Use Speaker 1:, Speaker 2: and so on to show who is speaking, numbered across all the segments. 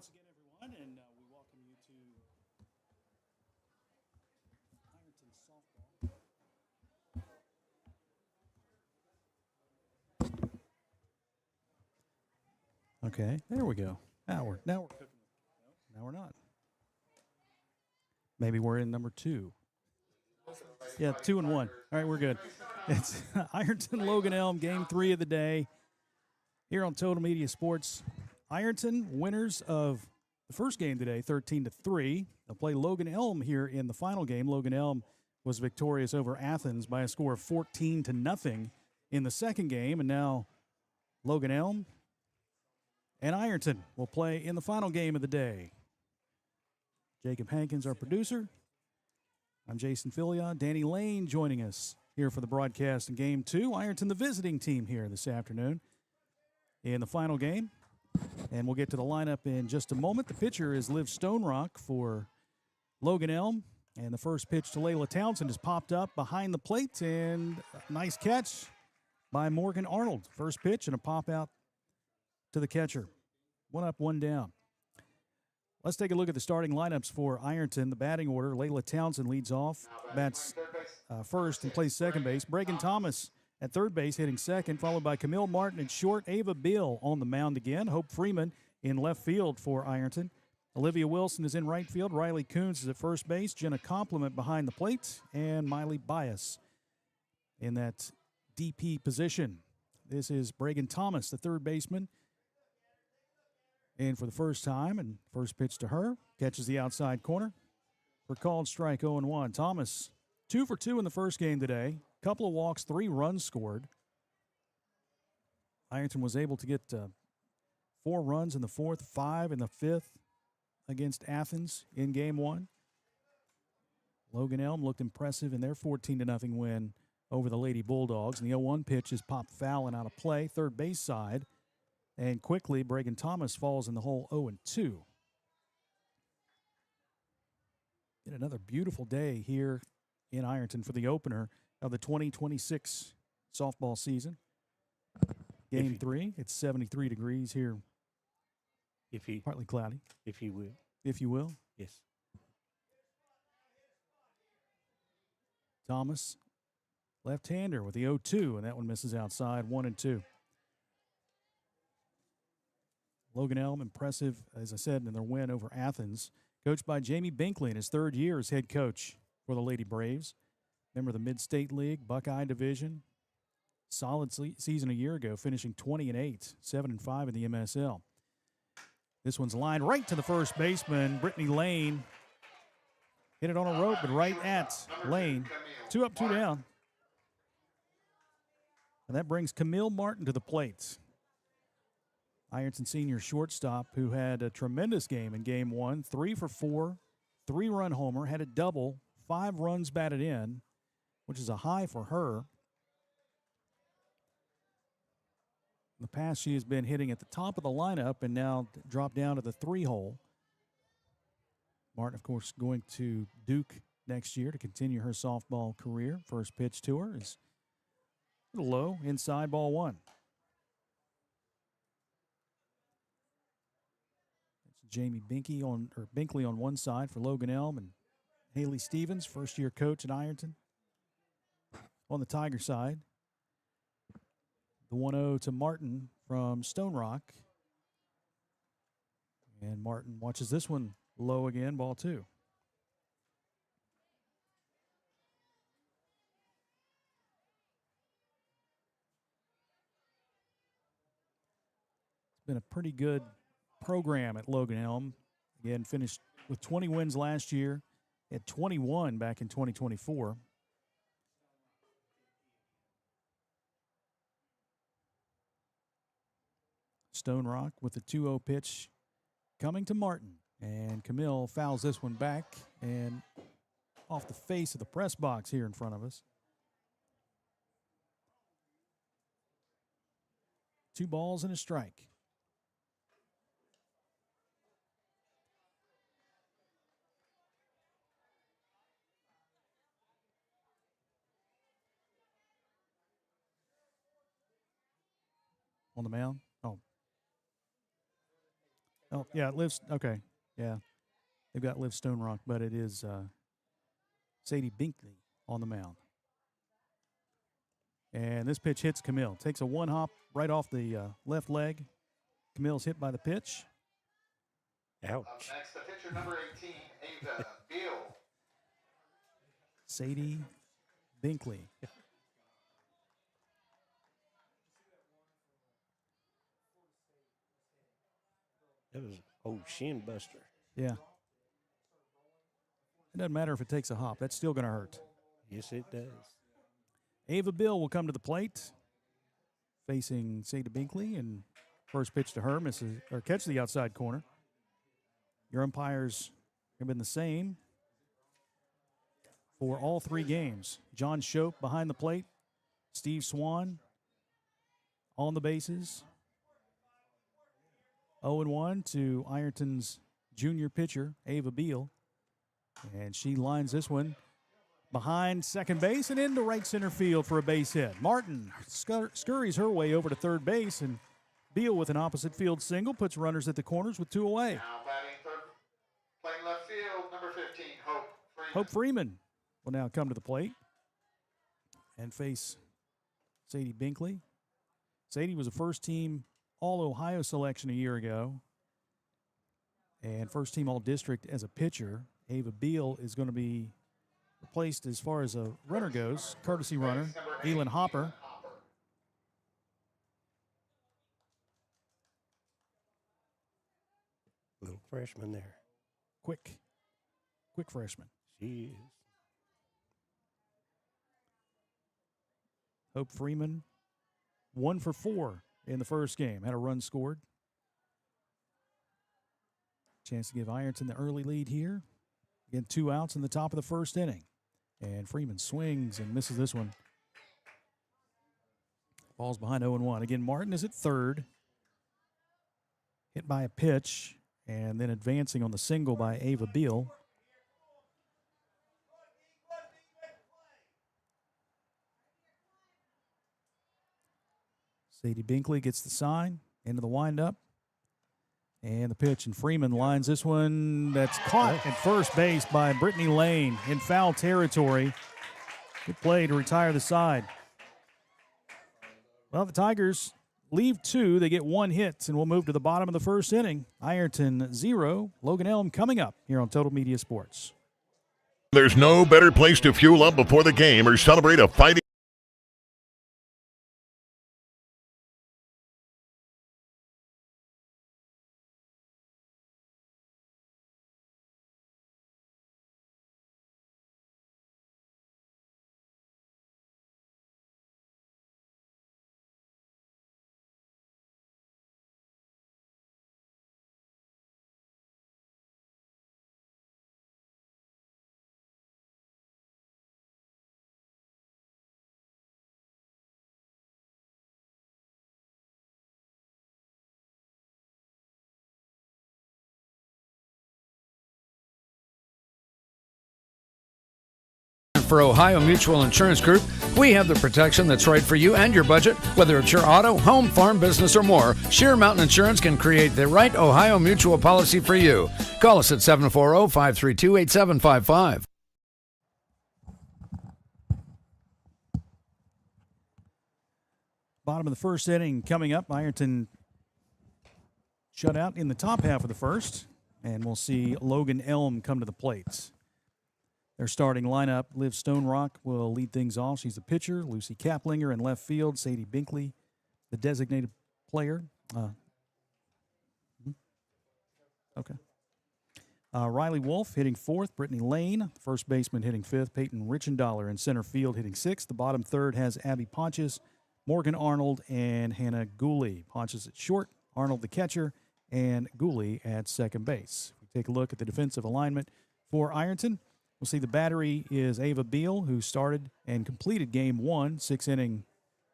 Speaker 1: once again, everyone, and we welcome you to Ironton softball. Okay, there we go. Now we're cooking. No, now we're not. Maybe we're in number 2. Yeah, 2 and 1. All right, we're good. It's Ironton Logan Elm, game 3 of the day here on Total Media Sports. Ironton, winners of the first game today, 13-3. They'll play Logan Elm here in the final game. Logan Elm was victorious over Athens by a score of 14-0 in the second game, and now Logan Elm and Ironton will play in the final game of the day. Jacob Hankins, our producer. I'm Jason Filia. Danny Lane joining us here for the broadcast in Game 2. Ironton, the visiting team here this afternoon in the final game. And we'll get to the lineup in just a moment. The pitcher is Liv Stonerock for Logan Elm. And the first pitch to Layla Townsend has popped up behind the plate. And a nice catch by Morgan Arnold. First pitch and a pop out to the catcher. 1 up, 1 down. Let's take a look at the starting lineups for Ironton. The batting order, Layla Townsend leads off, bats first and plays second base. Bregan Thomas at third base, hitting second, followed by Camille Martin at short. Ava Bill on the mound again. Hope Freeman in left field for Ironton. Olivia Wilson is in right field. Riley Coons is at first base. Jenna Compliment behind the plate. And Miley Bias in that DP position. This is Bregan Thomas, the third baseman. And for the first time, and first pitch to her, catches the outside corner for called strike 0-1. Thomas, 2 for 2 in the first game today. Couple of walks, 3 runs scored. Ironton was able to get 4 runs in the fourth, 5 in the fifth against Athens in game 1. Logan Elm looked impressive in their 14-0 win over the Lady Bulldogs. And the 0-1 pitch is popped foul and out of play, third base side. And quickly, Bregan Thomas falls in the hole 0-2. And another beautiful day here in Ironton for the opener of the 2026 softball season. Game 3, it's 73 degrees here. Partly cloudy.
Speaker 2: If you will.
Speaker 1: If you will.
Speaker 2: Yes.
Speaker 1: Thomas, left-hander with the 0-2, and that one misses outside, 1-2. Logan Elm, impressive, as I said, in their win over Athens. Coached by Jamie Binkley in his third year as head coach for the Lady Braves. Member of the Mid-State League, Buckeye Division. Solid season a year ago, finishing 20-8, 7-5 in the MSL. This one's lined right to the first baseman, Brittany Lane. Hit it on a rope, but right at Lane. 2 up, 2 down. And that brings Camille Martin to the plate. Ironton senior shortstop who had a tremendous game in game 1, 3 for 4, 3-run homer, had a double, 5 runs batted in, which is a high for her. In the past, she has been hitting at the top of the lineup and now dropped down to the 3-hole. Martin, of course, going to Duke next year to continue her softball career. First pitch to her is a little low, inside, ball 1. Jamie Binkley on one side for Logan Elm, and Haley Stevens, first-year coach at Ironton. On the Tiger side, the 1-0 to Martin from Stone Rock. And Martin watches this one low again, ball 2. It's been a pretty good program at Logan Elm. Again, finished with 20 wins last year, had 21 back in 2024. Stone Rock with the 2-0 pitch coming to Martin. And Camille fouls this one back and off the face of the press box here in front of us. 2 balls and a strike. On the mound. Oh. Oh, yeah, it lives. Okay. Yeah. They've got Liv Stone Rock, but it is Sadie Binkley on the mound. And this pitch hits Camille. Takes a one hop right off the left leg. Camille's hit by the pitch.
Speaker 2: Ouch.
Speaker 3: Next, the pitcher number 18, Ava Beal.
Speaker 1: Sadie Binkley.
Speaker 2: That was shin buster.
Speaker 1: Yeah. It doesn't matter if it takes a hop. That's still going to hurt.
Speaker 2: Yes, it does.
Speaker 1: Ava Bill will come to the plate, facing Sadie Binkley, and first pitch to her misses or catches the outside corner. Your umpires have been the same for all three games. John Shope behind the plate, Steve Swan on the bases. 0-1 to Ironton's junior pitcher, Ava Beal. And she lines this one behind second base and into right center field for a base hit. Martin scurries her way over to third base, and Beal with an opposite field single puts runners at the corners with two away.
Speaker 3: Now batting third, playing left field, number 15, Hope Freeman.
Speaker 1: Hope Freeman will now come to the plate and face Sadie Binkley. Sadie was a first-team All-Ohio selection a year ago and first-team All-District as a pitcher. Ava Beal is going to be replaced as far as a runner goes, courtesy runner, Elin Hopper.
Speaker 2: Little freshman there.
Speaker 1: Quick freshman.
Speaker 2: She is.
Speaker 1: Hope Freeman, 1 for 4 in the first game. Had a run scored. Chance to give Ironton the early lead here. Again, 2 outs in the top of the first inning. And Freeman swings and misses this one. Falls behind 0-1. Again, Martin is at third. Hit by a pitch. And then advancing on the single by Ava Beal. Sadie Binkley gets the sign into the windup. And the pitch, and Freeman lines this one that's caught at first base by Brittany Lane in foul territory. Good play to retire the side. Well, the Tigers leave 2. They get 1 hit, and we'll move to the bottom of the first inning. Ironton 0, Logan Elm coming up here on Total Media Sports.
Speaker 4: There's no better place to fuel up before the game or celebrate a fighting.
Speaker 5: For Ohio Mutual Insurance Group, we have the protection that's right for you and your budget. Whether it's your auto, home, farm, business, or more, Sheer Mountain Insurance can create the right Ohio Mutual policy for you. Call us at 740-532-8755.
Speaker 1: Bottom of the first inning coming up. Ironton shut out in the top half of the first, and we'll see Logan Elm come to the plate. Their starting lineup, Liv Stone Rock will lead things off. She's the pitcher. Lucy Kaplinger in left field. Sadie Binkley, the designated player. Okay. Riley Wolf hitting fourth. Brittany Lane, first baseman, hitting fifth. Peyton Richendaler in center field hitting sixth. The bottom third has Abby Ponches, Morgan Arnold, and Hannah Gooley. Ponches at short, Arnold the catcher, and Gooley at second base. If we take a look at the defensive alignment for Ironton, we'll see the battery is Ava Beal, who started and completed game 1, 6-inning,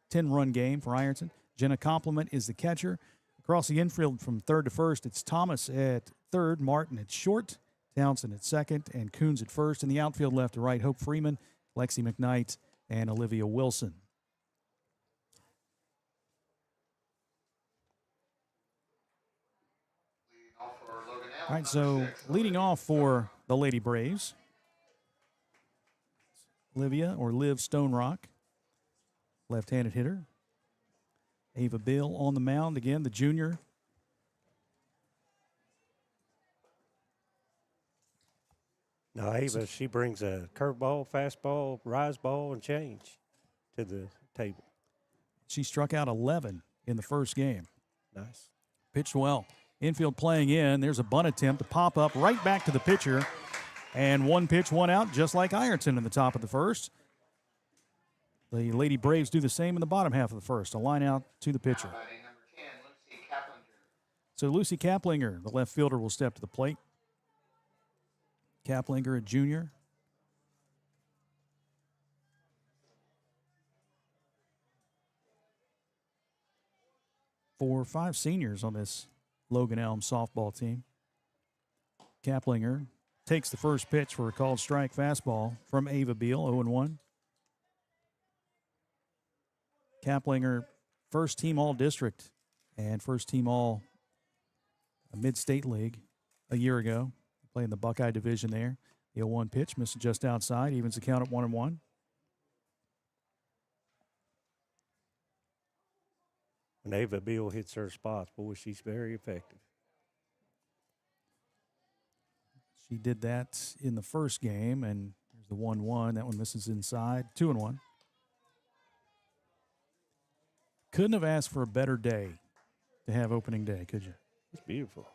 Speaker 1: 10-run game for Ironton. Jenna Compliment is the catcher. Across the infield from third to first, it's Thomas at third, Martin at short, Townsend at second, and Coons at first. In the outfield left to right, Hope Freeman, Lexi McKnight, and Olivia Wilson. All right, so leading off for the Lady Braves, Liv Stone Rock, left-handed hitter. Ava Bill on the mound again, the junior.
Speaker 2: Now, Ava, she brings a curveball, fastball, rise ball, and change to the table.
Speaker 1: She struck out 11 in the first game.
Speaker 2: Nice.
Speaker 1: Pitched well. Infield playing in. There's a bunt attempt to pop up right back to the pitcher. And one pitch, one out, just like Ironton in the top of the first. The Lady Braves do the same in the bottom half of the first. A line out to the pitcher. So Lucy Kaplinger, the left fielder, will step to the plate. Kaplinger, a junior. Four or five seniors on this Logan Elm softball team. Kaplinger takes the first pitch for a called strike fastball from Ava Beal, 0-1. Kaplinger, first team all-district and first team all mid-state league a year ago. Playing the Buckeye division there. The 0-1 pitch, missed just outside, evens the count at 1-1.
Speaker 2: When Ava Beal hits her spots, boy, she's very effective.
Speaker 1: She did that in the first game, and there's the 1-1. That one misses inside, 2-1. Couldn't have asked for a better day to have opening day, could you?
Speaker 2: It's beautiful.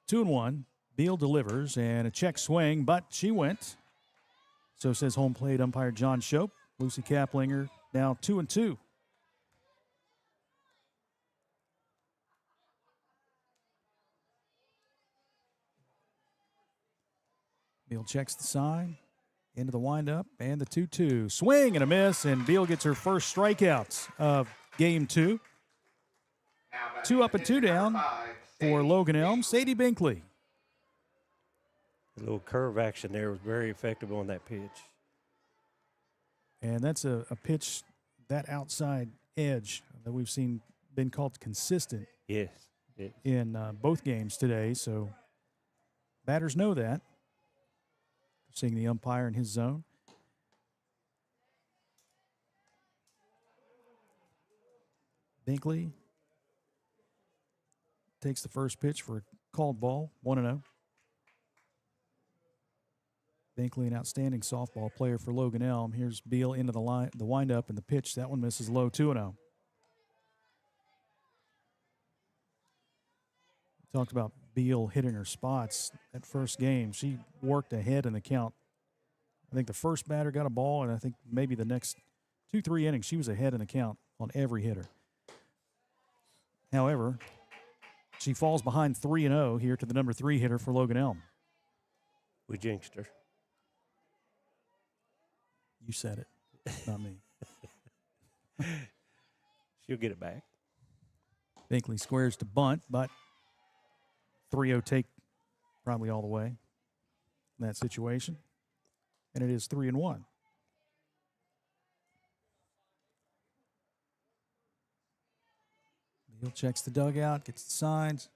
Speaker 1: Two and one. Beal delivers and a check swing, but she went. So says home plate umpire John Shope. Lucy Kaplinger now 2-2. Beal checks the sign. Into the windup and the 2-2. Swing and a miss, and Beal gets her first strikeouts of game two. 2 up and 2 down for Logan Elm. Sadie Binkley.
Speaker 2: The little curve action there was very effective on that pitch.
Speaker 1: And that's a pitch, that outside edge that we've seen been called consistent
Speaker 2: Yes.
Speaker 1: in both games today. So batters know that. Seeing the umpire in his zone. Binkley takes the first pitch for a called ball, 1-0. Binkley, an outstanding softball player for Logan Elm. Here's Beal into the line, the windup, and the pitch. That one misses low, 2-0. Talked about Beal hitting her spots. That first game, she worked ahead in the count. I think the first batter got a ball, and I think maybe the next 2-3 innings, she was ahead in the count on every hitter. However, she falls behind 3-0 here to the number 3 hitter for Logan Elm.
Speaker 2: We jinxed her.
Speaker 1: You said it, not me.
Speaker 2: She'll get it back.
Speaker 1: Binkley squares to bunt, but 3-0 take probably all the way in that situation. And it is 3-1. Beal checks the dugout, gets the signs,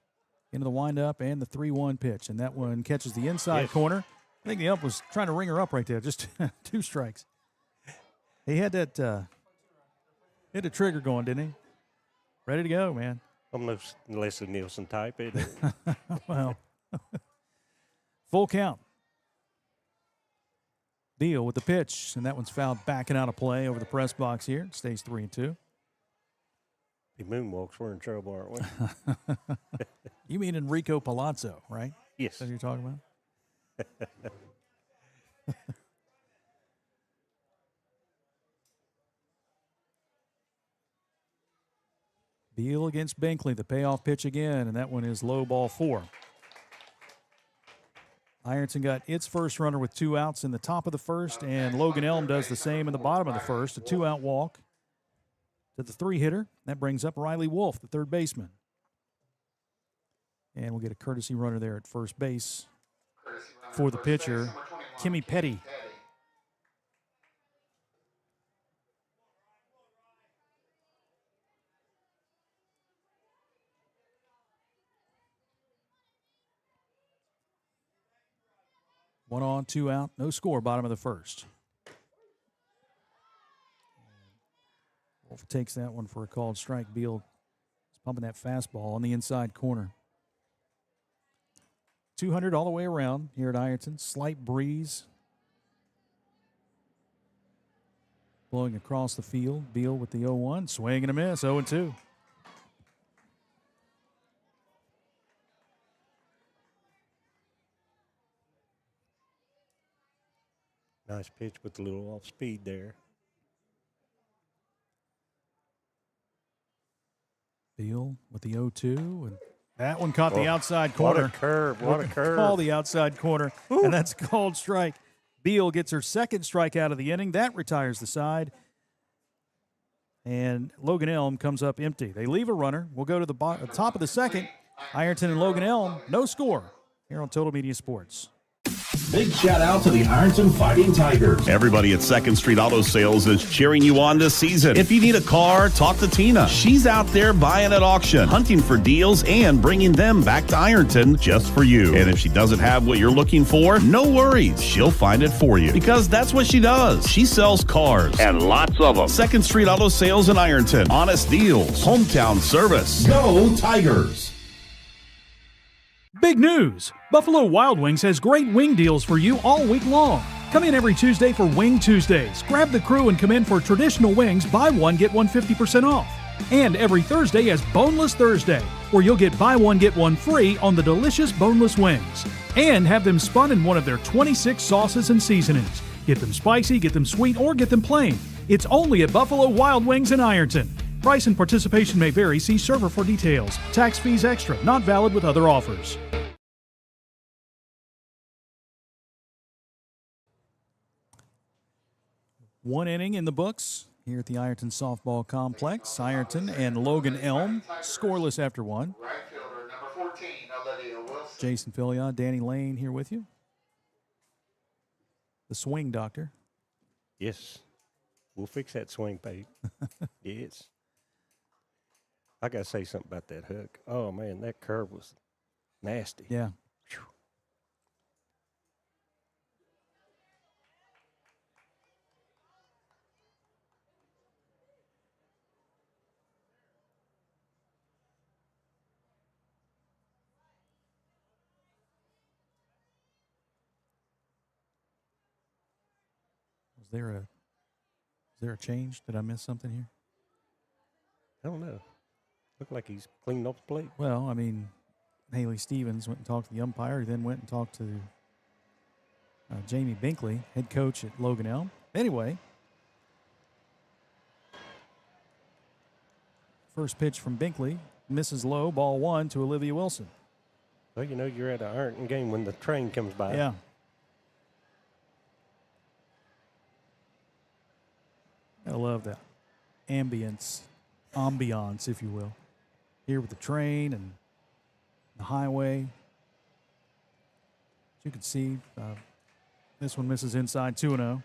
Speaker 1: into the windup, and the 3-1 pitch. And that one catches the inside corner. I think the ump was trying to ring her up right there. Just 2 strikes. He had that hit a trigger going, didn't he? Ready to go, man.
Speaker 2: Almost Leslie Nielsen type, isn't it?
Speaker 1: Well, full count. Beal with the pitch, and that one's fouled backing out of play over the press box here. Stays 3-2.
Speaker 2: If he moonwalks, we're in trouble, aren't we?
Speaker 1: You mean Enrico Palazzo, right?
Speaker 2: Yes.
Speaker 1: Is that what you're talking about? Beal against Binkley, the payoff pitch again, and that one is low, ball 4. Ironton got its first runner with 2 outs in the top of the first, and Logan Elm does the same in the bottom of the first, a 2-out walk to the 3 hitter. That brings up Riley Wolf, the third baseman. And we'll get a courtesy runner there at first base for the pitcher, Kimmy Petty. 1 on, 2 out, no score, bottom of the first. Wolf takes that one for a called strike. Beal is pumping that fastball on the inside corner. 200 all the way around here at Ironton. Slight breeze blowing across the field. Beal with the 0-1. Swing and a miss, 0-2.
Speaker 2: Nice pitch with a little off speed there.
Speaker 1: Beal with the 0-2, and that one caught the outside corner.
Speaker 2: What a curve, what a curve.
Speaker 1: Call the outside corner, and that's a called strike. Beal gets her second strikeout of the inning. That retires the side. And Logan Elm comes up empty. They leave a runner. We'll go to the top of the second. Ironton and Logan Elm, no score here on Total Media Sports.
Speaker 6: Big shout out to the Ironton Fighting Tigers.
Speaker 7: Everybody at 2nd Street Auto Sales is cheering you on this season. If you need a car, talk to Tina. She's out there buying at auction, hunting for deals, and bringing them back to Ironton just for you. And if she doesn't have what you're looking for, no worries. She'll find it for you because that's what she does. She sells cars and lots of them. 2nd Street Auto Sales in Ironton. Honest deals. Hometown service.
Speaker 6: Go Tigers!
Speaker 1: Big news! Buffalo Wild Wings has great wing deals for you all week long. Come in every Tuesday for Wing Tuesdays. Grab the crew and come in for traditional wings, buy one, get one 50% off. And every Thursday is Boneless Thursday, where you'll get buy one, get one free on the delicious boneless wings. And have them spun in one of their 26 sauces and seasonings. Get them spicy, get them sweet, or get them plain. It's only at Buffalo Wild Wings in Ironton. Price and participation may vary. See server for details. Tax fees extra. Not valid with other offers. One inning in the books here at the Ironton Softball Complex. Ironton and Logan Elm scoreless after one.
Speaker 3: Right fielder, number 14, Olivia Wilson.
Speaker 1: Jason Filion, Danny Lane here with you. The swing doctor.
Speaker 2: Yes. We'll fix that swing, babe. Yes. I got to say something about that hook. Oh, man, that curve was nasty.
Speaker 1: Yeah.
Speaker 2: Whew.
Speaker 1: Is there a change? Did I miss something here?
Speaker 2: I don't know. Looked like he's cleaned off the plate.
Speaker 1: Well, I mean, Haley Stevens went and talked to the umpire, then went and talked to Jamie Binkley, head coach at Logan Elm. Anyway, first pitch from Binkley, misses low, ball one to Olivia Wilson.
Speaker 2: Well, you know, you're at an Ironton game when the train comes by.
Speaker 1: Yeah. I love that ambience, if you will, here with the train and the highway. As you can see, this one misses inside 2-0.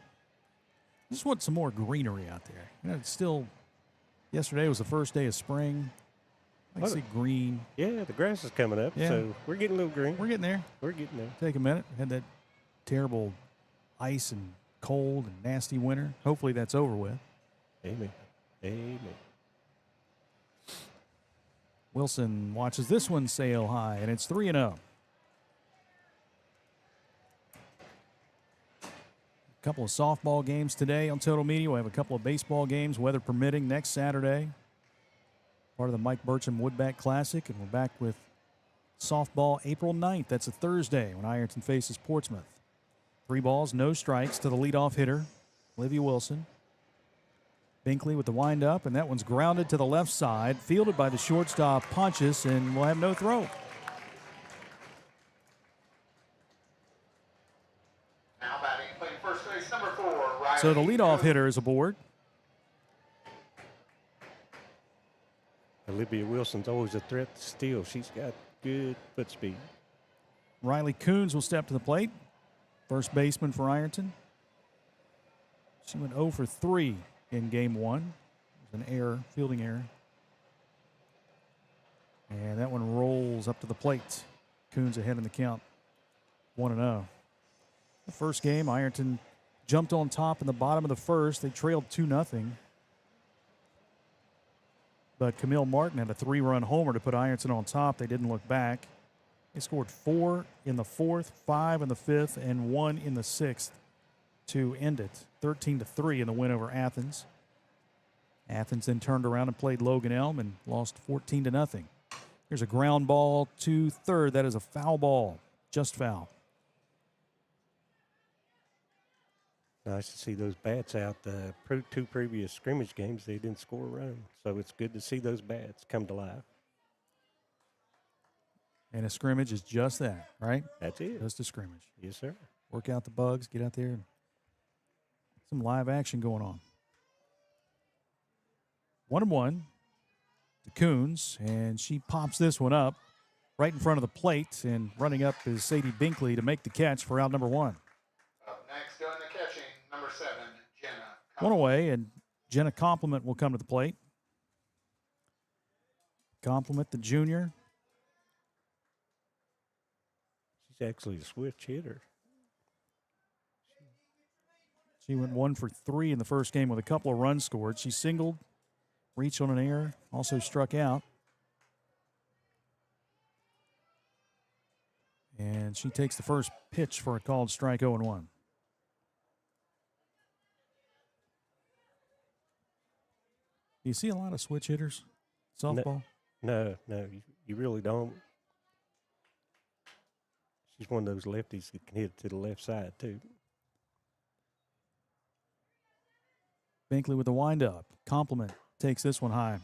Speaker 1: Just want some more greenery out there. You know, it's still, yesterday was the first day of spring. I can see green.
Speaker 2: Yeah, the grass is coming up,
Speaker 1: Yeah.
Speaker 2: so we're getting a little green.
Speaker 1: We're getting there.
Speaker 2: We're getting there.
Speaker 1: Take a minute. Had that terrible ice and cold and nasty winter. Hopefully that's over with.
Speaker 2: Amen. Amen.
Speaker 1: Wilson watches this one sail high, and it's 3-0. A couple of softball games today on Total Media. We'll have a couple of baseball games, weather permitting, next Saturday. Part of the Mike Burcham Woodback Classic, and we're back with softball April 9th. That's a Thursday when Ironton faces Portsmouth. 3 balls, no strikes to the leadoff hitter, Olivia Wilson. Binkley with the windup, and that one's grounded to the left side, fielded by the shortstop Pontius, and will have no throw.
Speaker 3: Now batting, playing first base, number 4, Riley.
Speaker 1: So the leadoff hitter is aboard.
Speaker 2: Olivia Wilson's always a threat to steal. She's got good foot speed.
Speaker 1: Riley Coons will step to the plate. First baseman for Ironton. She went 0 for 3 in game 1. It was an error, fielding error. And that one rolls up to the plate. Coons ahead in the count, 1-0. The first game, Ironton jumped on top in the bottom of the first. They trailed 2-0. But Camille Martin had a 3-run homer to put Ironton on top. They didn't look back. They scored 4 in the fourth, 5 in the fifth, and 1 in the sixth to end it. 13-3 in the win over Athens. Athens then turned around and played Logan Elm and lost 14-0. Here's a ground ball to third. That is a foul ball. Just foul.
Speaker 2: Nice to see those bats out. The two previous scrimmage games, they didn't score a run. So it's good to see those bats come to life.
Speaker 1: And a scrimmage is just that, right?
Speaker 2: That's it.
Speaker 1: Just a scrimmage.
Speaker 2: Yes, sir.
Speaker 1: Work out the bugs, get out there, and some live action going on. 1-1 to Coons, and she pops this one up right in front of the plate, and running up is Sadie Binkley to make the catch for out number 1.
Speaker 3: Up next doing the catching, number 7, Jenna.
Speaker 1: One away, and Jenna Compliment will come to the plate. Compliment, the junior.
Speaker 2: She's actually a switch hitter.
Speaker 1: She went 1 for 3 in the first game with a couple of runs scored. She singled, reached on an error, also struck out. And she takes the first pitch for a called strike 0-1. Do you see a lot of switch hitters? Softball?
Speaker 2: No, you really don't. She's one of those lefties that can hit it to the left side, too.
Speaker 1: Binkley with the windup. Compliment takes this one high.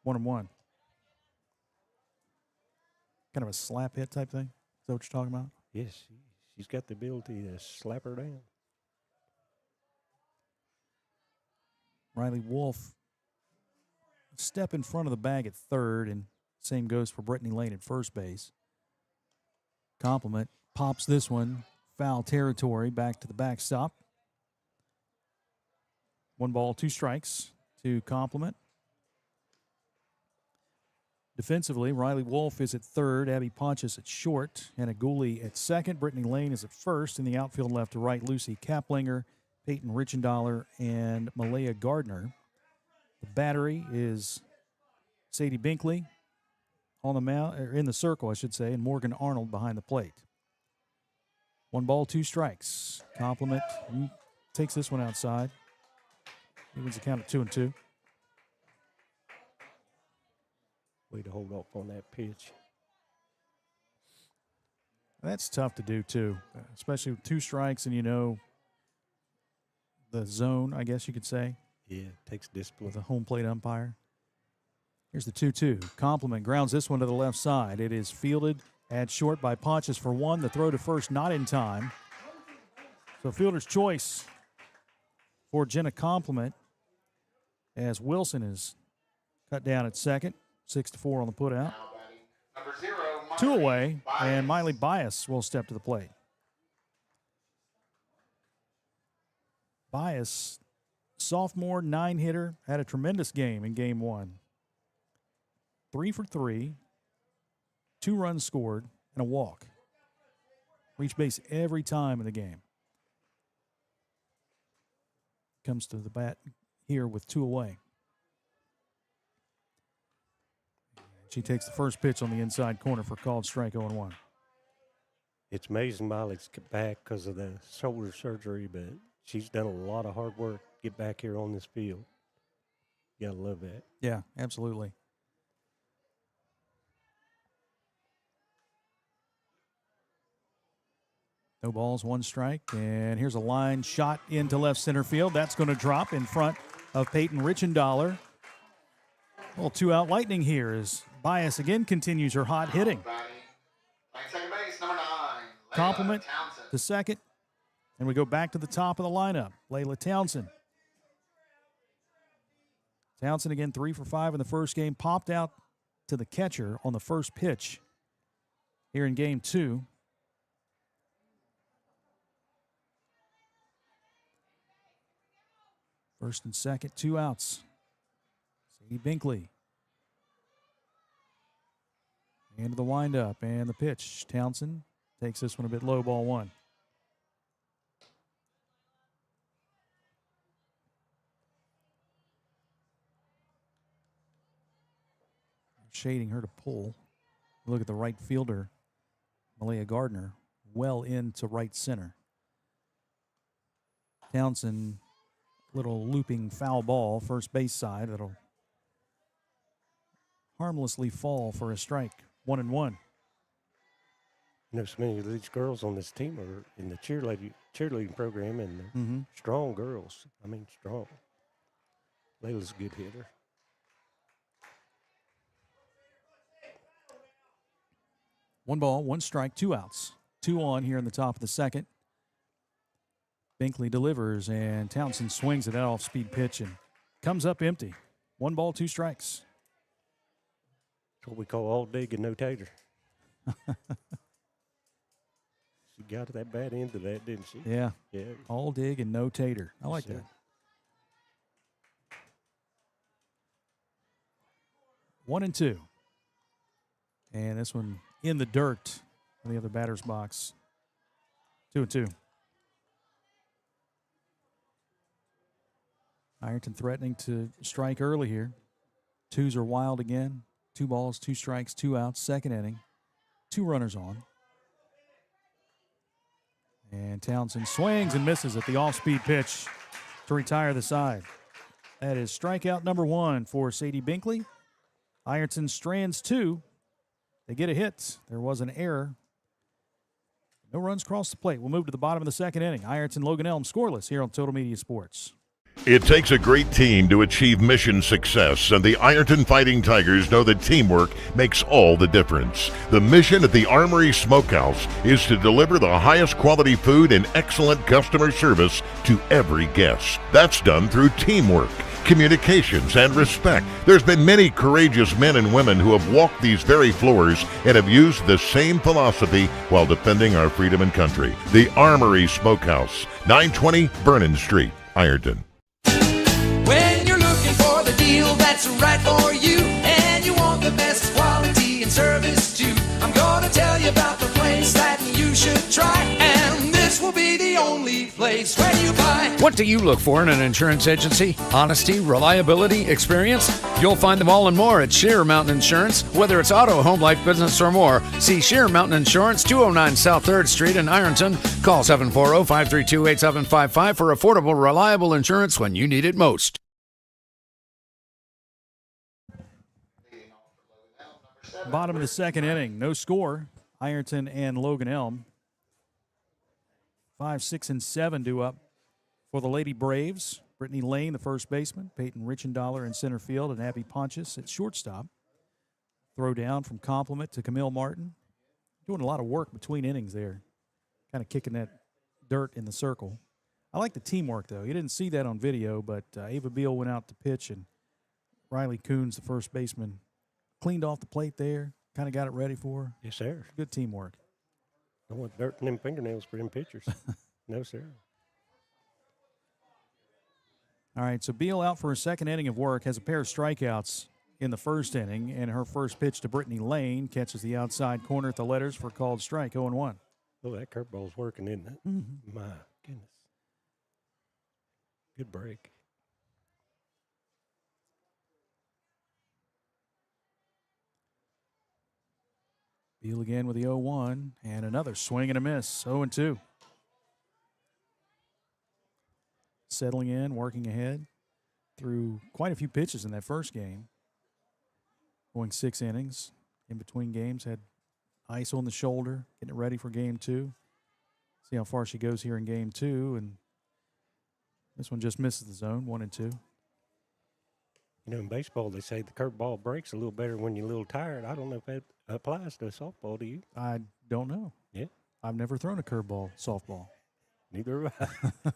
Speaker 1: 1-1. Kind of a slap hit type thing. Is that what you're talking about?
Speaker 2: Yes, she's got the ability to slap her down.
Speaker 1: Riley Wolf, step in front of the bag at third, and same goes for Brittany Lane at first base. Compliment pops this one, foul territory, back to the backstop. 1 ball, 2 strikes to Compliment. Defensively, Riley Wolf is at third, Abby Pontius at short, and Aguli at second. Brittany Lane is at first. In the outfield left to right, Lucy Kaplinger, Peyton Richendaler, and Malaya Gardner. The battery is Sadie Binkley on the mound, or in the circle, I should say, and Morgan Arnold behind the plate. 1 ball, 2 strikes. Compliment takes this one outside. He wins the count at 2-2.
Speaker 2: Way to hold off on that pitch.
Speaker 1: That's tough to do, too, especially with 2 strikes and, you know, the zone, I guess you could say.
Speaker 2: Yeah, it takes discipline.
Speaker 1: With a home plate umpire. Here's the 2-2. Compliment grounds this one to the left side. It is fielded at short by Pontius for 1. The throw to first not in time. So fielder's choice for Jenna Compliment as Wilson is cut down at second. 6-4 on the putout.
Speaker 3: Number 0,
Speaker 1: 2 away,
Speaker 3: Bias.
Speaker 1: and Miley Bias will step to the plate. Bias, sophomore 9-hitter, had a tremendous game in game 1. 3 for 3, 2 runs scored, and a walk. Reached base every time in the game. Comes to the bat here with 2 away. She takes the first pitch on the inside corner for called strike 0-1.
Speaker 2: It's amazing Miley's back because of the shoulder surgery, but she's done a lot of hard work to get back here on this field. You got to love that.
Speaker 1: Yeah, absolutely. No balls, 1 strike, and here's a line shot into left center field. That's going to drop in front of Peyton Richendaler. A little 2-out lightning here as Bias again continues her hot hitting.
Speaker 3: Playing second base, number 9.
Speaker 1: Compliment
Speaker 3: Townsend.
Speaker 1: to second, and we go back to the top of the lineup. Layla Townsend. Townsend again 3 for 5 in the first game. Popped out to the catcher on the first pitch here in game 2. First and second, 2 outs. Sadie Binkley. Into the windup and the pitch. Townsend takes this one a bit low, ball 1. shading her to pull. Look at the right fielder, Malaya Gardner, well into right center. Townsend, little looping foul ball, first base side. That'll harmlessly fall for a strike. 1-1.
Speaker 2: You know, so many of these girls on this team are in the cheerleading program, and they're strong girls. I mean, strong. Layla's a good hitter.
Speaker 1: One ball, one strike, 2 outs. 2 on here in the top of the second. Binkley delivers, and Townsend swings at that off-speed pitch and comes up empty. 1 ball, 2 strikes.
Speaker 2: That's what we call all dig and no tater. She got that bad into that, didn't she?
Speaker 1: Yeah.
Speaker 2: Yeah.
Speaker 1: All dig and no tater. I like
Speaker 2: Yes,
Speaker 1: that. 1-2. And this one in the dirt on the other batter's box. 2-2. Ironton threatening to strike early here. 2s are wild again. 2 balls, 2 strikes, 2 outs. Second inning. 2 runners on. And Townsend swings and misses at the off-speed pitch to retire the side. That is strikeout number 1 for Sadie Binkley. Ironton strands 2. They get a hit. There was an error. No runs crossed the plate. We'll move to the bottom of the second inning. Ironton Logan Elm scoreless here on Total Media Sports.
Speaker 4: It takes a great team to achieve mission success, and the Ironton Fighting Tigers know that teamwork makes all the difference. The mission at the Armory Smokehouse is to deliver the highest quality food and excellent customer service to every guest. That's done through teamwork, communications, and respect. There's been many courageous men and women who have walked these very floors and have used the same philosophy while defending our freedom and country. The Armory Smokehouse, 920 Vernon Street, Ironton.
Speaker 8: When you're looking for the deal that's right for you, and you want the best quality and service too, I'm gonna tell you about the place that you should try, and this will be the only place where you buy.
Speaker 5: What do you look for in an insurance agency? Honesty, reliability, experience? You'll find them all and more at Sheer Mountain Insurance. Whether it's auto, home, life, business, or more, see Sheer Mountain Insurance, 209 South 3rd Street in Ironton. Call 740-532-8755 for affordable, reliable insurance when you need it most.
Speaker 1: Bottom of the second inning. No score. Ironton and Logan Elm. 5, 6, and 7 due up for the Lady Braves. Brittany Lane, the first baseman. Peyton Richendaler in center field, and Abby Pontius at shortstop. Throw down from Compliment to Camille Martin. Doing a lot of work between innings there. Kind of kicking that dirt in the circle. I like the teamwork, though. You didn't see that on video, but Ava Beal went out to pitch, and Riley Coons, the first baseman, cleaned off the plate there. Kind of got it ready for her.
Speaker 2: Yes, sir.
Speaker 1: Good teamwork.
Speaker 2: I want dirt in them fingernails for them pitchers. No, sir.
Speaker 1: All right, so Beal out for her second inning of work, has a pair of strikeouts in the first inning, and her first pitch to Brittany Lane catches the outside corner at the letters for a called strike, 0-1.
Speaker 2: Oh, that curveball's working, isn't it?
Speaker 1: Mm-hmm.
Speaker 2: My goodness. Good break.
Speaker 1: Beal again with the 0-1, and another swing and a miss, 0-2. Settling in, working ahead through quite a few pitches in that first game. Going 6 innings. In between games, had ice on the shoulder, getting it ready for game 2. See how far she goes here in game 2, and this one just misses the zone, 1-2.
Speaker 2: You know, in baseball, they say the curveball breaks a little better when you're a little tired. I don't know if that applies to softball to you.
Speaker 1: I don't know.
Speaker 2: Yeah.
Speaker 1: I've never thrown a curveball softball.
Speaker 2: Neither have I.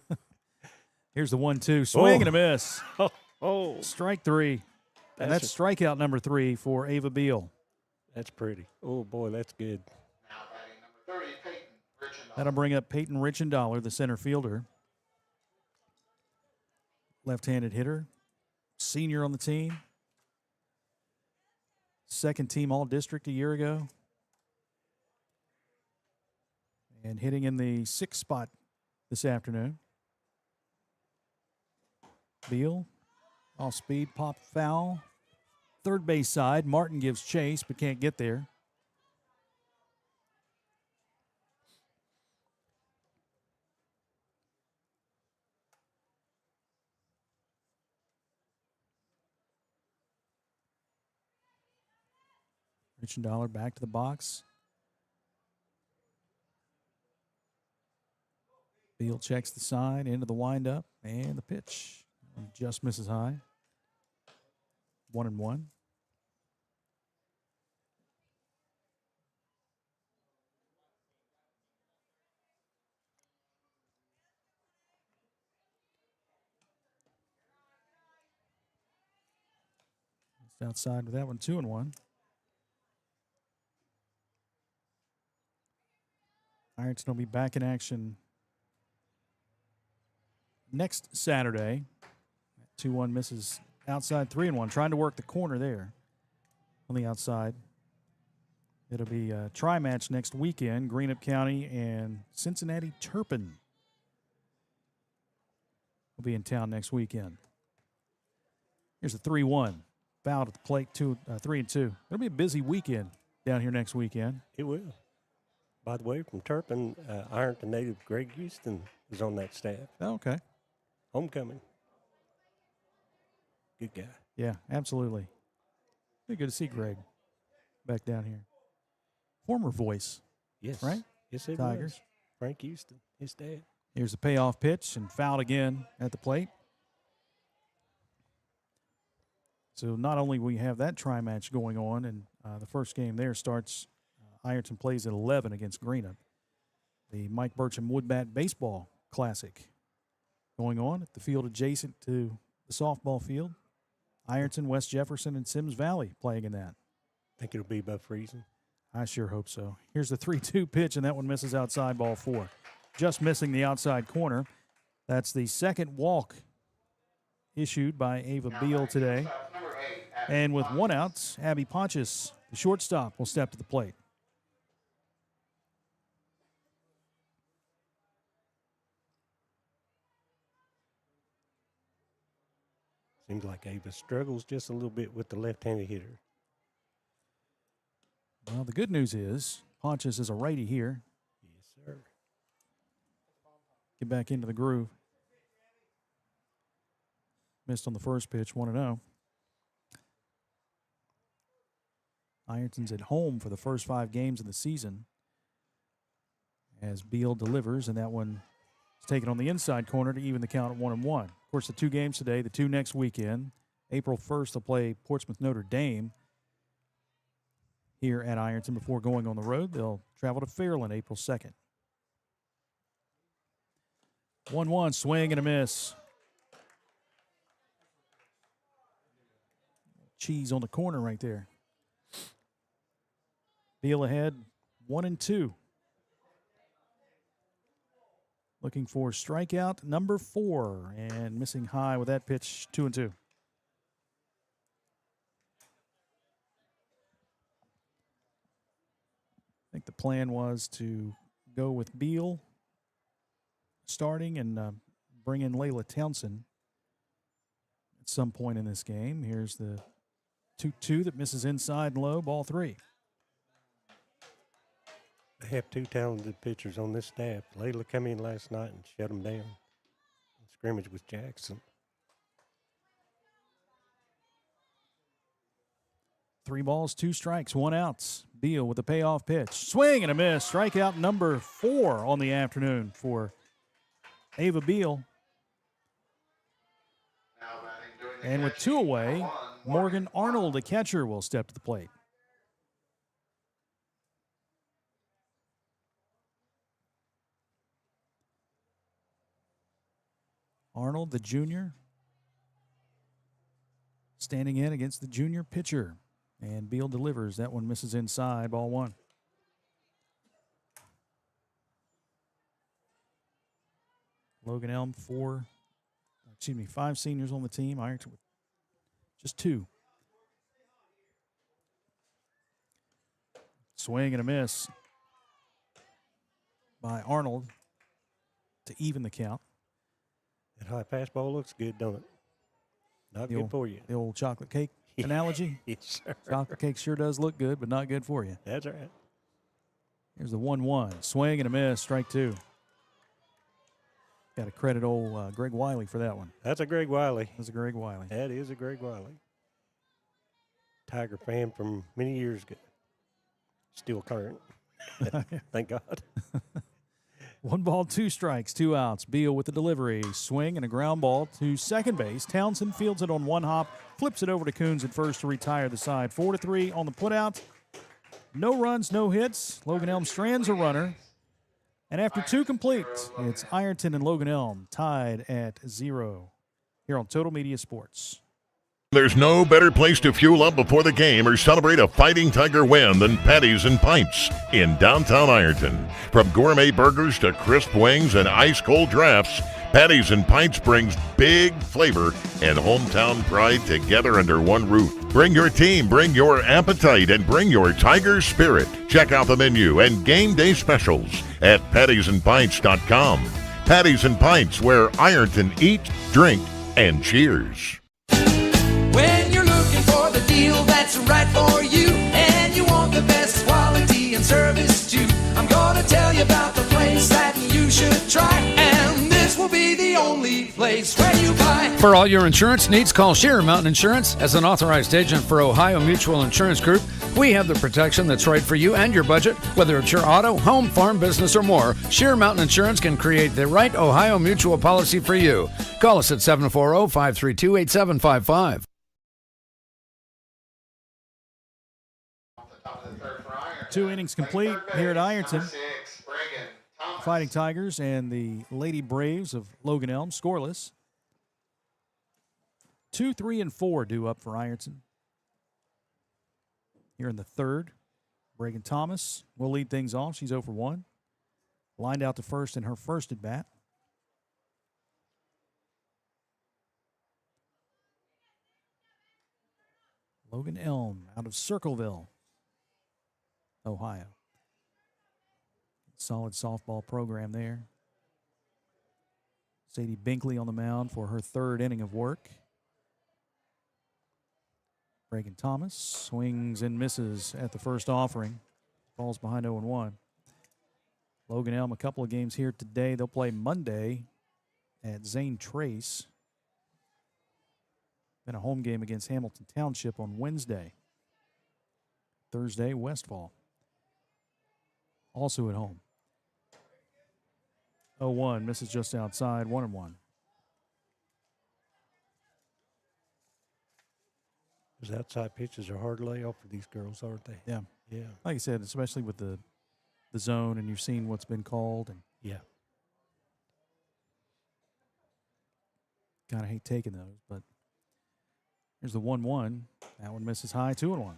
Speaker 1: Here's the 1-2. Swing and a miss.
Speaker 2: Oh.
Speaker 1: Strike 3. And that's strikeout number 3 for Ava Beal.
Speaker 2: That's pretty. Oh, boy, that's good.
Speaker 3: Now batting number 30, Peyton Richendaler.
Speaker 1: That'll bring up Peyton Richendaler, the center fielder. Left-handed hitter. Senior on the team. Second team All-District a year ago. And hitting in the 6th spot this afternoon. Beal, off speed, pop foul. third base side. Martin gives chase but can't get there. Richendaler back to the box. Beal checks the side into the windup and the pitch. Just misses high. 1-1. It's outside with that one. 2-1. Ironton will be back in action next Saturday. 2-1 misses outside. 3-1. Trying to work the corner there on the outside. It'll be a tri-match next weekend. Greenup County and Cincinnati Turpin will be in town next weekend. Here's a 3-1. Foul at the plate, 3-2. It'll be a busy weekend down here next weekend.
Speaker 2: It will. By the way, from Turpin, Ironton native Greg Houston is on that staff.
Speaker 1: Oh, okay.
Speaker 2: Homecoming. Good guy.
Speaker 1: Yeah, absolutely. Be good to see Greg back down here. Former voice.
Speaker 2: Yes.
Speaker 1: Right?
Speaker 2: Yes, it
Speaker 1: Tigers.
Speaker 2: was. Frank Houston, his dad.
Speaker 1: Here's the payoff pitch and fouled again at the plate. So not only we have that tri-match going on, and the first game there starts, Ironton plays at 11 against Greenup. The Mike Burcham Woodbat Baseball Classic going on at the field adjacent to the softball field. Ironton, West Jefferson, and Sims Valley playing in that.
Speaker 2: Think it'll be above freezing.
Speaker 1: I sure hope so. Here's the 3-2 pitch, and that one misses outside, ball 4. Just missing the outside corner. That's the second walk issued by Ava Beal today. And with one out, Abby Pontius, the shortstop, will step to the plate.
Speaker 2: Seems like Ava struggles just a little bit with the left-handed hitter.
Speaker 1: Well, the good news is Pontius is a righty here.
Speaker 2: Yes, sir.
Speaker 1: Get back into the groove. Missed on the first pitch, 1-0. Ironton's at home for the first 5 games of the season as Beal delivers, and that one is taken on the inside corner to even the count at 1-1. Of course, the 2 games today, the 2 next weekend. April 1st, they'll play Portsmouth Notre Dame here at Ironton before going on the road. They'll travel to Fairland April 2nd. 1-1, swing and a miss. Cheese on the corner right there. Beal ahead, 1-2. Looking for strikeout number 4 and missing high with that pitch, 2-2. I think the plan was to go with Beal starting and bring in Layla Townsend at some point in this game. Here's the 2-2 that misses inside and low, ball 3.
Speaker 2: They have 2 talented pitchers on this staff. Layla come in last night and shut them down. Scrimmage with Jackson.
Speaker 1: 3 balls, 2 strikes, 1 out. Beal with a payoff pitch. Swing and a miss. Strikeout number 4 on the afternoon for Ava Beal. And with 2 away, Morgan Arnold, the catcher, will step to the plate. Arnold, the junior, standing in against the junior pitcher. And Beal delivers. That one misses inside, ball 1. Logan Elm, 5 seniors on the team. Ironton with just 2. Swing and a miss by Arnold to even the count.
Speaker 2: That high fastball looks good, don't it? Not good for you.
Speaker 1: The old chocolate cake. analogy?
Speaker 2: Yes, sir.
Speaker 1: Chocolate cake sure does look good, but not good for you.
Speaker 2: That's right.
Speaker 1: Here's the 1-1. Swing and a miss, strike two. Got to credit old Greg Wiley for that one.
Speaker 2: That's a Greg Wiley.
Speaker 1: That's a Greg Wiley.
Speaker 2: That is a Greg Wiley. Tiger fan from many years ago. Still current. Thank God.
Speaker 1: 1 ball, 2 strikes, 2 outs. Beal with the delivery. Swing and a ground ball to second base. Townsend fields it on one hop, flips it over to Coons at first to retire the side. 4-3 on the putout. No runs, no hits. Logan Elm strands a runner. And after 2 complete, it's Ironton and Logan Elm tied at 0 here on Total Media Sports.
Speaker 4: There's no better place to fuel up before the game or celebrate a Fighting Tiger win than Patties and Pints in downtown Ironton. From gourmet burgers to crisp wings and ice-cold drafts, Patties and Pints brings big flavor and hometown pride together under one roof. Bring your team, bring your appetite, and bring your Tiger spirit. Check out the menu and game day specials at pattiesandpints.com. Patties and Pints, where Ironton eats, drink, and cheers.
Speaker 8: When you're looking for the deal that's right for you, and you want the best quality and service too, I'm gonna tell you about the place that you should try, and this will be the only place where you buy.
Speaker 5: For all your insurance needs, call Sheer Mountain Insurance. As an authorized agent for Ohio Mutual Insurance Group, we have the protection that's right for you and your budget. Whether it's your auto, home, farm, business, or more, Sheer Mountain Insurance can create the right Ohio Mutual policy for you. Call us at 740-532-8755.
Speaker 1: 2 innings complete here at Ironton.
Speaker 3: 6, Reagan Thomas.
Speaker 1: Fighting Tigers and the Lady Braves of Logan Elm scoreless. 2, 3, and 4 due up for Ironton. Here in the third, Reagan Thomas will lead things off. She's 0 for 1. Lined out to first in her first at bat. Logan Elm out of Circleville, Ohio. Solid softball program there. Sadie Binkley on the mound for her 3rd inning of work. Reagan Thomas swings and misses at the first offering. Falls behind 0-1. Logan Elm, a couple of games here today. They'll play Monday at Zane Trace. Then a home game against Hamilton Township on Wednesday. Thursday, Westfall. Also at home. 0-1, misses just outside, 1-1.
Speaker 2: Those outside pitches are hard to lay off for these girls, aren't they?
Speaker 1: Yeah.
Speaker 2: Yeah.
Speaker 1: Like I said, especially with the zone, and you've seen what's been called. And
Speaker 2: Yeah.
Speaker 1: kind of hate taking those, but here's the 1-1. That one misses high, 2-1.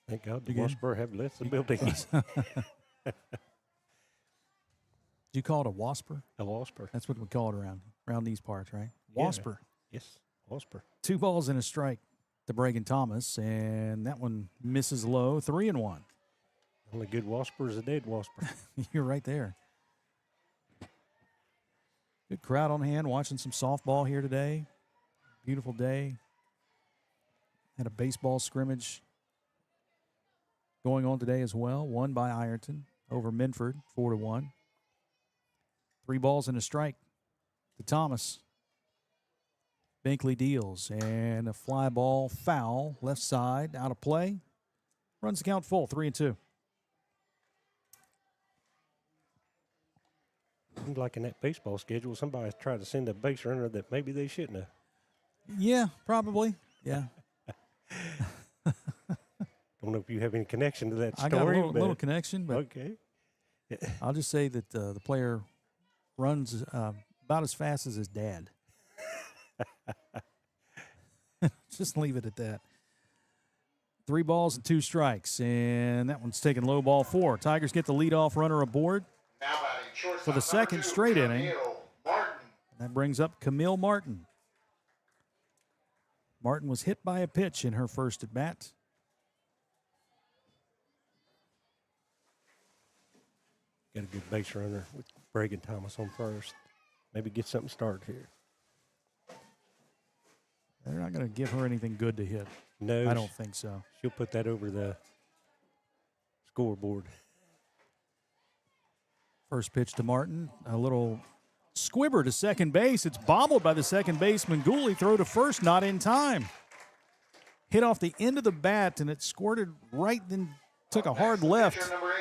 Speaker 2: Thank God the
Speaker 1: You good?
Speaker 2: Wasper have left the building.
Speaker 1: Do you call it a wasper?
Speaker 2: A Wasper.
Speaker 1: That's what we call it around these parts, right? Wasper.
Speaker 2: Yes, Wasper.
Speaker 1: 2 balls and a strike to Reagan Thomas, and that one misses low, 3-1.
Speaker 2: Only good Wasper is a dead Wasper.
Speaker 1: You're right there. Good crowd on hand watching some softball here today. Beautiful day. Had a baseball scrimmage going on today as well. Won by Ironton over Minford, 4-1. 3 balls and a strike to Thomas. Binkley deals, and a fly ball foul, left side, out of play. Runs the count full, 3-2.
Speaker 2: Seems like in that baseball schedule, somebody tried to send a base runner that maybe they shouldn't have.
Speaker 1: Yeah, probably. Yeah.
Speaker 2: Don't know if you have any connection to that
Speaker 1: I
Speaker 2: story.
Speaker 1: got a little connection, but
Speaker 2: okay.
Speaker 1: I'll just say that the player runs about as fast as his dad. Just leave it at that. 3 balls and 2 strikes, and that one's taken low, ball 4. Tigers get the leadoff runner aboard
Speaker 3: Now batting shortstop,
Speaker 1: for the
Speaker 3: number
Speaker 1: second
Speaker 3: 2,
Speaker 1: straight inning.
Speaker 3: Camille Martin.
Speaker 1: That brings up Camille Martin. Martin was hit by a pitch in her first at bat.
Speaker 2: Got a good base runner with Bragan Thomas on first. Maybe get something started here.
Speaker 1: They're not going to give her anything good to hit.
Speaker 2: No,
Speaker 1: I don't think so.
Speaker 2: She'll put that over the scoreboard.
Speaker 1: First pitch to Martin. A little squibber to second base. It's bobbled by the second baseman. Gooley throw to first, not in time. Hit off the end of the bat, and it squirted right, then took a hard left.
Speaker 3: Number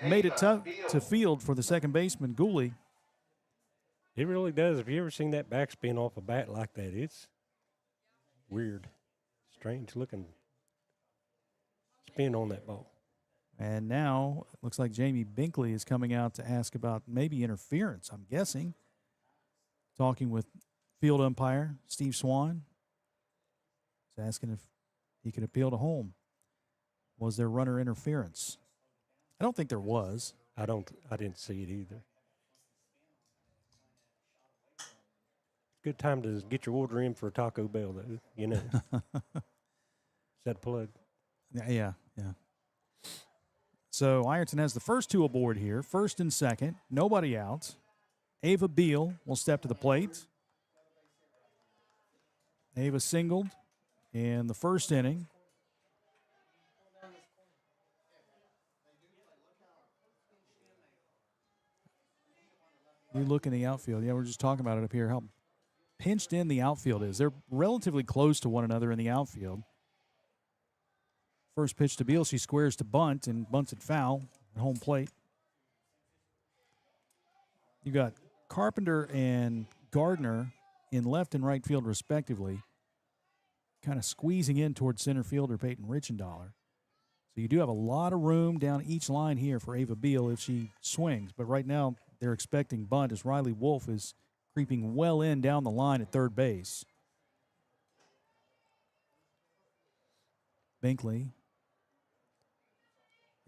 Speaker 3: 18,
Speaker 1: Made it tough
Speaker 3: Beal.
Speaker 1: to field for the second baseman, Gooley.
Speaker 2: It really does. Have you ever seen that backspin off a bat like that? It's weird, strange looking spin on that ball.
Speaker 1: And now it looks like Jamie Binkley is coming out to ask about maybe interference, I'm guessing. Talking with field umpire Steve Swan. He's asking if he could appeal to home. Was there runner interference? I don't think there was.
Speaker 2: I didn't see it either. Good time to get your order in for Taco Bell, though. You know. Is that a plug?
Speaker 1: Yeah. So Ironton has the first two aboard here, first and second, nobody out. Ava Beal will step to the plate. Ava singled in the first inning. You look in the outfield. Yeah, we're just talking about it up here, how pinched in the outfield is. They're relatively close to one another in the outfield. First pitch to Beal, she squares to bunt and bunts it foul at home plate. You got Carpenter and Gardner in left and right field respectively, kind of squeezing in towards center fielder Peyton Richendaler. So you do have a lot of room down each line here for Ava Beal if she swings. But right now they're expecting bunt as Riley Wolf is creeping well in down the line at third base. Binkley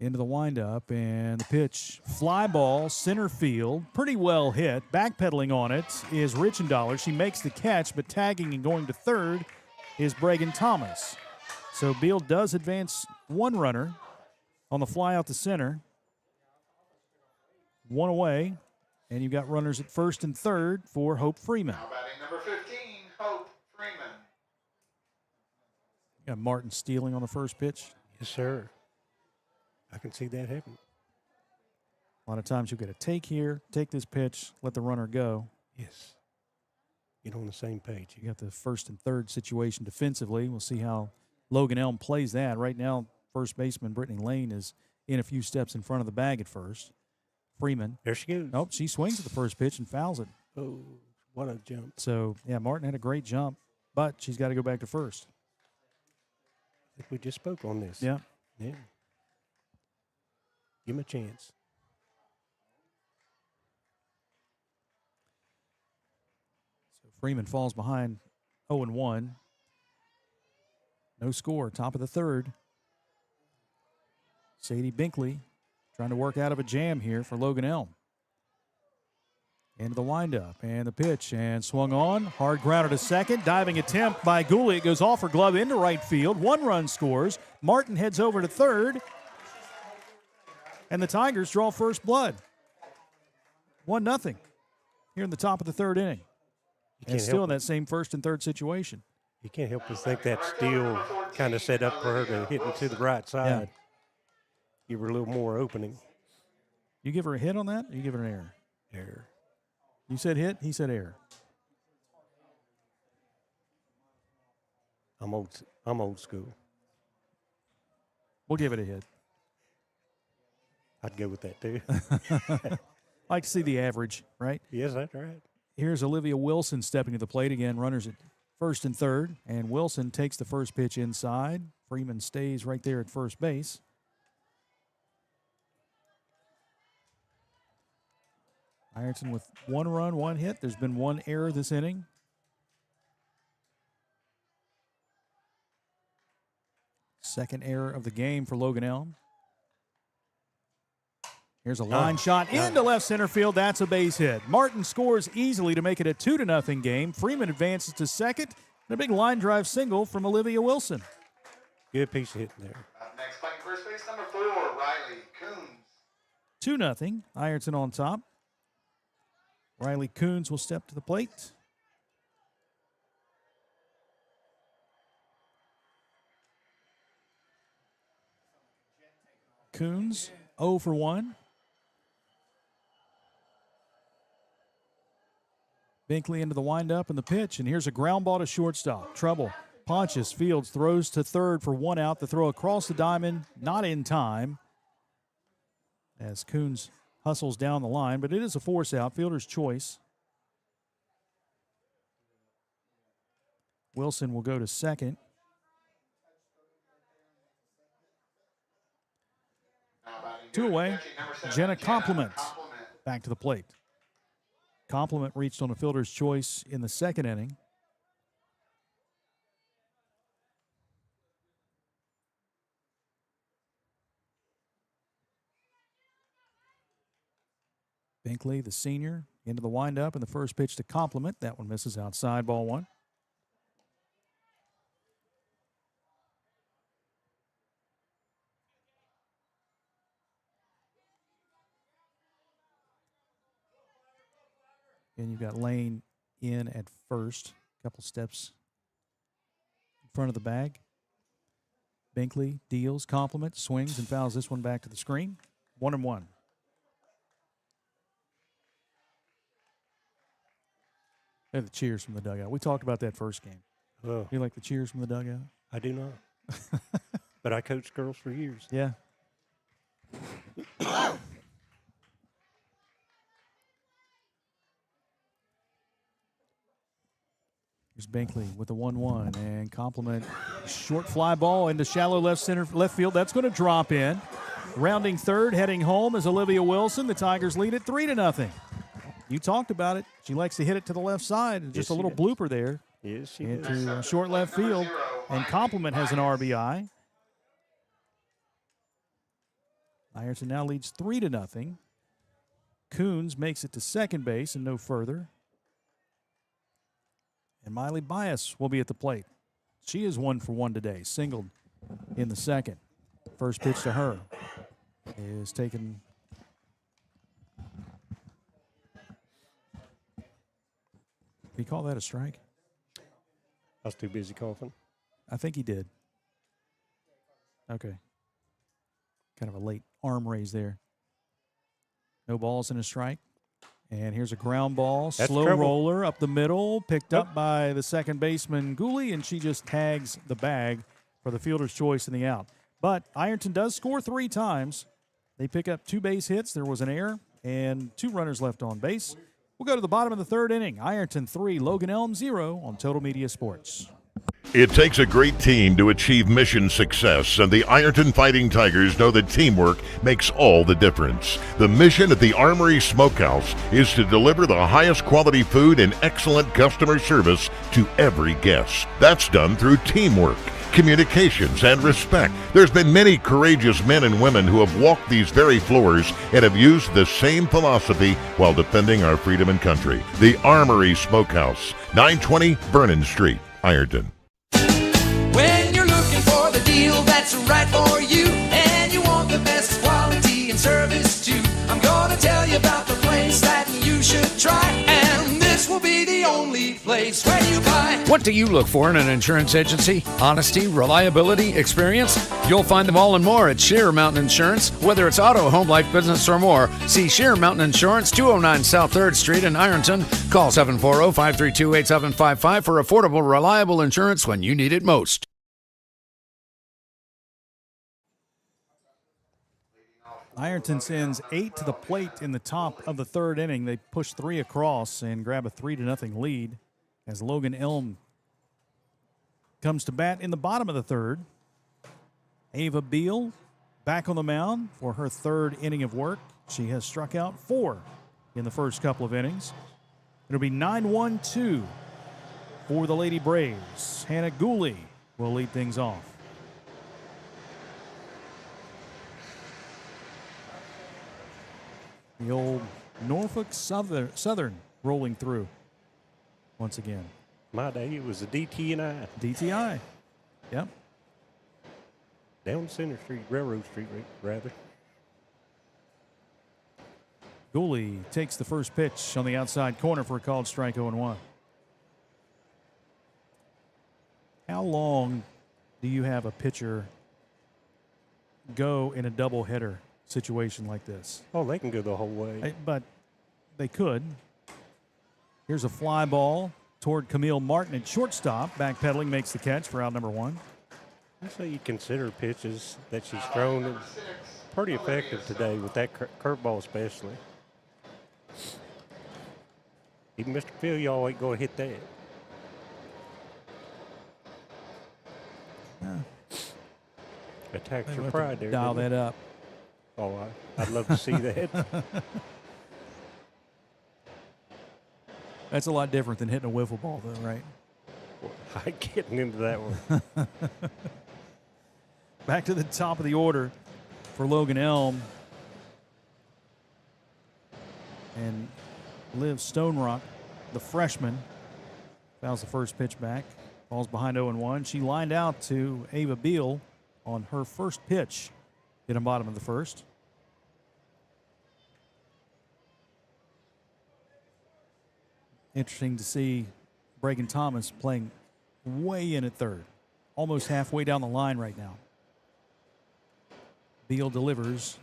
Speaker 1: into the windup, and the pitch, fly ball, center field, pretty well hit. Backpedaling on it is Richendaler. She makes the catch, but tagging and going to third is Bragan Thomas. So Beal does advance one runner on the fly out to center. One away, and you've got runners at first and third for Hope Freeman.
Speaker 3: Now batting number 15, Hope Freeman.
Speaker 1: You got Martin stealing on the first pitch.
Speaker 2: Yes, sir. I can see that happen.
Speaker 1: A lot of times you'll get a take here, take this pitch, let the runner go.
Speaker 2: Yes. Get on the same page.
Speaker 1: You got the first and third situation defensively. We'll see how Logan Elm plays that. Right now, first baseman Brittany Lane is in a few steps in front of the bag at first. Freeman.
Speaker 2: There she goes.
Speaker 1: Nope, she swings at the first pitch and fouls it.
Speaker 2: Oh, what a jump.
Speaker 1: So, yeah, Martin had a great jump, but she's got to go back to first.
Speaker 2: I think we just spoke on this.
Speaker 1: Yeah.
Speaker 2: Yeah. Give him a chance.
Speaker 1: So Freeman falls behind 0-1. No score, top of the third. Sadie Binkley trying to work out of a jam here for Logan Elm. Into the windup and the pitch and swung on. Hard grounded to second. Diving attempt by Gooley. It goes off her glove into right field. One run scores. Martin heads over to third. And the Tigers draw first blood. 1-0 here in the top of the third inning. And still in that same first and third situation.
Speaker 2: You can't help but think that steal kind of set up for her to hit into the right side.
Speaker 1: Yeah.
Speaker 2: Give her a little more opening.
Speaker 1: You give her a hit on that, or you give her an error?
Speaker 2: Error.
Speaker 1: You said hit, he said error.
Speaker 2: I'm old school.
Speaker 1: We'll give it a hit.
Speaker 2: I'd go with that too.
Speaker 1: I like to see the average, right?
Speaker 2: Yes, that's right.
Speaker 1: Here's Olivia Wilson stepping to the plate again. Runners at first and third, and Wilson takes the first pitch inside. Freeman stays right there at first base. Ironton with one run, one hit. There's been one error this inning. Second error of the game for Logan Elm. Here's a line shot into left center field. That's a base hit. Martin scores easily to make it a 2-0 game. Freeman advances to second. And a big line drive single from Olivia Wilson.
Speaker 2: Good piece of hitting there.
Speaker 3: Up next, playing first base, number 4, Riley Coons.
Speaker 1: 2-0. Ironton on top. Riley Coons will step to the plate. Coons 0 for 1. Binkley into the windup and the pitch, and here's a ground ball to shortstop. Trouble. Pontius Fields throws to third for 1 out. The throw across the diamond, not in time, as Coons hustles down the line, but it is a force out, fielder's choice. Wilson will go to second. Two away. Jenna Compliment back to the plate. Compliment reached on a fielder's choice in the second inning. Binkley, the senior, into the windup, and the first pitch to Compliment. That one misses outside, ball 1. And you've got Lane in at first, a couple steps in front of the bag. Binkley deals, Compliment, swings, and fouls this one back to the screen. 1-1. And the cheers from the dugout. We talked about that first game.
Speaker 2: Oh,
Speaker 1: You like the cheers from the dugout?
Speaker 2: I do not. But I coached girls for years.
Speaker 1: Yeah. Here's Binkley with the 1-1, and Compliment short fly ball into shallow left field. That's going to drop in. Rounding third, heading home is Olivia Wilson. The Tigers lead it 3-0. You talked about it. She likes to hit it to the left side. Just
Speaker 2: Yes,
Speaker 1: a little
Speaker 2: she
Speaker 1: blooper there
Speaker 2: Yes, she
Speaker 1: into
Speaker 2: does.
Speaker 1: short left field, and Compliment has an RBI. Ironton now leads 3-0. Coons makes it to second base and no further. And Miley Bias will be at the plate. She is 1 for 1 today, singled in the second. First pitch to her is taken. Did he call that a strike?
Speaker 2: I was too busy coughing.
Speaker 1: I think he did. Okay. Kind of a late arm raise there. No balls and a strike. And here's a ground ball,
Speaker 2: That's
Speaker 1: slow
Speaker 2: trouble.
Speaker 1: roller up the middle, picked up by the second baseman, Gooley, and she just tags the bag for the fielder's choice in the out. But Ironton does score 3 times. They pick up 2 base hits. There was an error and 2 runners left on base. We'll go to the bottom of the third inning. Ironton 3, Logan Elm 0 on Total Media Sports.
Speaker 4: It takes a great team to achieve mission success, and the Ironton Fighting Tigers know that teamwork makes all the difference. The mission at the Armory Smokehouse is to deliver the highest quality food and excellent customer service to every guest. That's done through teamwork, communications, and respect. There's been many courageous men and women who have walked these very floors and have used the same philosophy while defending our freedom and country. The Armory Smokehouse, 920 Vernon Street, Ironton.
Speaker 8: When you're looking for the deal that's right for you, and you want the best quality and service too, I'm gonna tell you about the place that you should try, and this will be the only place where you buy.
Speaker 5: What do you look for in an insurance agency? Honesty, reliability, experience? You'll find them all and more at Sheer Mountain Insurance. Whether it's auto, home, life, business, or more, see Sheer Mountain Insurance, 209 South 3rd Street in Ironton. Call 740-532-8755 for affordable, reliable insurance when you need it most.
Speaker 1: Ironton sends 8 to the plate in the top of the third inning. They push 3 across and grab a 3-0 lead as Logan Elm comes to bat in the bottom of the third. Ava Beal back on the mound for her third inning of work. She has struck out 4 in the first couple of innings. It'll be 9-1-2 for the Lady Braves. Hannah Gooley will lead things off. The old Norfolk Southern rolling through once again.
Speaker 2: My day, it was a DT&I.
Speaker 1: DTI. Yep.
Speaker 2: Down Center Street, Railroad Street, rather.
Speaker 1: Gooley takes the first pitch on the outside corner for a called strike 0-1. How long do you have a pitcher go in a doubleheader situation like this?
Speaker 2: Oh, they can go the whole way.
Speaker 1: But they could. Here's a fly ball toward Camille Martin at shortstop. Backpedaling makes the catch for out number 1.
Speaker 2: I say you consider pitches that she's thrown. And pretty effective today with that curveball especially. Even Mr. Phil, y'all ain't going to hit that. Attacks your pride there.
Speaker 1: Dial that up.
Speaker 2: Oh, I'd love to see that.
Speaker 1: That's a lot different than hitting a wiffle ball, though, right?
Speaker 2: I'm getting into that one.
Speaker 1: Back to the top of the order for Logan Elm. And Liv Stonerock, the freshman, fouls the first pitch back. Falls behind 0-1. She lined out to Ava Beal on her first pitch in the bottom of the first. Interesting to see Bregan Thomas playing way in at third, almost halfway down the line right now. Beal delivers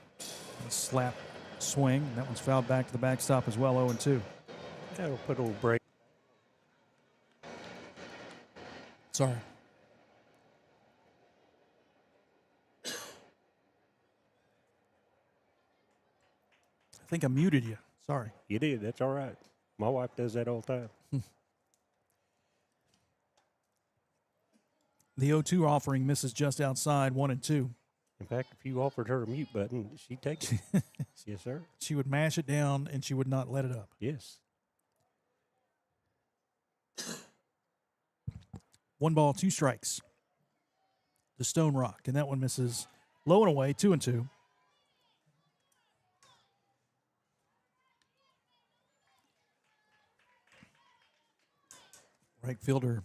Speaker 1: a slap swing. That one's fouled back to the backstop as well, 0-2.
Speaker 2: That'll put a little break.
Speaker 1: Sorry. I think I muted you. Sorry.
Speaker 2: You did. That's all right. My wife does that all the time.
Speaker 1: The 0-2 offering misses just outside 1-2.
Speaker 2: In fact, if you offered her a mute button, she'd take it. Yes, sir.
Speaker 1: She would mash it down and she would not let it up.
Speaker 2: Yes.
Speaker 1: 1 ball, 2 strikes to Stone Rock, and that one misses low and away, 2-2. Right fielder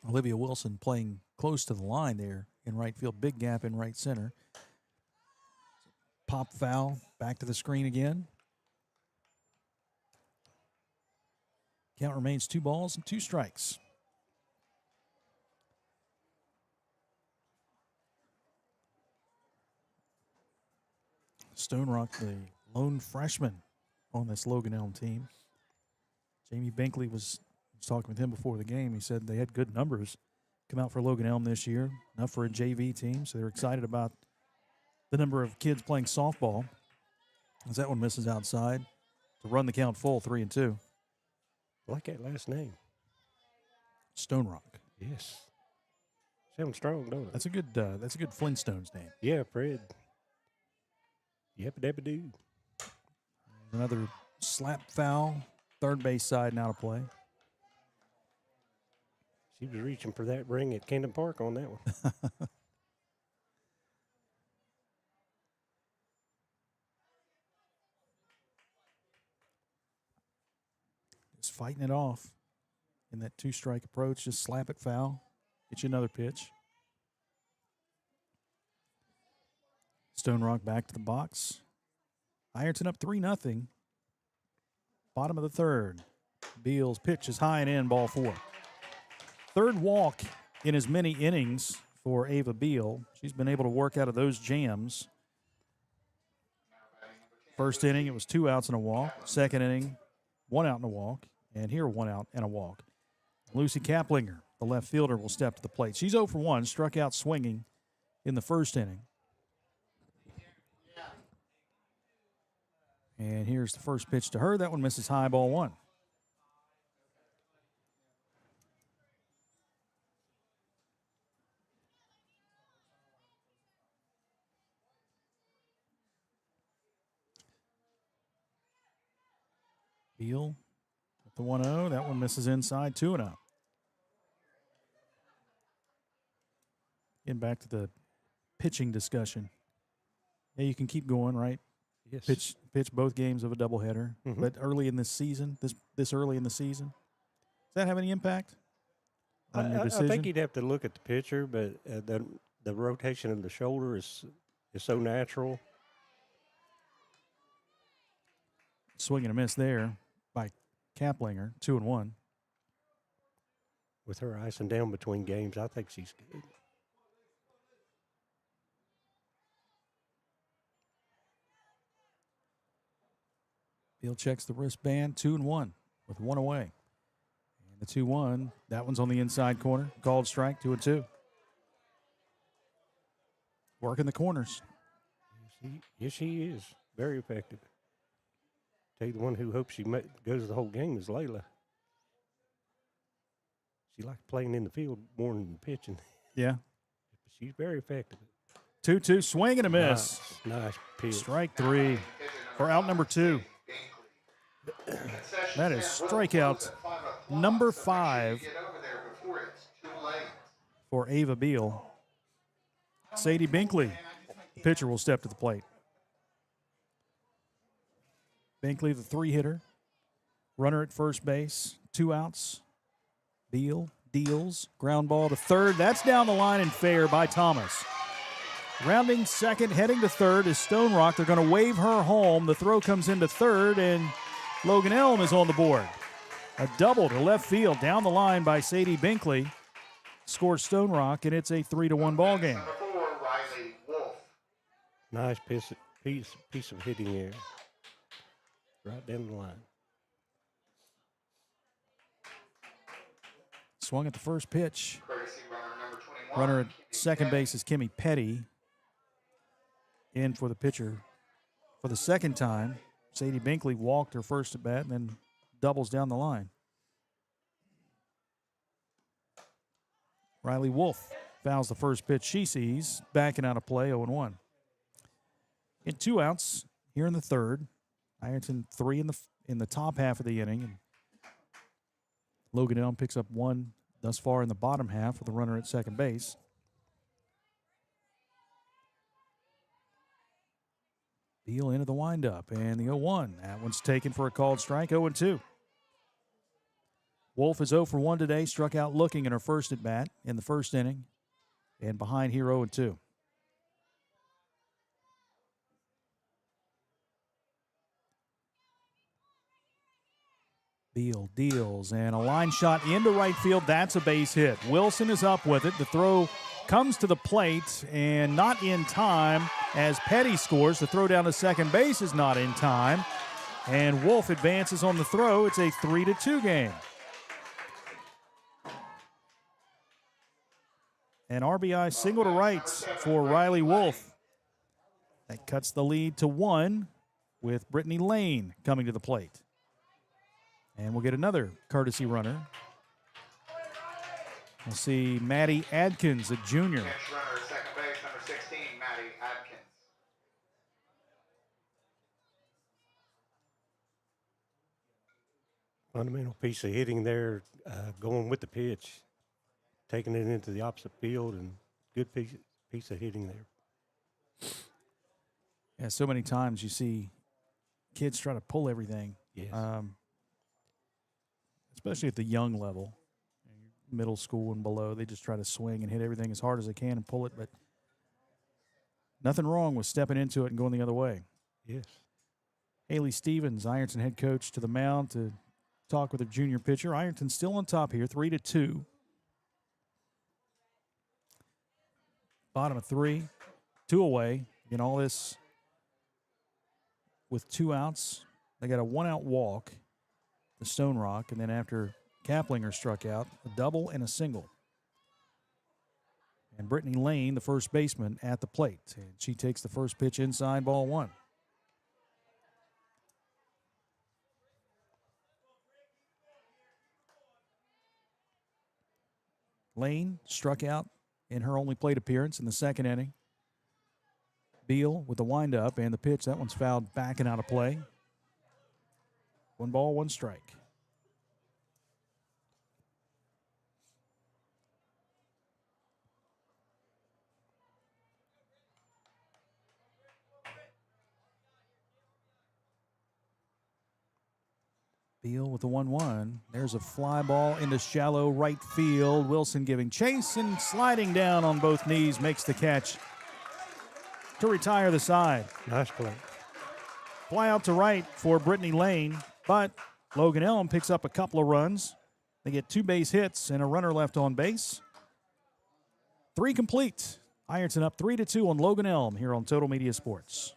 Speaker 1: Olivia Wilson playing close to the line there in right field. Big gap in right center. Pop foul, back to the screen again. Count remains 2 balls and 2 strikes. Stone Rock, the lone freshman on this Logan Elm team. Jamie Binkley was talking with him before the game. He said they had good numbers come out for Logan Elm this year, enough for a JV team, so they're excited about the number of kids playing softball. As that one misses outside to run the count full, 3-2.
Speaker 2: I like that last name.
Speaker 1: Stone Rock.
Speaker 2: Yes. Sounds strong, don't it?
Speaker 1: That's a good Flintstones name.
Speaker 2: Yeah, Fred. Yep-a-dabba-doo.
Speaker 1: Another slap foul, third base side now to play.
Speaker 2: She was reaching for that ring at Camden Park on that one.
Speaker 1: Just fighting it off in that 2-strike approach. Just slap it foul. Get you another pitch. Stone Rock back to the box. Ironton up 3-0. Bottom of the third. Beal's pitch is high and in, ball 4. Third walk in as many innings for Ava Beal. She's been able to work out of those jams. First inning, it was 2 outs and a walk. Second inning, 1 out and a walk. And here, 1 out and a walk. Lucy Kaplinger, the left fielder, will step to the plate. She's 0 for 1, struck out swinging in the first inning. And here's the first pitch to her. That one misses high, ball 1. Beal with the 1-0. That one misses inside, 2-0. Getting back to the pitching discussion. Yeah, you can keep going, right?
Speaker 2: Yes.
Speaker 1: Pitch both games of a doubleheader, but early in this season, this early in the season, does that have any impact on your decision?
Speaker 2: I think you'd have to look at the pitcher, but the rotation of the shoulder is so natural.
Speaker 1: Swing and a miss there by Kaplinger, 2-1.
Speaker 2: With her icing down between games, I think she's good.
Speaker 1: Beal checks the wristband, 2-1 with one away. And the 2-1, that one's on the inside corner. Called strike, 2-2. Working the corners.
Speaker 2: Yes, she is. Very effective. Tell you, the one who hopes she goes the whole game is Layla. She likes playing in the field more than pitching.
Speaker 1: Yeah.
Speaker 2: But she's very effective.
Speaker 1: 2-2, swing and a miss.
Speaker 2: Nice pitch.
Speaker 1: Strike 3 for out number 2. That is strikeout number 5 for Ava Beal. Sadie Binkley, the pitcher, will step to the plate. Binkley, the 3-hitter. Runner at first base, 2 outs. Beal deals, ground ball to third. That's down the line and fair by Thomas. Rounding second, heading to third is Stone Rock. They're going to wave her home. The throw comes into third, and Logan Elm is on the board. A double to left field down the line by Sadie Binkley. Scores Stone Rock, and it's a 3-1 ball game.
Speaker 2: Nice piece of hitting there. Right down the line.
Speaker 1: Swung at the first pitch. Runner at second base is Kimmy Petty. In for the pitcher for the second time. Sadie Binkley walked her first at bat and then doubles down the line. Riley Wolf fouls the first pitch she sees, backing out of play, 0-1. In 2 outs here in the third. Ironton 3 in the top half of the inning. And Logan Elm picks up 1 thus far in the bottom half with the runner at second base. Beal into the windup, and the 0-1. That one's taken for a called strike, 0-2. Wolf is 0 for 1 today, struck out looking in her first at bat in the first inning, and behind here 0-2. Beal deals, and a line shot into right field. That's a base hit. Wilson is up with it. The throw comes to the plate, and not in time as Petty scores. The throw down to second base is not in time, and Wolf advances on the throw. It's a 3-2 game. An RBI single to right for Riley Wolf. That cuts the lead to 1 with Brittany Lane coming to the plate. And we'll get another courtesy runner. We'll see Maddie Adkins, a junior.
Speaker 3: Runner at second base, number 16, Maddie Adkins.
Speaker 2: Fundamental piece of hitting there, going with the pitch, taking it into the opposite field, and good piece of hitting there.
Speaker 1: Yeah, so many times you see kids try to pull everything.
Speaker 2: Yes.
Speaker 1: Especially at the young level, middle school and below. They just try to swing and hit everything as hard as they can and pull it, but nothing wrong with stepping into it and going the other way.
Speaker 2: Yes.
Speaker 1: Haley Stevens, Ironton head coach, to the mound to talk with a junior pitcher. Ironton still on top here, 3-2. Bottom of 3, 2 away. Again, all this with 2 outs. They got a 1-out walk, the Stone Rock, and then after Kaplinger struck out, a double and a single. And Brittany Lane, the first baseman, at the plate. And she takes the first pitch inside, ball 1. Lane struck out in her only plate appearance in the second inning. Beal with the windup and the pitch. That one's fouled back and out of play. 1 ball, 1 strike. Beal with the 1-1. There's a fly ball into shallow right field. Wilson giving chase and sliding down on both knees, makes the catch to retire the side.
Speaker 2: Nice play.
Speaker 1: fly out to right for Brittany Lane, but Logan Elm picks up a couple of runs. They get 2 base hits and a runner left on base. 3 complete. Ironton up 3-2 on Logan Elm here on Total Media Sports.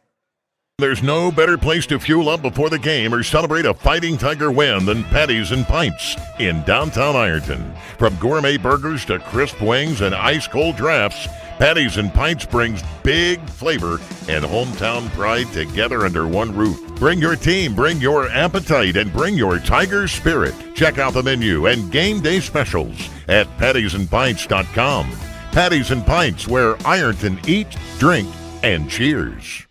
Speaker 4: There's no better place to fuel up before the game or celebrate a Fighting Tiger win than Patties and Pints in downtown Ironton. From gourmet burgers to crisp wings and ice-cold drafts, Patties and Pints brings big flavor and hometown pride together under one roof. Bring your team, bring your appetite, and bring your Tiger spirit. Check out the menu and game day specials at pattiesandpints.com. Patties and Pints, where Ironton eat, drink, and cheers.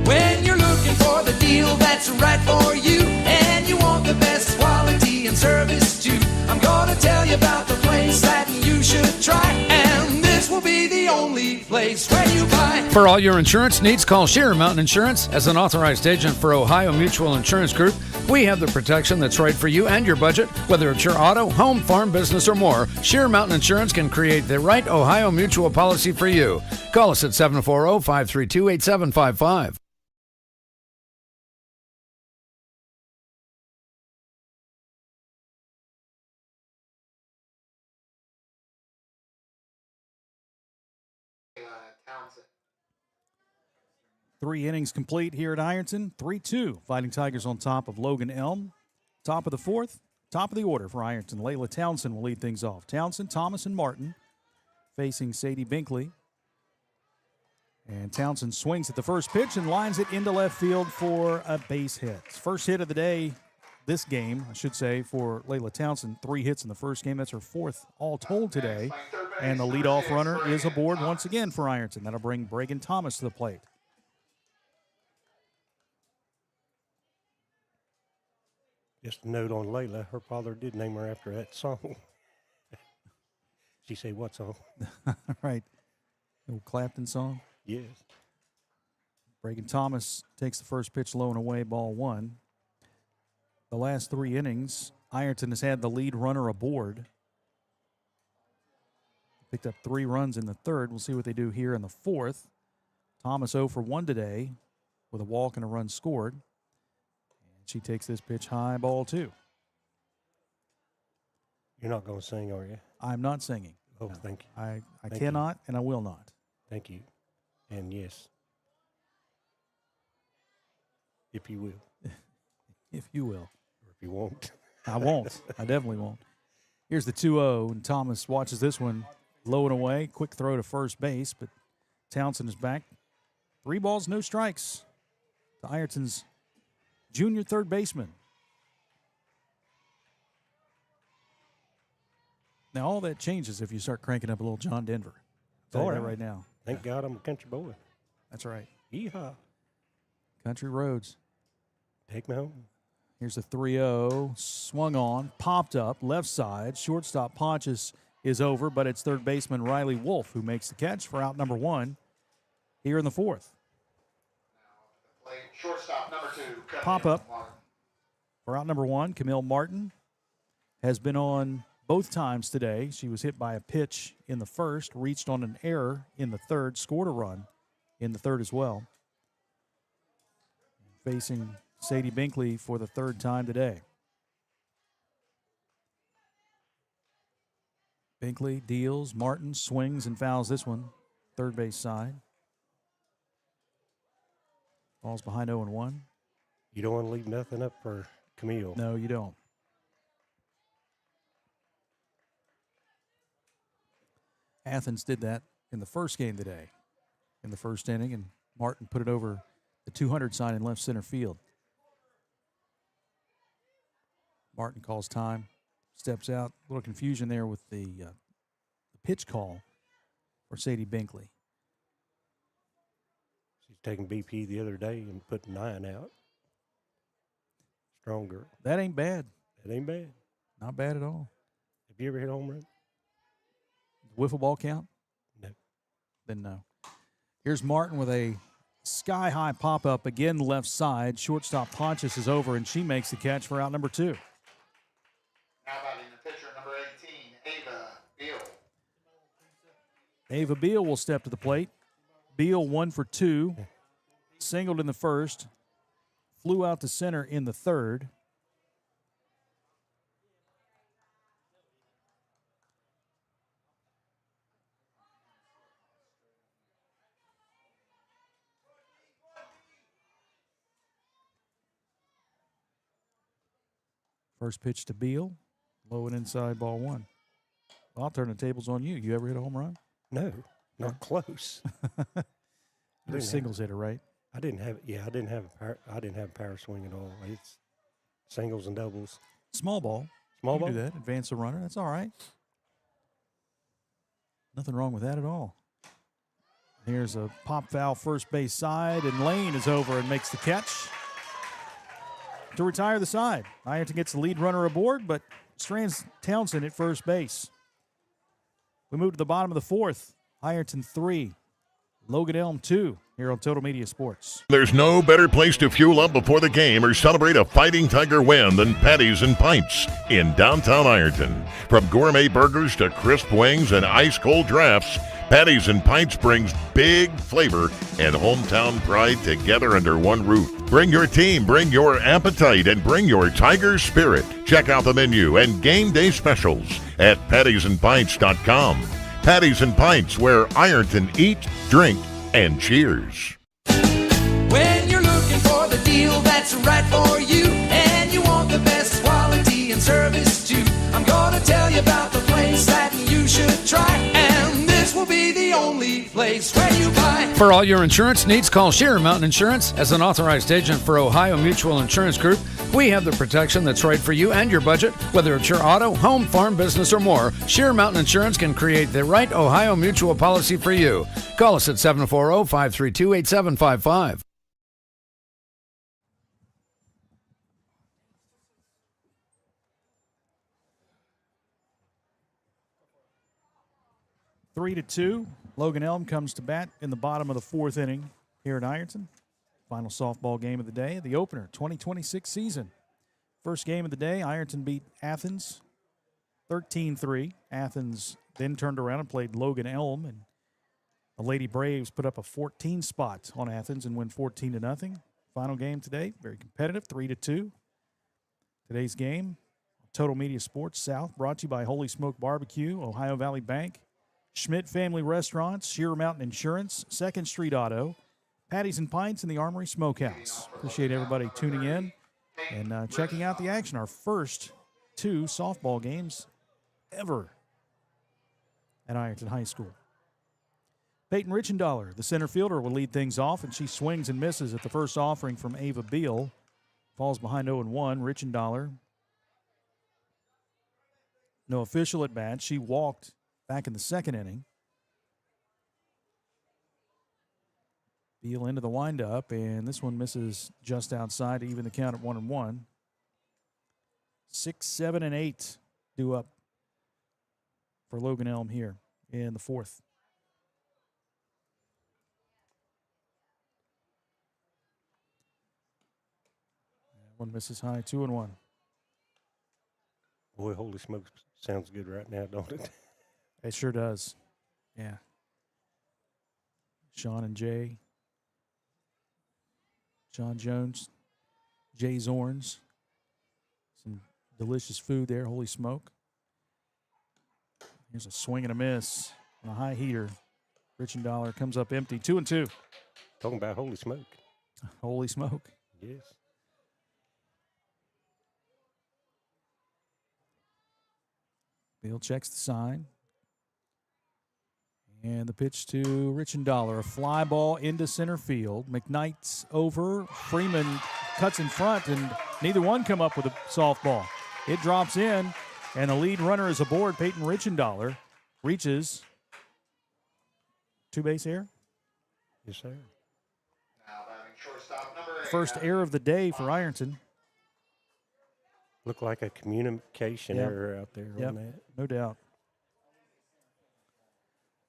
Speaker 8: When you're looking for the deal that's right for you, and you want the best quality and service too, I'm gonna tell you about the place that you should try, and this will be the only place where you buy.
Speaker 5: For all your insurance needs, call Sheer Mountain Insurance. As an authorized agent for Ohio Mutual Insurance Group, we have the protection that's right for you and your budget. Whether it's your auto, home, farm, business, or more, Sheer Mountain Insurance can create the right Ohio Mutual policy for you. Call us at 740-532-8755.
Speaker 3: Townsend.
Speaker 1: 3 innings complete here at Ironton. 3-2. Fighting Tigers on top of Logan Elm. Top of the 4th. Top of the order for Ironton. Layla Townsend will lead things off. Townsend, Thomas, and Martin facing Sadie Binkley. And Townsend swings at the first pitch and lines it into left field for a base hit. First hit of the day, this game, I should say, for Layla Townsend. 3 hits in the first game. That's her 4th all told today. And the leadoff runner is aboard once again for Ironton. That'll bring Bragan Thomas to the plate.
Speaker 2: Just a note on Layla. Her father did name her after that song. She said, what song?
Speaker 1: Right. The old Clapton song.
Speaker 2: Yes.
Speaker 1: Bragan Thomas takes the first pitch low and away, ball 1. The last 3 innings, Ironton has had the lead runner aboard. Picked up 3 runs in the 3rd. We'll see what they do here in the 4th. Thomas 0 for 1 today with a walk and a run scored. And she takes this pitch high, ball 2.
Speaker 2: You're not going to sing, are you?
Speaker 1: I'm not singing.
Speaker 2: Oh,
Speaker 1: No.
Speaker 2: thank you.
Speaker 1: I
Speaker 2: Thank
Speaker 1: cannot and I will not.
Speaker 2: Thank you. And yes, if you will,
Speaker 1: If you will.
Speaker 2: or if you won't.
Speaker 1: I won't. I definitely won't. Here's the 2-0, and Thomas watches this one low and away. Quick throw to first base, but Townsend is back. 3 balls, no strikes to Ironton's junior third baseman. Now, all that changes if you start cranking up a little John Denver. Tell you
Speaker 2: All
Speaker 1: that
Speaker 2: right.
Speaker 1: right now.
Speaker 2: Thank God I'm a country boy.
Speaker 1: That's right.
Speaker 2: Yeehaw.
Speaker 1: Country roads.
Speaker 2: Take me home.
Speaker 1: Here's a 3-0, swung on, popped up, left side. Shortstop Pontius is over, but it's third baseman Riley Wolf who makes the catch for out number 1 here in the 4th.
Speaker 3: Play shortstop number 2. coming
Speaker 1: Pop
Speaker 3: in
Speaker 1: up.
Speaker 3: from Martin.
Speaker 1: For out number 1, Camille Martin has been on both times today. She was hit by a pitch in the 1st, reached on an error in the 3rd, scored a run in the 3rd as well. Facing Sadie Binkley for the 3rd time today. Binkley deals, Martin swings and fouls this one, third base side. Ball's behind 0-1.
Speaker 2: You don't want to leave nothing up for Camille.
Speaker 1: No, you don't. Athens did that in the first game today, in the first inning, and Martin put it over the 200 sign in left center field. Martin calls time, steps out. A little confusion there with the pitch call for Sadie Binkley.
Speaker 2: She's taking BP the other day and put 9 out. Strong girl.
Speaker 1: That ain't bad.
Speaker 2: That ain't bad.
Speaker 1: Not bad at all.
Speaker 2: Have you ever hit a home run?
Speaker 1: Wiffle ball count?
Speaker 2: No.
Speaker 1: Then no. Here's Martin with a sky-high pop-up, again left side. Shortstop Pontius is over, and she makes the catch for out number 2.
Speaker 3: Now batting the pitcher, number 18, Ava Beal.
Speaker 1: Ava Beal will step to the plate. Beal 1 for 2. Singled in the 1st. flew out to center in the third. First pitch to Beal, low and inside, ball one. I'll turn the tables on you. You ever hit a home run?
Speaker 2: No, not close.
Speaker 1: You're a singles hitter, right?
Speaker 2: I didn't have a power swing at all. It's singles and doubles.
Speaker 1: Small ball.
Speaker 2: Small ball?
Speaker 1: Do that. Advance the runner. That's all right. Nothing wrong with that at all. Here's a pop foul first base side, and Lane is over and makes the catch to retire the side. Ironton gets the lead runner aboard, but strands Townsend at first base. We move to the bottom of the fourth. Ironton 3, Logan Elm 2 here on Total Media Sports.
Speaker 4: There's no better place to fuel up before the game or celebrate a Fighting Tiger win than Patties and Pints in downtown Ironton. From gourmet burgers to crisp wings and ice-cold drafts, Patties and Pints brings big flavor and hometown pride together under one roof. Bring your team, bring your appetite, and bring your Tiger spirit. Check out the menu and game day specials at pattiesandpints.com. Patties and Pints, where Ironton eat, drink, and cheers.
Speaker 8: When you're looking for the deal that's right for you, and you want the best quality and service too, I'm gonna tell you about the place that you should try, and this will be the only place where you buy.
Speaker 5: For all your insurance needs, call Sheer Mountain Insurance. As an authorized agent for Ohio Mutual Insurance Group, we have the protection that's right for you and your budget. Whether it's your auto, home, farm, business, or more, Sheer Mountain Insurance can create the right Ohio Mutual policy for you. Call us at 740-532-8755.
Speaker 1: Three to two. Logan Elm comes to bat in the bottom of the fourth inning here at Ironton. Final softball game of the day, the opener, 2026 season. First game of the day, Ironton beat Athens 13-3. Athens then turned around and played Logan Elm, and the Lady Braves put up a 14 spot on Athens and win 14-0. Final game today, very competitive, 3-2. Today's game, Total Media Sports South, brought to you by Holy Smoke Barbecue, Ohio Valley Bank, Schmidt Family Restaurants, Sheer Mountain Insurance, 2nd Street Auto, Patties and Pints, and the Armory Smokehouse. Appreciate everybody tuning in and checking out the action. Our first two softball games ever at Ironton High School. Peyton Richendaler, the center fielder, will lead things off, and she swings and misses at the first offering from Ava Beal. Falls behind 0-1. Richendaler, no official at bat. She walked back in the second inning. Beal into the windup, and this one misses just outside to even the count at 1-1. 6, 7, and 8 due up for Logan Elm here in the fourth. One misses high, 2-1.
Speaker 2: Boy, holy smokes, sounds good right now, don't it?
Speaker 1: It sure does. Yeah. Sean and Jay. John Jones, Jay Zorns. Some delicious food there, holy smoke. Here's a swing and a miss on a high heater. Richendaler comes up empty, 2-2.
Speaker 2: Talking about holy smoke.
Speaker 1: Holy smoke.
Speaker 2: Yes.
Speaker 1: Beal checks the sign. And the pitch to Richendaler, a fly ball into center field. McKnight's over. Freeman cuts in front, and neither one come up with a softball. It drops in, and the lead runner is aboard. Peyton Richendaler reaches two-base error.
Speaker 2: Yes, sir.
Speaker 3: Now batting shortstop, number 8.
Speaker 1: First error of the day for Ironton.
Speaker 2: Looked like a communication error out there on that.
Speaker 1: No doubt.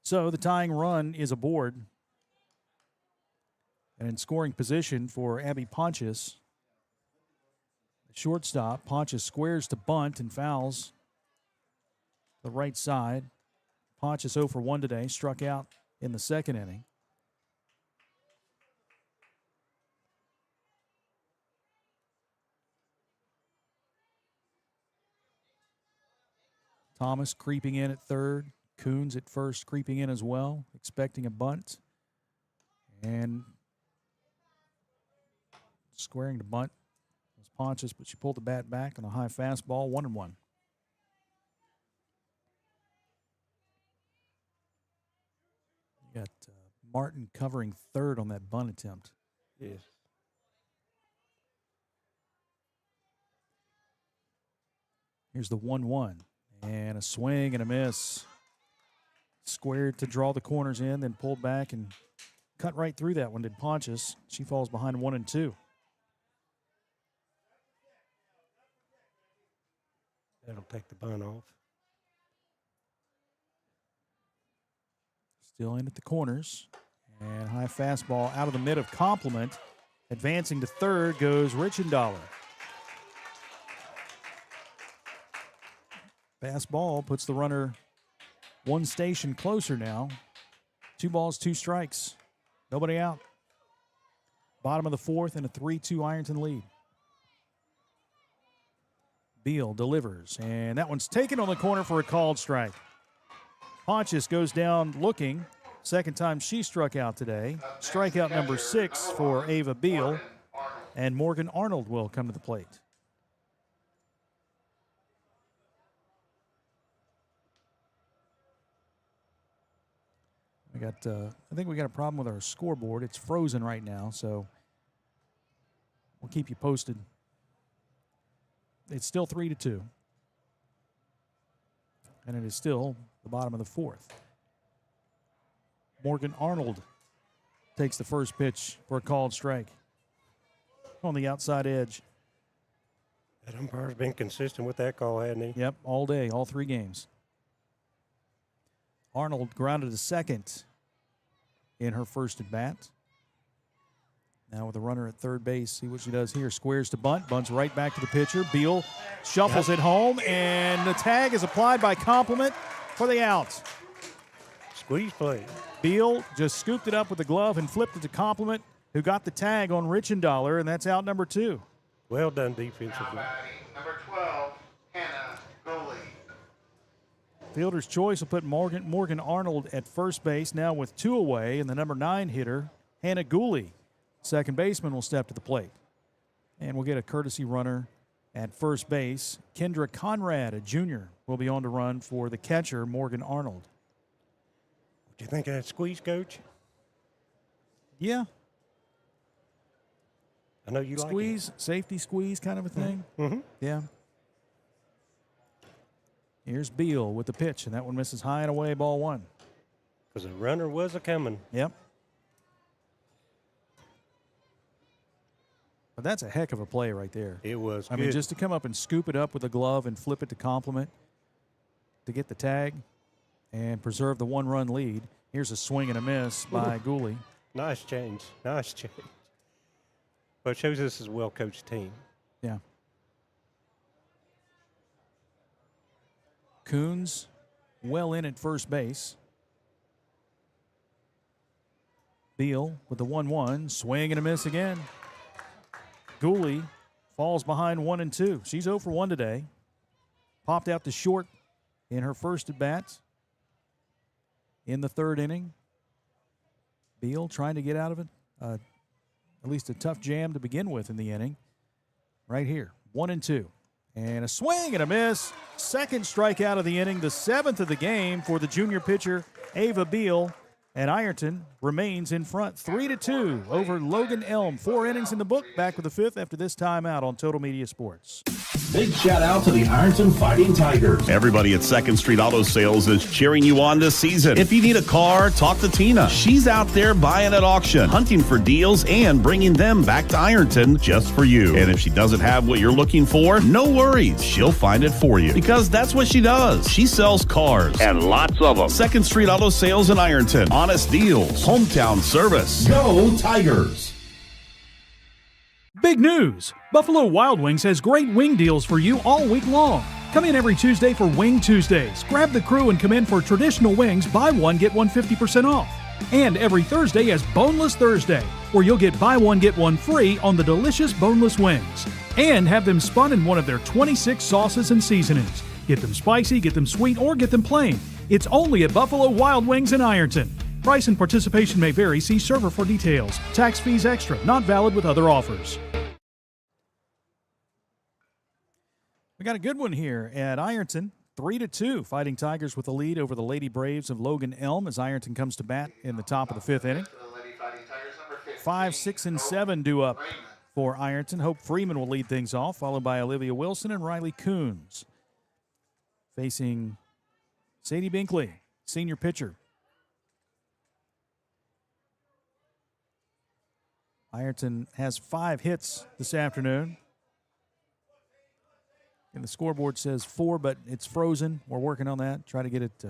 Speaker 1: So the tying run is aboard. And in scoring position for Abby Pontius. Shortstop, Pontius squares to bunt and fouls the right side. Pontius 0 for 1 today, struck out in the second inning. Thomas creeping in at third. Coons at first creeping in as well, expecting a bunt. And squaring to bunt was Pontius, but she pulled the bat back on a high fastball, 1-1. You got Martin covering third on that bunt attempt.
Speaker 2: Yes.
Speaker 1: Here's the 1-1. And a swing and a miss. Squared to draw the corners in, then pulled back and cut right through that one, did Pontius. She falls behind 1-2.
Speaker 2: That'll take the bunt off.
Speaker 1: Still in at the corners. And high fastball out of the mid of Compliment. Advancing to third goes Richendaler. Fastball puts the runner one station closer now. 2 balls, 2 strikes. Nobody out. Bottom of the fourth and a 3-2 Ironton lead. Beal delivers, and that one's taken on the corner for a called strike. Pontius goes down looking. Second time she struck out today. Strikeout number 6 for Ava Beal, and Morgan Arnold will come to the plate. We got, I think we got a problem with our scoreboard. It's frozen right now, so we'll keep you posted. It's still 3-2. And it is still the bottom of the fourth. Morgan Arnold takes the first pitch for a called strike on the outside edge.
Speaker 2: That umpire's been consistent with that call, hasn't he?
Speaker 1: Yep, all day, all 3 games. Arnold grounded to second in her first at bat. Now with a runner at third base, see what she does here. Squares to bunt, bunts right back to the pitcher. Beal shuffles it home, and the tag is applied by Compliment for the out.
Speaker 2: Squeeze play.
Speaker 1: Beal just scooped it up with the glove and flipped it to Compliment, who got the tag on Richendaler, and that's out number 2.
Speaker 2: Well done defensively.
Speaker 3: Number 12, Hannah Gooley.
Speaker 1: Fielder's choice will put Morgan Arnold at first base, now with 2 away, and the number 9 hitter, Hannah Gooley. Second baseman will step to the plate. And we'll get a courtesy runner at first base. Kendra Conrad, a junior, will be on to run for the catcher, Morgan Arnold.
Speaker 2: What do you think of that squeeze, Coach?
Speaker 1: Yeah.
Speaker 2: I know you
Speaker 1: Squeeze, safety squeeze kind of a thing.
Speaker 2: Mm-hmm.
Speaker 1: Yeah. Here's Beal with the pitch, and that one misses high and away, ball 1.
Speaker 2: Because a runner was a-coming.
Speaker 1: Yep. But that's a heck of a play right there.
Speaker 2: It was
Speaker 1: I
Speaker 2: good.
Speaker 1: mean, just to come up and scoop it up with a glove and flip it to Compliment to get the tag and preserve the 1-run lead. Here's a swing and a miss by Gooley.
Speaker 2: Nice change. Nice change. Well, it shows this is a well-coached team.
Speaker 1: Yeah. Coons well in at first base. Beal with the 1-1. Swing and a miss again. Gooley falls behind 1-2. She's 0 for 1 today. Popped out to short in her first at bat in the 3rd inning. Beal trying to get out of it. At least a tough jam to begin with in the inning. Right here, 1-2. And a swing and a miss. Second strikeout of the inning, the 7th of the game for the junior pitcher, Ava Beal. And Ironton remains in front 3-2 over Logan Elm. 4 innings in the book. Back with the 5th after this timeout on Total Media Sports.
Speaker 6: Big shout out to the Ironton Fighting Tigers.
Speaker 7: Everybody at 2nd Street Auto Sales is cheering you on this season. If you need a car, talk to Tina. She's out there buying at auction, hunting for deals, and bringing them back to Ironton just for you. And if she doesn't have what you're looking for, no worries. She'll find it for you because that's what she does. She sells cars and lots of them. 2nd Street Auto Sales in Ironton. Honest deals. Hometown service.
Speaker 6: Go Tigers!
Speaker 1: Big news! Buffalo Wild Wings has great wing deals for you all week long. Come in every Tuesday for Wing Tuesdays. Grab the crew and come in for traditional wings. Buy one, get one 50% off. And every Thursday is Boneless Thursday, where you'll get buy one, get one free on the delicious boneless wings. And have them spun in one of their 26 sauces and seasonings. Get them spicy, get them sweet, or get them plain. It's only at Buffalo Wild Wings in Ironton. Price and participation may vary. See server for details. Tax fees extra. Not valid with other offers. We got a good one here at Ironton. 3-2. Fighting Tigers with a lead over the Lady Braves of Logan Elm as Ironton comes to bat in the top of the fifth inning. 5, 6, and 7 due up for Ironton. Hope Freeman will lead things off, followed by Olivia Wilson and Riley Coons. Facing Sadie Binkley, senior pitcher. Ironton has 5 hits this afternoon. And the scoreboard says 4, but it's frozen. We're working on that. Try to get it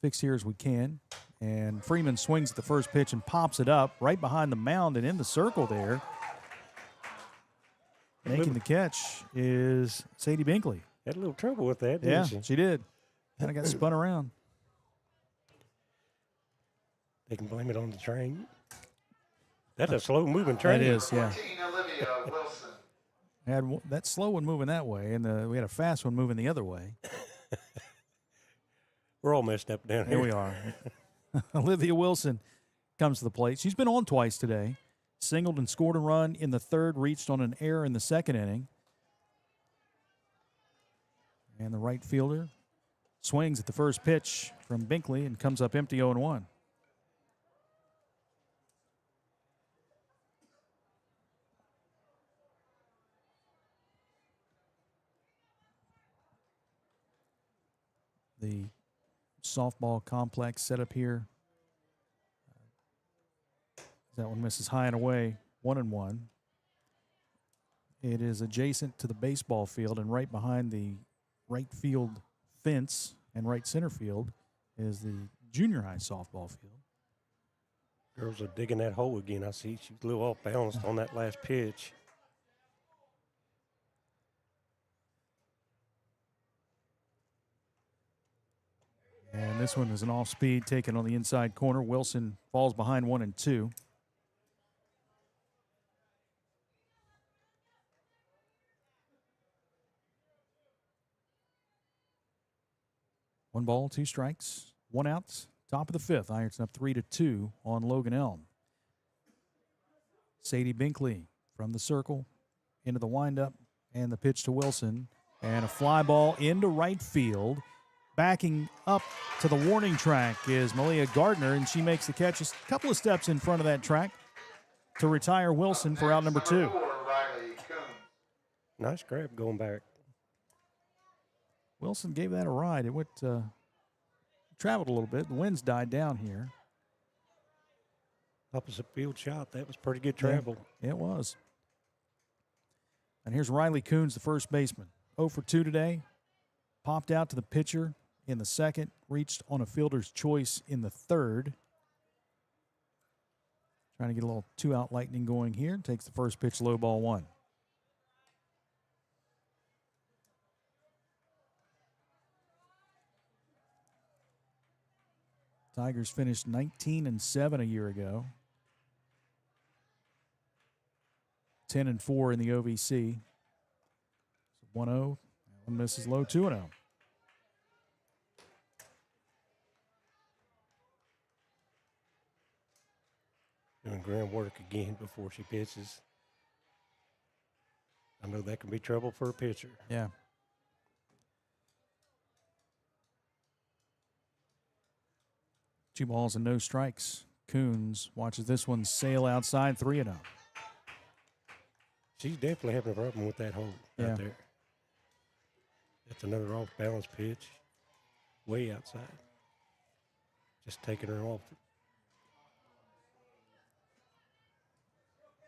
Speaker 1: fixed here as we can. And Freeman swings at the first pitch and pops it up right behind the mound and in the circle there. Making the catch is Sadie Binkley.
Speaker 2: Had a little trouble with that, didn't
Speaker 1: she did. Kind of got spun around.
Speaker 2: They can blame it on the train. That's a slow-moving train.
Speaker 1: That is, yeah.
Speaker 3: 14, Olivia Wilson.
Speaker 1: Had that slow one moving that way, and we had a fast one moving the other way.
Speaker 2: We're all messed up down here.
Speaker 1: Here we are. Olivia Wilson comes to the plate. She's been on twice today. Singled and scored a run in the third, reached on an error in the second inning. And the right fielder swings at the first pitch from Binkley and comes up empty 0-1. The softball complex set up here. That one misses high and away, 1-1. It is adjacent to the baseball field, and right behind the right field fence and right center field is the junior high softball field.
Speaker 2: Girls are digging that hole again. I see she's a little off balanced on that last pitch.
Speaker 1: And this one is an off-speed taken on the inside corner. Wilson falls behind 1-2. One ball, 2 strikes, 1 out. Top of the fifth. Ironton up 3-2 on Logan Elm. Sadie Binkley from the circle into the windup, and the pitch to Wilson, and a fly ball into right field. Backing up to the warning track is Malia Gardner, and she makes the catch a couple of steps in front of that track to retire Wilson for out number 2.
Speaker 2: Nice grab going back.
Speaker 1: Wilson gave that a ride. It went traveled a little bit. The winds died down here.
Speaker 2: Opposite field shot. That was pretty good travel.
Speaker 1: Yeah, it was. And here's Riley Coons, the first baseman. 0 for 2 today. Popped out to the pitcher in the second, reached on a fielder's choice in the third. Trying to get a little 2-out lightning going here. Takes the first pitch, low ball 1. Tigers finished 19-7 a year ago. 10-4 in the OVC. 1-0. One misses low, 2-0.
Speaker 2: Doing ground work again before she pitches. I know that can be trouble for a pitcher.
Speaker 1: Yeah. Two balls and no strikes. Coons watches this one sail outside, 3-0.
Speaker 2: She's definitely having a problem with that hole
Speaker 1: Yeah.
Speaker 2: right there. That's another off-balance pitch. Way outside. Just taking her off.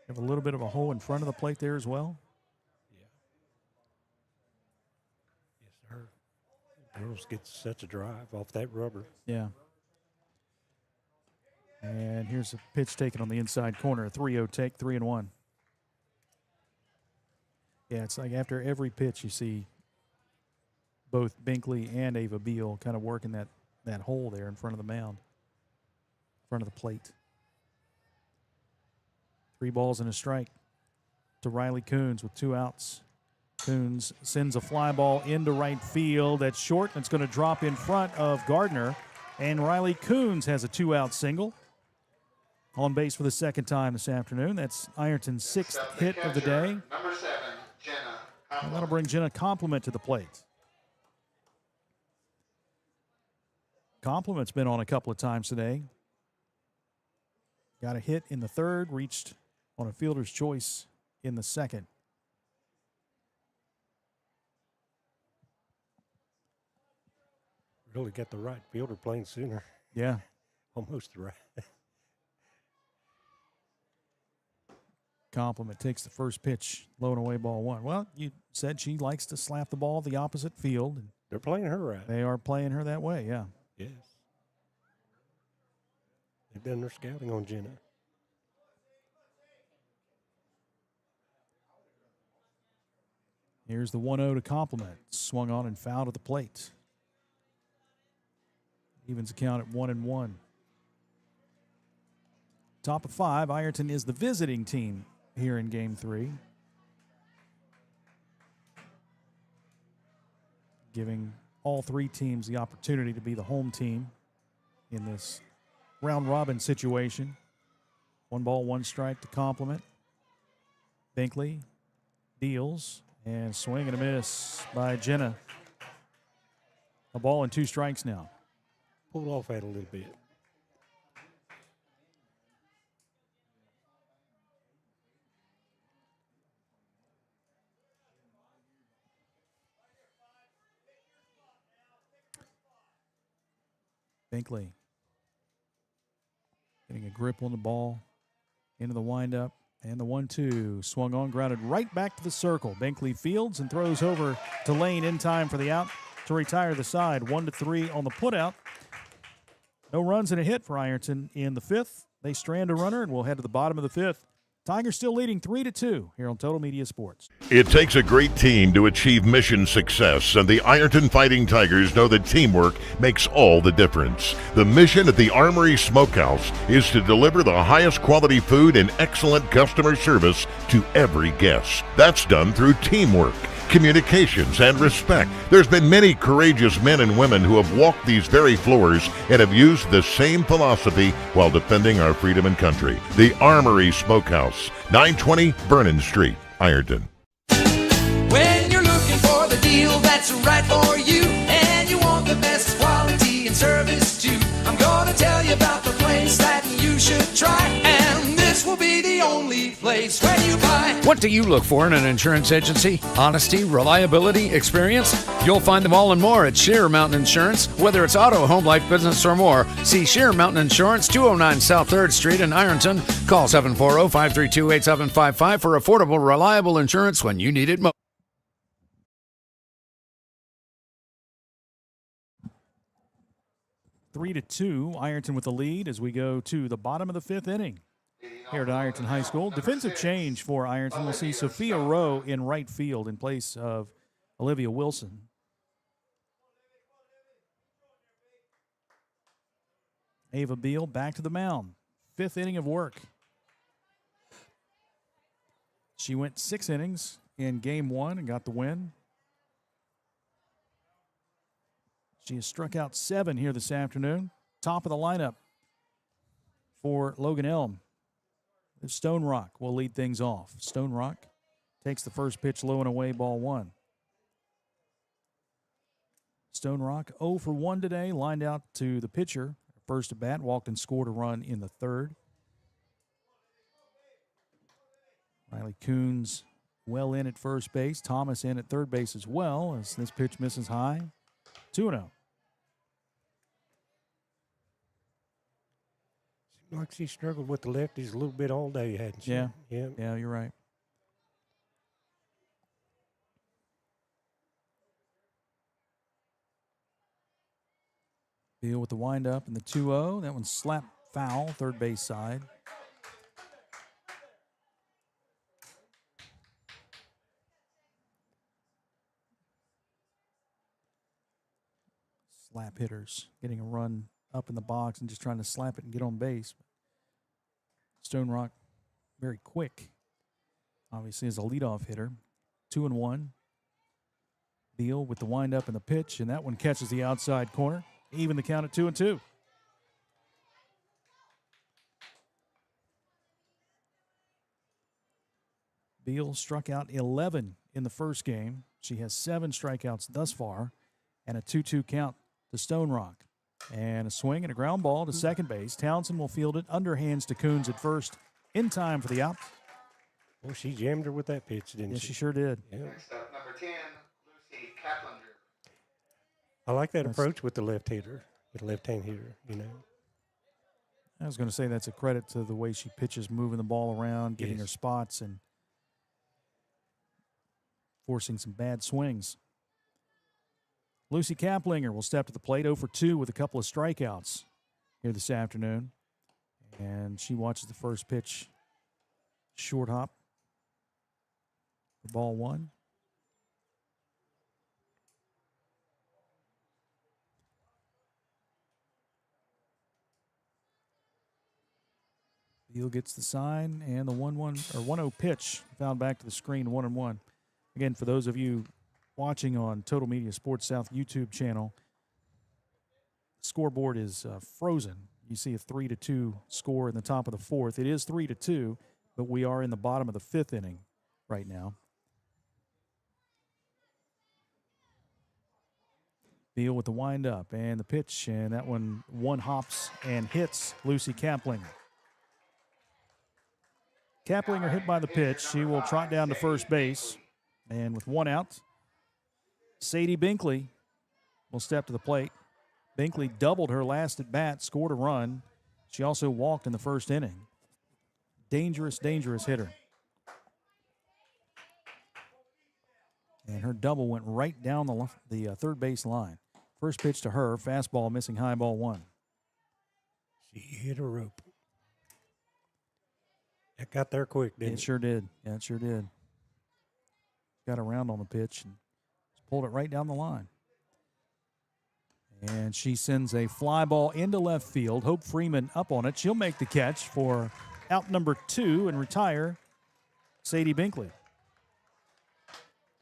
Speaker 1: Have a little bit of a hole in front of the plate there as well.
Speaker 2: Yeah. Yes, sir. Girls get such a drive off that rubber.
Speaker 1: Yeah. And here's a pitch taken on the inside corner. A 3-0 take, 3-1. Yeah, it's like after every pitch you see both Binkley and Ava Beal kind of working that hole there in front of the mound. front of the plate. 3 balls and a strike to Riley Coons with 2 outs. Coons sends a fly ball into right field. That's short, and it's going to drop in front of Gardner. And Riley Coons has a 2-out single. On base for the second time this afternoon. That's Ironton's 6th hit of the day.
Speaker 3: Number 7, Jenna.
Speaker 1: And that'll bring Jenna Compliment to the plate. Compliment's been on a couple of times today. Got a hit in the third, reached on a fielder's choice in the second.
Speaker 2: Really got the right fielder playing sooner.
Speaker 1: Yeah.
Speaker 2: Almost the right.
Speaker 1: Compliment takes the first pitch, low and away, ball 1. Well, you said she likes to slap the ball the opposite field. And
Speaker 2: they're playing her right.
Speaker 1: They are playing her that way, yeah.
Speaker 2: Yes. They've done their scouting on Jenna.
Speaker 1: Here's the 1-0 to Compliment. Swung on and fouled at the plate. Evens the count at 1-1. Top of 5, Ironton is the visiting team here in Game 3. Giving all 3 teams the opportunity to be the home team in this round-robin situation. 1 ball, 1 strike to Compliment. Binkley deals, and swing and a miss by Jenna. A ball and 2 strikes now.
Speaker 2: Pulled off that a little bit.
Speaker 1: Binkley getting a grip on the ball, into the windup, and the 1-2. Swung on, grounded right back to the circle. Binkley fields and throws over to Lane in time for the out to retire the side. 1-3 on the putout. No runs and a hit for Ironton in the 5th. They strand a runner, and we'll head to the bottom of the 5th. Tigers still leading 3-2 here on Total Media Sports.
Speaker 4: It takes a great team to achieve mission success, and the Ironton Fighting Tigers know that teamwork makes all the difference. The mission at the Armory Smokehouse is to deliver the highest quality food and excellent customer service to every guest. That's done through teamwork, communications, and respect. There's been many courageous men and women who have walked these very floors and have used the same philosophy while defending our freedom and country. The Armory Smokehouse, 920 Vernon Street, Ironton.
Speaker 8: When you're looking for the deal that's right for you, and you want the best quality and service too, I'm gonna tell you about the place that you should try, and this will be the only place where you buy.
Speaker 5: What do you look for in an insurance agency? Honesty, reliability, experience? You'll find them all and more at Sheer Mountain Insurance. Whether it's auto, home, life, business, or more, see Sheer Mountain Insurance, 209 South 3rd Street in Ironton. Call 740-532-8755 for affordable, reliable insurance when you need it most.
Speaker 1: 3-2, Ironton with the lead as we go to the bottom of the 5th inning here at Ironton High School. Defensive change for Ironton. We'll see Sophia Rowe in right field in place of Olivia Wilson. Ava Beal back to the mound. 5th inning of work. She went 6 innings in Game 1 and got the win. She has struck out 7 here this afternoon. Top of the lineup for Logan Elm. Stone Rock will lead things off. Stone Rock takes the first pitch low and away, ball 1. Stone Rock 0 for 1 today, lined out to the pitcher. First at bat, walked and scored a run in the 3rd. Riley Coons well in at first base. Thomas in at third base as well as this pitch misses high. 2-0.
Speaker 2: Seemed like she struggled with the lefties a little bit all day, hadn't she?
Speaker 1: Yeah.
Speaker 2: Yeah.
Speaker 1: Yeah, you're right. Beal with the windup and the 2-0. That one's slapped foul, third base side. Slap hitters getting a run up in the box and just trying to slap it and get on base. Stone Rock, very quick, obviously, as a leadoff hitter. 2-1. Beal with the windup and the pitch, and that one catches the outside corner. Even the count at 2-2. Beal struck out 11 in the first game. She has 7 strikeouts thus far, and a 2-2 count to Stone Rock. And a swing and a ground ball to second base. Townsend will field it, underhands to Coons at first, in time for the out.
Speaker 2: Well, she jammed her with that pitch, didn't
Speaker 1: Yes,
Speaker 2: she?
Speaker 1: she sure did.
Speaker 2: Yeah.
Speaker 3: Next up, number 10, Lucy Kaplinger.
Speaker 2: I like that approach with the left hitter, with the left-hand hitter, you know.
Speaker 1: I was going to say that's a credit to the way she pitches, moving the ball around, getting her spots, and forcing some bad swings. Lucy Kaplinger will step to the plate, 0 for 2 with a couple of strikeouts here this afternoon. And she watches the first pitch, short hop for ball 1. Beal gets the sign, and the 1-0 pitch found back to the screen, 1-1. Again, for those of you watching on Total Media Sports South YouTube channel, the scoreboard is frozen. You see a 3-2 score in the top of the 4th. It is 3-2, but we are in the bottom of the 5th inning right now. Beal with the windup and the pitch, and that one hops and hits Lucy Kaplinger. Kaplinger hit by the pitch. She will trot down to first base, and with 1 out, Sadie Binkley will step to the plate. Binkley doubled her last at bat, scored a run. She also walked in the first inning. Dangerous, dangerous hitter. And her double went right down the third base line. First pitch to her, fastball missing high, ball 1.
Speaker 2: She hit a rope. That got there quick, didn't it?
Speaker 1: It sure did. Yeah, it sure did. Got around on the pitch and pulled it right down the line. And she sends a fly ball into left field. Hope Freeman up on it. She'll make the catch for out number 2 and retire Sadie Binkley.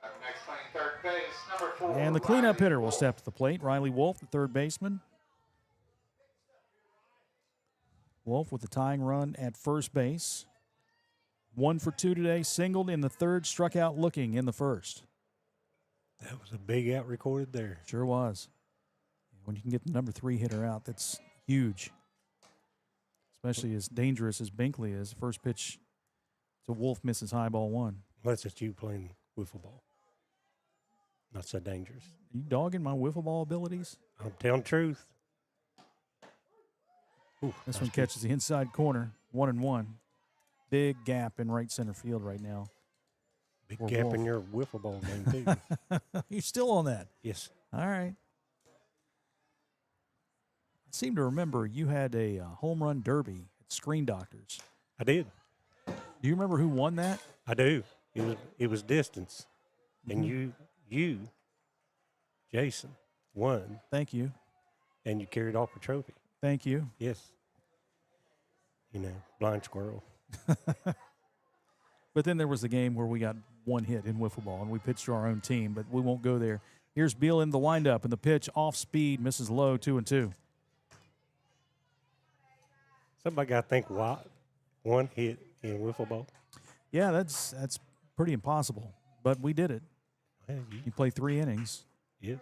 Speaker 3: Up next, playing third base, number 4.
Speaker 1: And the cleanup hitter will step to the plate. Riley Wolf, the third baseman. Wolf with the tying run at first base. 1 for 2 today, singled in the third, struck out looking in the first.
Speaker 2: That was a big out recorded there.
Speaker 1: Sure was. When you can get the number 3 hitter out, that's huge. Especially as dangerous as Binkley is. First pitch to Wolf misses high, ball 1.
Speaker 2: Unless it's you playing wiffle ball. Not so dangerous.
Speaker 1: Are you dogging my wiffle ball abilities?
Speaker 2: I'm telling the truth. Ooh,
Speaker 1: This one catches the inside corner, 1-1. Big gap in right center field right now.
Speaker 2: Big
Speaker 1: for
Speaker 2: gap
Speaker 1: Wolf.
Speaker 2: in your wiffle ball game, too.
Speaker 1: You're still on that.
Speaker 2: Yes.
Speaker 1: All right. I seem to remember you had a home run derby at Screen Doctors.
Speaker 2: I did.
Speaker 1: Do you remember who won that?
Speaker 2: I do. It was distance. And you, Jason, won.
Speaker 1: Thank you.
Speaker 2: And you carried off a trophy.
Speaker 1: Thank you.
Speaker 2: Yes. You know, blind squirrel.
Speaker 1: But then there was the game where we got 1 hit in wiffle ball, and we pitched to our own team, but we won't go there. Here's Beal in the windup, and the pitch off speed, misses low, 2-2.
Speaker 2: Somebody got to think, what? 1 hit in wiffle ball?
Speaker 1: Yeah, that's pretty impossible, but we did it.
Speaker 2: Well,
Speaker 1: You play 3 innings.
Speaker 2: yes.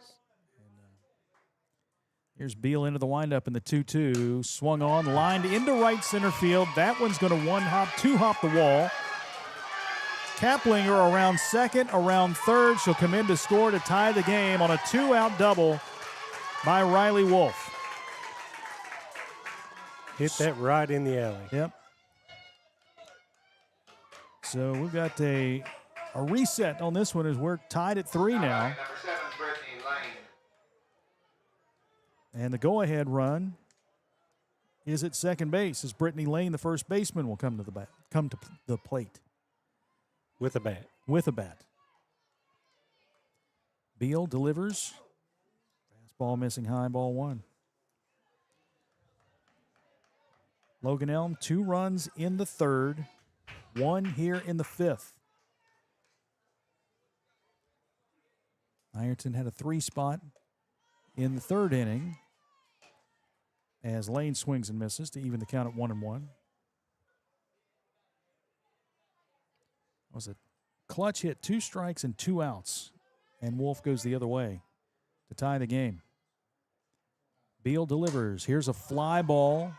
Speaker 1: Here's Beal into the windup in the 2-2. Swung on, lined into right center field. That one's going to 1-hop, 2-hop the wall. Kaplinger around second, around third. She'll come in to score to tie the game on a 2-out double by Riley Wolf.
Speaker 2: Hit that right in the alley.
Speaker 1: Yep. So we've got a reset on this one as we're tied at 3 now.
Speaker 3: Number 7, Brittany Lane.
Speaker 1: And the go-ahead run is at second base as Brittany Lane, the first baseman, will come to the plate
Speaker 2: With a bat.
Speaker 1: with a bat. Beal delivers. Fastball missing high, ball 1. Logan Elm, 2 runs in the third, 1 here in the fifth. Ironton had a 3 spot in the third inning as Lane swings and misses to even the count at 1-1. It was a clutch hit, 2 strikes and 2 outs, and Wolf goes the other way to tie the game. Beal delivers. Here's a fly ball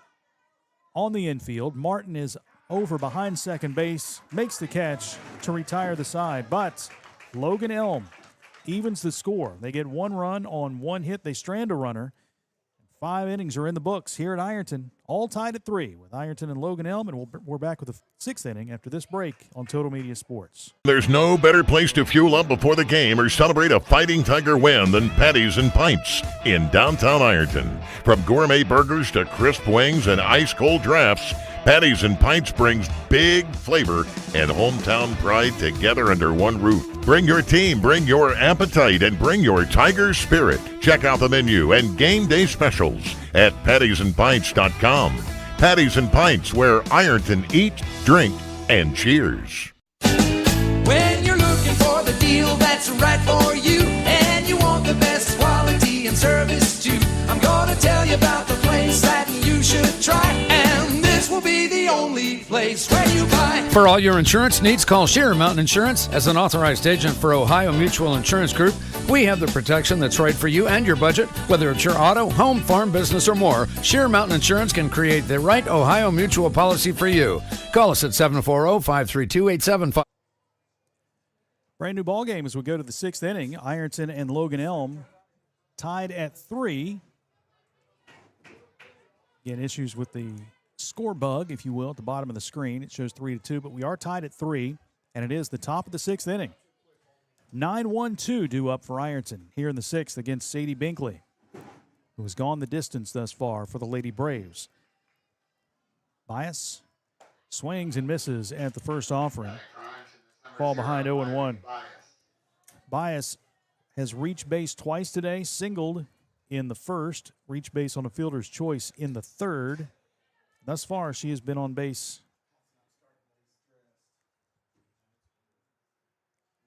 Speaker 1: on the infield. Martin is over behind second base, makes the catch to retire the side, but Logan Elm evens the score. They get 1 run on 1 hit. They strand a runner. 5 innings are in the books here at Ironton, all tied at 3 with Ironton and Logan Elm, and we're back with the 6th inning after this break on Total Media Sports.
Speaker 4: There's no better place to fuel up before the game or celebrate a Fighting Tiger win than Patties and Pints in downtown Ironton. From gourmet burgers to crisp wings and ice-cold drafts, Patties and Pints brings big flavor and hometown pride together under one roof. Bring your team, bring your appetite, and bring your Tiger spirit. Check out the menu and game day specials at pattiesandpints.com. Patties and Pints, where Ironton eat, drink, and cheers.
Speaker 8: When you're looking for the deal that's right for you, and you want the best quality and service too, I'm gonna tell you about the place that you should try, and this will be the only place where you buy.
Speaker 5: For all your insurance needs, call Sheer Mountain Insurance. As an authorized agent for Ohio Mutual Insurance Group, we have the protection that's right for you and your budget. Whether it's your auto, home, farm, business, or more, Sheer Mountain Insurance can create the right Ohio Mutual policy for you. Call us at 740-532-875.
Speaker 1: Brand new ball game as we go to the 6th inning. Ironton and Logan Elm tied at 3. Again, issues with the score bug, if you will, at the bottom of the screen. It shows 3-2, but we are tied at 3, and it is the top of the 6th inning. 9-1-2 due up for Ironton here in the 6th against Sadie Binkley, who has gone the distance thus far for the Lady Braves. Bias swings and misses at the first offering. Fall behind 0-1. Bias has reached base twice today, singled in the first, reached base on a fielder's choice in the third. Thus far, she has been on base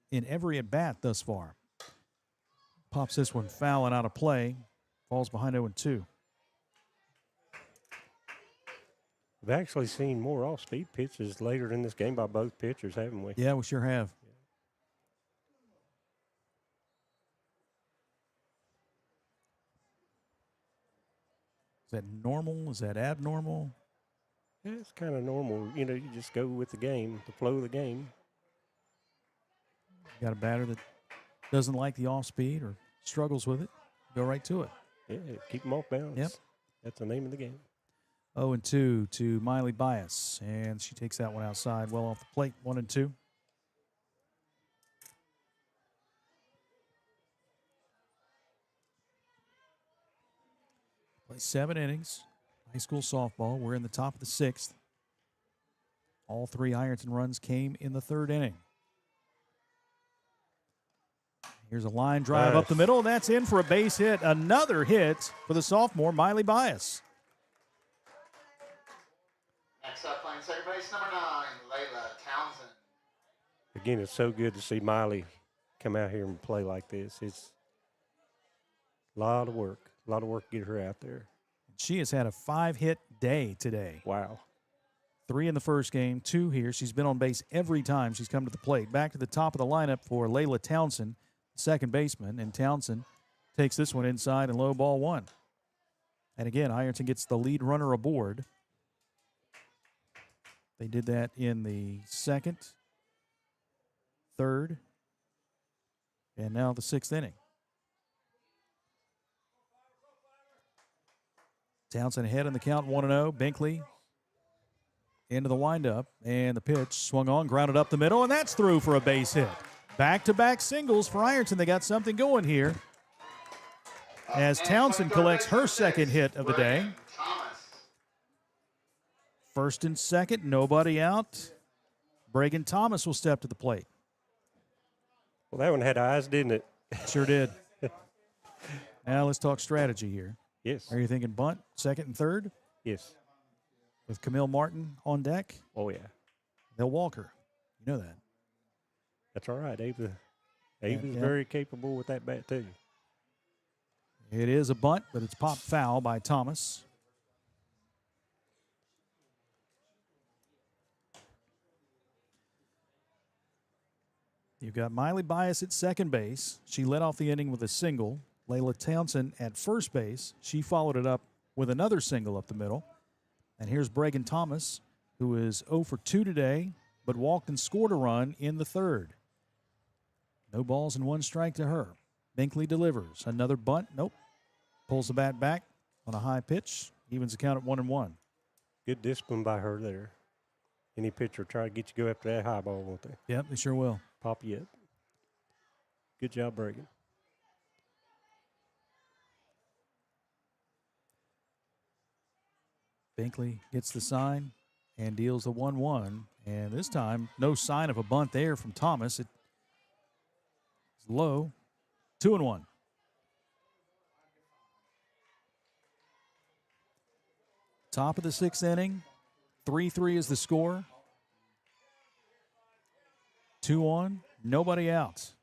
Speaker 1: in every at-bat thus far. Pops this one foul and out of play. Falls behind 0-2.
Speaker 2: We've actually seen more off-speed pitches later in this game by both pitchers, haven't we?
Speaker 1: Yeah, we sure have. Is that normal? Is that abnormal?
Speaker 2: Yeah, it's kind of normal. You know, you just go with the game, the flow of the game.
Speaker 1: You got a batter that doesn't like the off-speed or struggles with it, go right to it.
Speaker 2: Yeah, keep them off balance.
Speaker 1: Yep.
Speaker 2: That's the name of the game.
Speaker 1: 0-2 to Miley Bias, and she takes that one outside, well off the plate, 1-2. Play 7 innings, high school softball. We're in the top of the 6th. All 3 Ironton runs came in the 3rd inning. Here's a line drive up the middle. That's in for a base hit. Another hit for the sophomore, Miley Bias.
Speaker 3: Next up, playing second base, number 9, Layla Townsend.
Speaker 2: Again, it's so good to see Miley come out here and play like this. It's a lot of work to get her out there.
Speaker 1: She has had a 5-hit day today.
Speaker 2: Wow.
Speaker 1: 3 in the first game, 2 here. She's been on base every time she's come to the plate. Back to the top of the lineup for Layla Townsend, second baseman, and Townsend takes this one inside and low ball 1. And again, Ironton gets the lead runner aboard. They did that in the 2nd, 3rd, and now the 6th inning. Townsend ahead in the count, 1-0. Binkley into the windup, and the pitch swung on, grounded up the middle, and that's through for a base hit. Back-to-back singles for Ironton. They got something going here as Townsend collects her 2nd hit of the day. First and second, nobody out. Bragan Thomas will step to the plate.
Speaker 2: Well, that one had eyes, didn't it?
Speaker 1: Sure did. Now let's talk strategy here.
Speaker 2: Yes.
Speaker 1: Are you thinking bunt, 2nd and 3rd?
Speaker 2: Yes.
Speaker 1: with Camille Martin on deck.
Speaker 2: Oh, yeah.
Speaker 1: They'll walk her. You know that.
Speaker 2: That's all right. Ava's
Speaker 1: Yeah.
Speaker 2: very capable with that bat, too.
Speaker 1: It is a bunt, but it's popped foul by Thomas. You've got Miley Bias at second base. She led off the inning with a single. Layla Townsend at first base. She followed it up with another single up the middle. And here's Bregan Thomas, who is 0 for 2 today, but walked and scored a run in the third. No balls and 1 strike to her. Binkley delivers. Another bunt. Nope. Pulls the bat back on a high pitch. Evens the count at 1-1.
Speaker 2: Good discipline by her there. Any pitcher try to get you to go after that high ball, won't they?
Speaker 1: Yep, they sure will.
Speaker 2: Pop you up. Good job, Bregan.
Speaker 1: Binkley gets the sign and deals the 1-1. And this time, no sign of a bunt there from Thomas. It's low. 2-1. Top of the 6th inning. 3-3 is the score. 2 on, nobody out.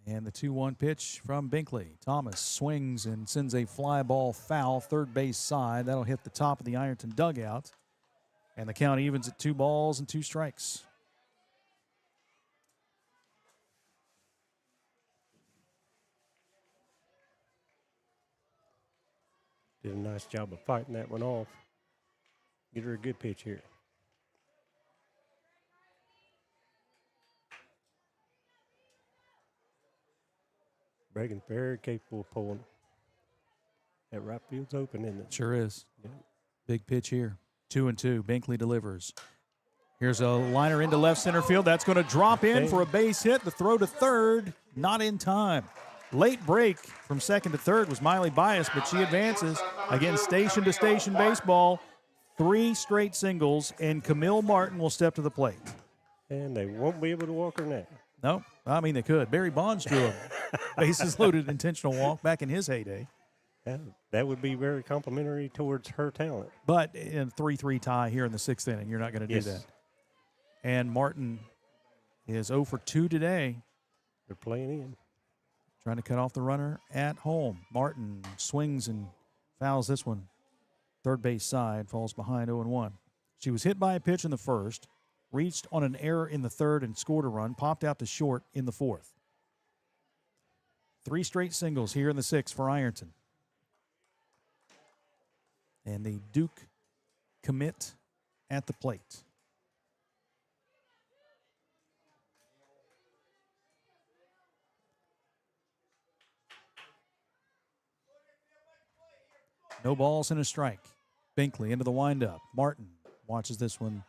Speaker 1: And the 2-1 pitch from Binkley. Thomas swings and sends a fly ball foul, third base side. That'll hit the top of the Ironton dugout. And the count evens at 2 balls and 2 strikes.
Speaker 2: Did a nice job of fighting that one off. Get her a good pitch here. Bregan's very capable of pulling. That right field's open, isn't it?
Speaker 1: Sure is.
Speaker 2: Yeah.
Speaker 1: Big pitch here. 2-2. Binkley delivers. Here's a liner into left center field. That's going to drop in for a base hit. The throw to third, not in time. Late break from second to third was Miley Bias, but she advances. Again, station-to-station baseball. 3 straight singles, and Camille Martin will step to the plate.
Speaker 2: And they won't be able to walk her now.
Speaker 1: No, I mean they could. Barry Bonds drew a bases-loaded intentional walk back in his heyday.
Speaker 2: That would be very complimentary towards her talent.
Speaker 1: But in a 3-3 tie here in the 6th inning, you're not going to do that. And Martin is 0 for 2 today.
Speaker 2: They're playing in.
Speaker 1: Trying to cut off the runner at home. Martin swings and fouls this one. Third base side, falls behind 0-1. She was hit by a pitch in the first, reached on an error in the third and scored a run, popped out to short in the fourth. 3 straight singles here in the 6th for Ironton. And the Duke commit at the plate. No balls and a strike. Binkley into the windup. Martin watches this one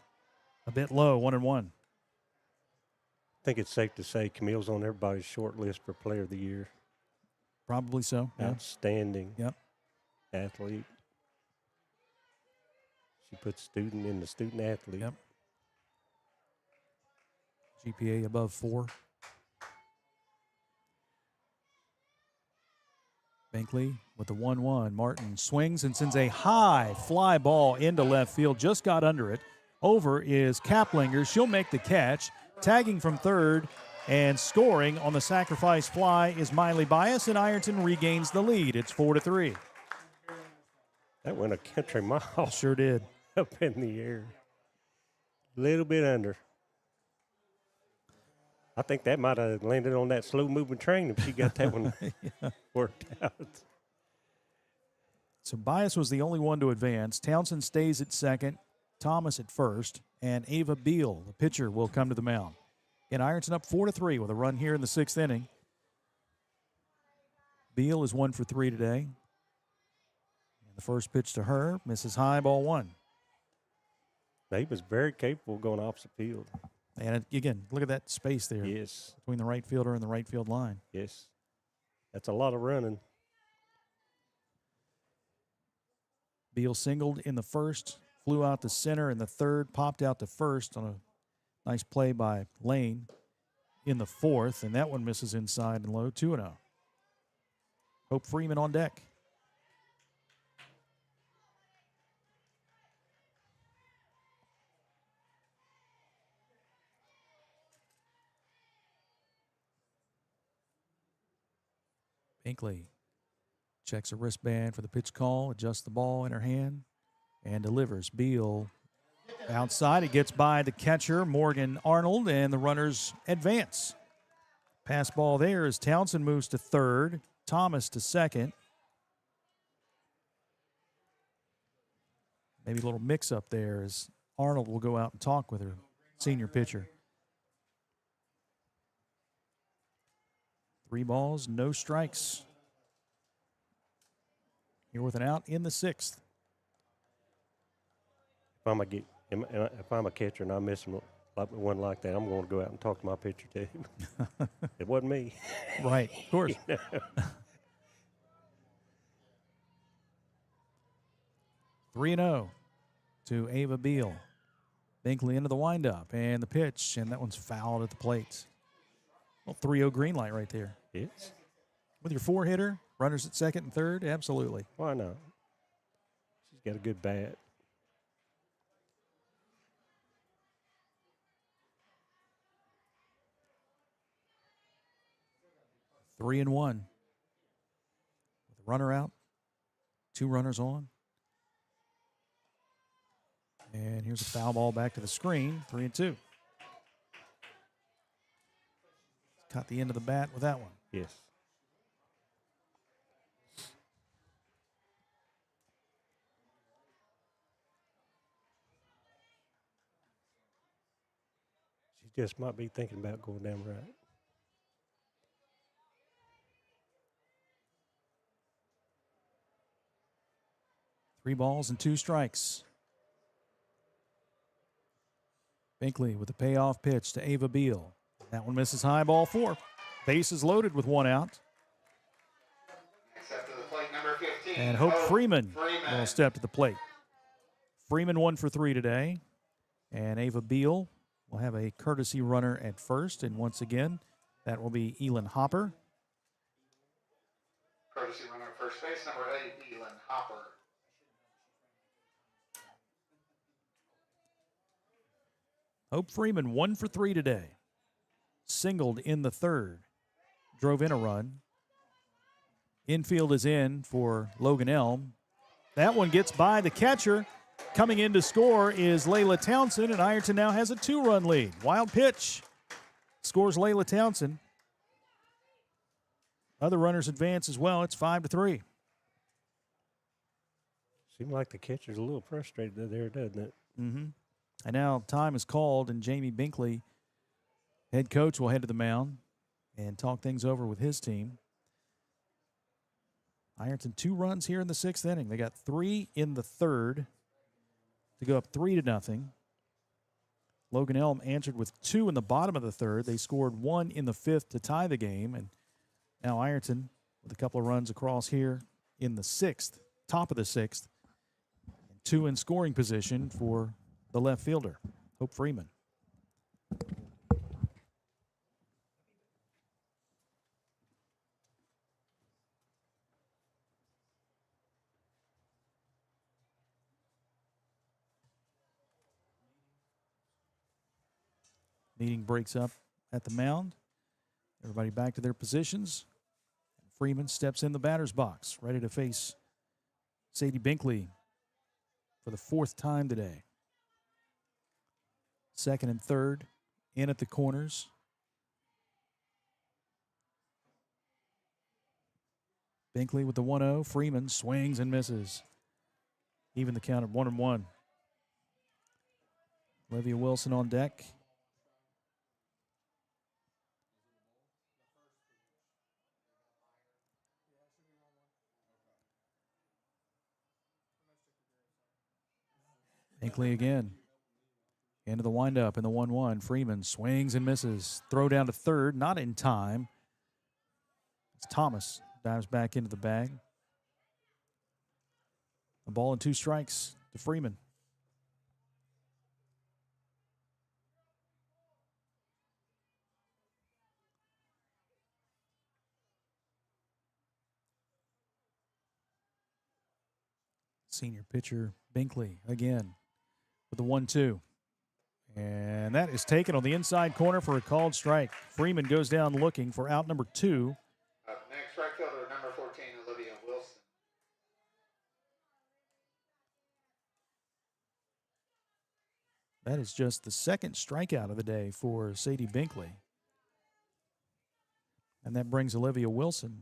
Speaker 1: a bit low, 1-1.
Speaker 2: I think it's safe to say Camille's on everybody's short list for Player of the Year.
Speaker 1: Probably so. Yeah.
Speaker 2: Outstanding
Speaker 1: Yep.
Speaker 2: athlete. She puts student in the student athlete.
Speaker 1: Yep. GPA above 4. Binkley with the 1-1. Martin swings and sends a high fly ball into left field. Just got under it. Over is Kaplinger. She'll make the catch. Tagging from third and scoring on the sacrifice fly is Miley Bias, and Ironton regains the lead. It's 4-3.
Speaker 2: That went a country mile.
Speaker 1: Sure did.
Speaker 2: Up in the air. A little bit under. I think that might have landed on that slow-moving train if she got that one worked out.
Speaker 1: So Bias was the only one to advance. Townsend stays at second, Thomas at first, and Ava Beal, the pitcher, will come to the mound. And Ironton up 4-3 with a run here in the 6th inning. Beal is 1 for 3 today. And the first pitch to her misses high, ball 1.
Speaker 2: He was very capable of going opposite field.
Speaker 1: And again, look at that space there.
Speaker 2: Yes.
Speaker 1: Between the right fielder and the right field line.
Speaker 2: Yes. That's a lot of running.
Speaker 1: Beal singled in the first, flew out to center in the third, popped out to first on a nice play by Lane in the fourth, and that one misses inside and low, 2-0. Hope Freeman on deck. Binkley checks a wristband for the pitch call, adjusts the ball in her hand, and delivers. Beal outside. It gets by the catcher, Morgan Arnold, and the runners advance. Pass ball there as Townsend moves to third, Thomas to second. Maybe a little mix-up there as Arnold will go out and talk with her senior pitcher. 3 balls, no strikes. Here with an out in the 6th.
Speaker 2: If I'm a catcher and I miss one like that, I'm going to go out and talk to my pitcher too. It wasn't me.
Speaker 1: Right, of course.
Speaker 2: You know?
Speaker 1: 3-0 to Ava Beal. Binkley into the windup and the pitch, and that one's fouled at the plate. Well, 3-0 green light right there.
Speaker 2: Yes.
Speaker 1: With your 4-hitter, runners at second and third, absolutely.
Speaker 2: Why not? She's got a good bat.
Speaker 1: Three and one. With a runner out, 2 runners on. And here's a foul ball back to the screen, 3-2. Caught the end of the bat with that one.
Speaker 2: Yes. She just might be thinking about going down the right.
Speaker 1: Three balls and 2 strikes. Binkley with a payoff pitch to Ava Beal. That one misses high, ball 4. Bases loaded with 1 out.
Speaker 3: Step to the plate, number 15.
Speaker 1: And Hope Freeman will step to the plate. Freeman 1 for 3 today. And Ava Beal will have a courtesy runner at first. And once again, that will be Elin Hopper.
Speaker 3: Courtesy runner at first base, number 8, Elin Hopper.
Speaker 1: Hope Freeman 1 for 3 today. Singled in the 3rd. Drove in a run. Infield is in for Logan Elm. That one gets by the catcher. Coming in to score is Layla Townsend, and Ironton now has a 2-run lead. Wild pitch. Scores Layla Townsend. Other runners advance as well. It's 5-3.
Speaker 2: Seems like the catcher's a little frustrated there, doesn't it?
Speaker 1: Mm-hmm. And now time is called, and Jamie Binkley, head coach, will head to the mound and talk things over with his team. Ironton 2 runs here in the 6th inning. They got 3 in the 3rd to go up 3-0. Logan Elm answered with 2 in the bottom of the 3rd. They scored 1 in the 5th to tie the game, and now Ironton with a couple of runs across here in the 6th, top of the 6th, 2 in scoring position for the left fielder, Hope Freeman. Meeting breaks up at the mound. Everybody back to their positions. Freeman steps in the batter's box, ready to face Sadie Binkley for the 4th time today. 2nd and 3rd in at the corners. Binkley with the 1-0. Freeman swings and misses. Even the count of 1-1. Olivia Wilson on deck. Binkley again. Into the windup in the 1-1. Freeman swings and misses. Throw down to 3rd, not in time. As Thomas dives back into the bag. A ball and 2 strikes to Freeman. Senior pitcher Binkley again with the 1-2. And that is taken on the inside corner for a called strike. Freeman goes down looking for out number 2.
Speaker 3: Up next, right fielder, number
Speaker 1: That is just the second strikeout of the day for Sadie Binkley. And that brings Olivia Wilson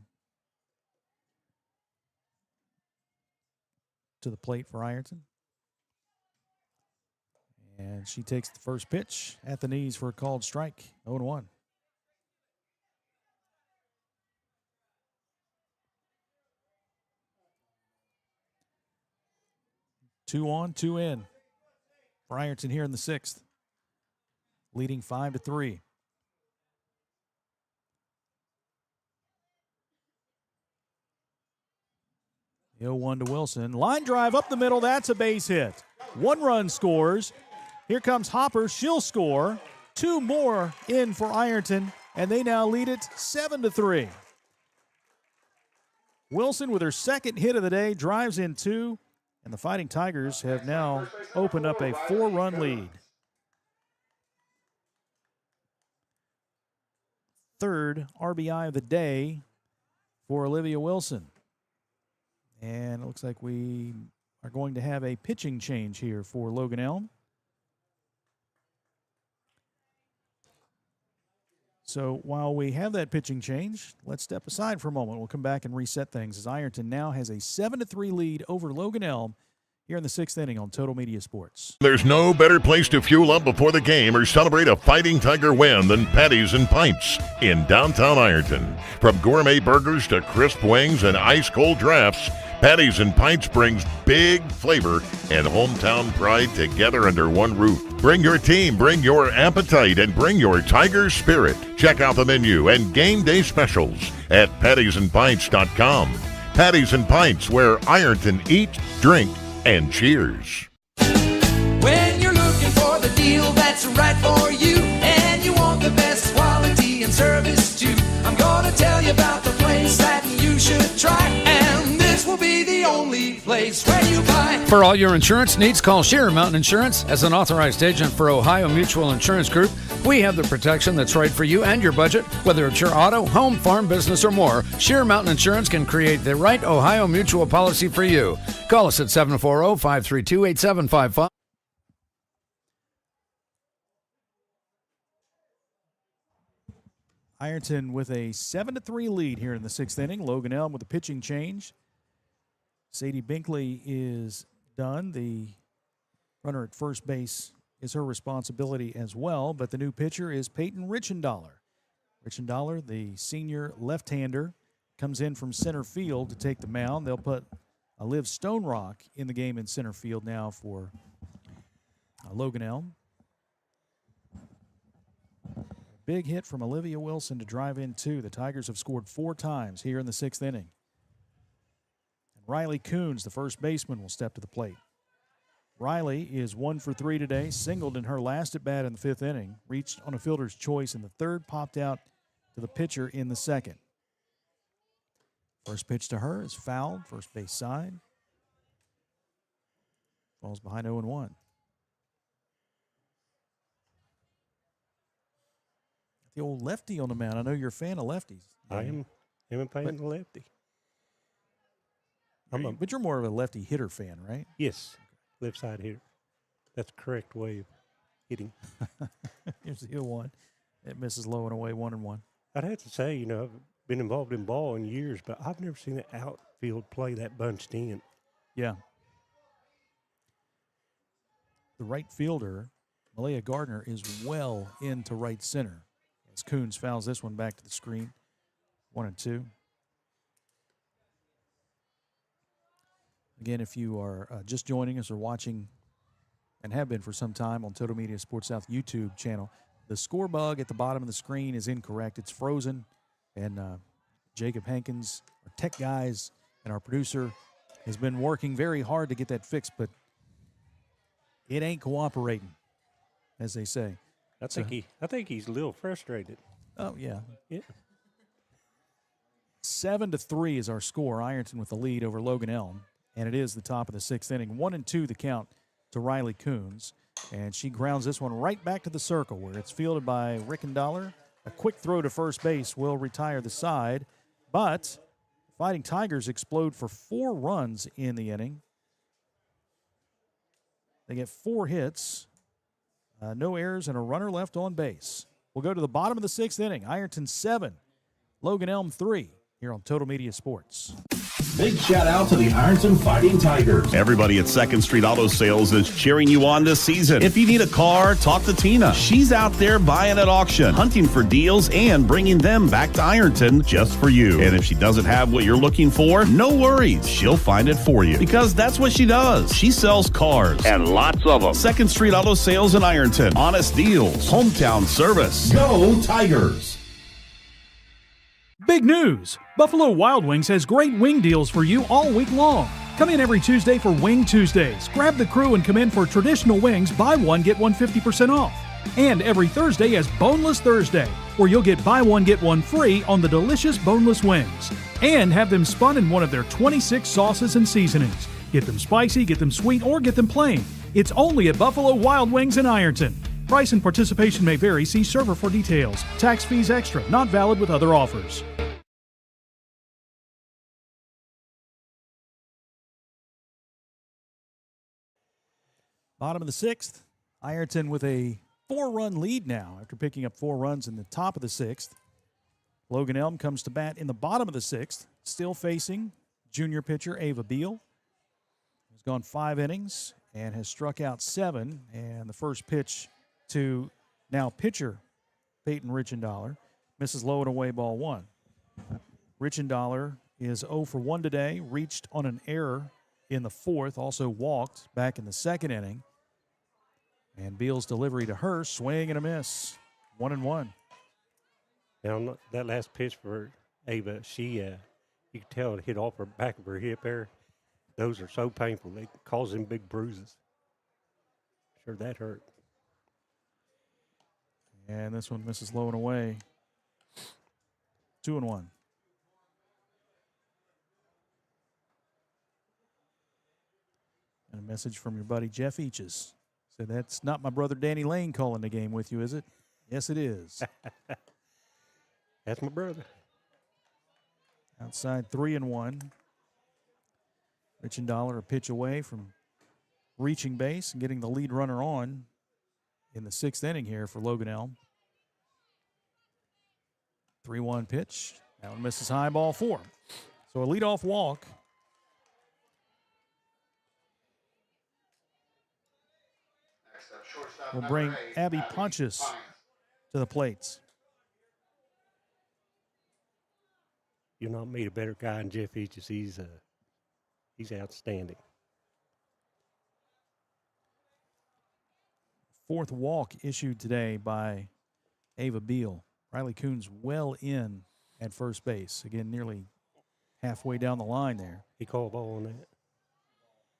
Speaker 1: to the plate for Ironton. And she takes the first pitch at the knees for a called strike, 0-1. Two on, two in for Ironton here in the sixth, leading 5-3. The 0-1 to Wilson. Line drive up the middle. That's a base hit. 1 run scores. Here comes Hopper. She'll score. 2 more in for Ironton, and they now lead it 7-3. Wilson with her second hit of the day drives in 2, and the Fighting Tigers have now opened up a 4-run lead. Third RBI of the day for Olivia Wilson. And it looks like we are going to have a pitching change here for Logan Elm. So while we have that pitching change, let's step aside for a moment. We'll come back and reset things as Ironton now has a 7-3 lead over Logan Elm here in the 6th inning on Total Media Sports.
Speaker 4: There's no better place to fuel up before the game or celebrate a Fighting Tiger win than Patties and Pints in downtown Ironton. From gourmet burgers to crisp wings and ice-cold drafts, Patties and Pints brings big flavor and hometown pride together under one roof. Bring your team, bring your appetite, and bring your Tiger spirit. Check out the menu and game day specials at pattiesandpints.com. Patties and Pints, where Ironton eats, drink, and cheers.
Speaker 8: When you're looking for the deal that's right for you, and you want the best quality and service too, I'm gonna tell you about the place that you should try, and this will be the only place where you buy.
Speaker 5: For all your insurance needs, call Sheer Mountain Insurance. As an authorized agent for Ohio Mutual Insurance Group, we have the protection that's right for you and your budget. Whether it's your auto, home, farm, business, or more, Sheer Mountain Insurance can create the right Ohio Mutual policy for you. Call us at 740-532-8755.
Speaker 1: Ironton with a 7-3 lead here in the 6th inning. Logan Elm with a pitching change. Sadie Binkley is done. The runner at first base is her responsibility as well, but the new pitcher is Peyton Richendaler. Richendaler, the senior left-hander, comes in from center field to take the mound. They'll put Liv Stone Rock in the game in center field now for Logan Elm. Big hit from Olivia Wilson to drive in 2. The Tigers have scored 4 times here in the 6th inning. And Riley Coons, the first baseman, will step to the plate. Riley is 1 for 3 today, singled in her last at bat in the 5th inning, reached on a fielder's choice in the 3rd, popped out to the pitcher in the 2nd. First pitch to her is fouled, first base side. Falls behind 0-1. The old lefty on the mound. I know you're a fan of lefties.
Speaker 2: I am a fan of lefty.
Speaker 1: But you're more of a lefty hitter fan, right?
Speaker 2: Yes, left side hitter. That's the correct way of hitting.
Speaker 1: Here's the 0-1. It misses low and away, 1-1.
Speaker 2: I'd have to say, I've been involved in ball in years, but I've never seen the outfield play that bunched in.
Speaker 1: Yeah. The right fielder, Malaya Gardner, is well into right center. As Coons fouls this one back to the screen. 1-2. Again, if you are just joining us or watching and have been for some time on Total Media Sports South YouTube channel, the score bug at the bottom of the screen is incorrect. It's frozen, and Jacob Hankins, our tech guys, and our producer has been working very hard to get that fixed, but it ain't cooperating, as they say.
Speaker 2: I think he's a little frustrated.
Speaker 1: Oh, yeah.
Speaker 2: Yeah.
Speaker 1: 7-3 is our score. Ironton with the lead over Logan Elm, and it is the top of the 6th inning. 1-2 the count to Riley Coons, and she grounds this one right back to the circle where it's fielded by Richendaler. A quick throw to first base will retire the side, but Fighting Tigers explode for 4 runs in the inning. They get 4 hits. No errors and a runner left on base. We'll go to the bottom of the 6th inning. Ironton 7, Logan Elm 3 here on Total Media Sports.
Speaker 6: Big shout out to the Ironton Fighting Tigers.
Speaker 7: Everybody at 2nd Street Auto Sales is cheering you on this season. If you need a car, talk to Tina. She's out there buying at auction, hunting for deals, and bringing them back to Ironton just for you. And if she doesn't have what you're looking for, no worries. She'll find it for you because that's what she does. She sells cars. And lots of them. 2nd Street Auto Sales in Ironton. Honest deals. Hometown service.
Speaker 6: Go Tigers!
Speaker 1: Big news! Buffalo Wild Wings has great wing deals for you all week long. Come in every Tuesday for Wing Tuesdays. Grab the crew and come in for traditional wings, buy one, get one 50% off. And every Thursday is Boneless Thursday, where you'll get buy one, get one free on the delicious boneless wings. And have them spun in one of their 26 sauces and seasonings. Get them spicy, get them sweet, or get them plain. It's only at Buffalo Wild Wings in Ironton. Price and participation may vary. See server for details. Tax fees extra. Not valid with other offers. Bottom of the 6th, Ironton with a 4-run lead now after picking up 4 runs in the top of the 6th. Logan Elm comes to bat in the bottom of the 6th, still facing junior pitcher Ava Beal. He's gone 5 innings and has struck out 7. And the first pitch to now pitcher Peyton Richendaler misses low and away, ball 1. Richendaler is 0 for 1 today, reached on an error in the 4th, also walked back in the 2nd inning. And Beal's delivery to her, swing and a miss. 1-1.
Speaker 2: Now, that last pitch for Ava, you could tell it hit off her back of her hip there. Those are so painful. They cause them big bruises. Sure, that hurt.
Speaker 1: And this one misses low and away. 2-1. And a message from your buddy Jeff Eaches. Said, that's not my brother Danny Lane calling the game with you, is it? Yes, it is.
Speaker 2: That's my brother.
Speaker 1: Outside 3-1. Richendaler a pitch away from reaching base and getting the lead runner on in the 6th inning here for Logan Elm. 3-1 pitch. That one misses high, ball 4. So a leadoff walk. Will bring Abby Pontius to the plates.
Speaker 2: You'll not meet a better guy than Jeff Eaches. He's outstanding.
Speaker 1: 4th walk issued today by Ava Beal. Riley Coons well in at first base. Again, nearly halfway down the line there.
Speaker 2: He called ball on that.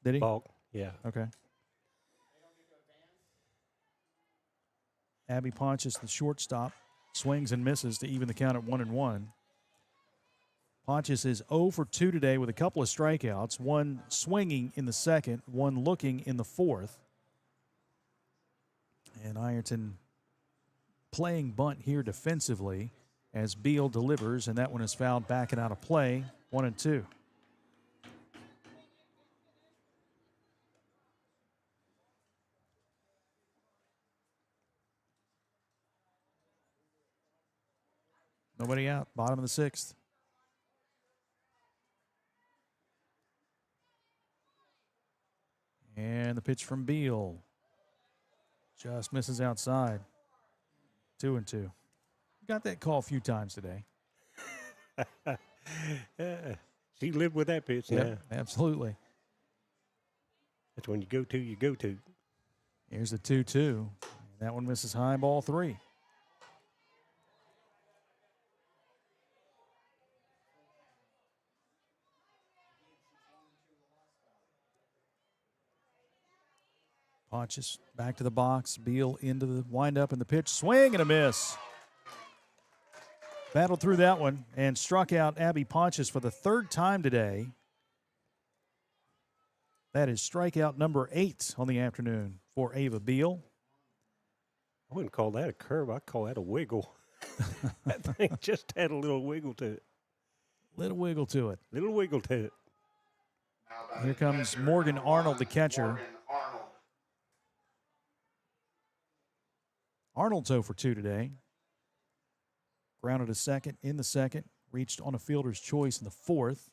Speaker 1: Did he?
Speaker 2: Balk, yeah.
Speaker 1: Okay. Abby Pontius, the shortstop, swings and misses to even the count at 1-1. Pontius is 0 for 2 today with a couple of strikeouts, one swinging in the 2nd, one looking in the 4th. And Ironton playing bunt here defensively as Beal delivers, and that one is fouled back and out of play, 1-2. Nobody out, bottom of the 6th. And the pitch from Beal just misses outside. 2-2. Got that call a few times today.
Speaker 2: She lived with that pitch.
Speaker 1: Yep, absolutely.
Speaker 2: That's when you go to, you go to.
Speaker 1: Here's the 2-2. That one misses high, ball 3. Pontius back to the box. Beal into the windup and the pitch. Swing and a miss. Battled through that one and struck out Abby Pontius for the 3rd time today. That is strikeout number 8 on the afternoon for Ava Beal.
Speaker 2: I wouldn't call that a curve. I'd call that a wiggle. That thing just had a little wiggle to it.
Speaker 1: Little wiggle to it.
Speaker 2: Little wiggle to it.
Speaker 1: Here comes Morgan Arnold, the catcher. Arnold's 0 for 2 today. Grounded a second in the second. Reached on a fielder's choice in the fourth.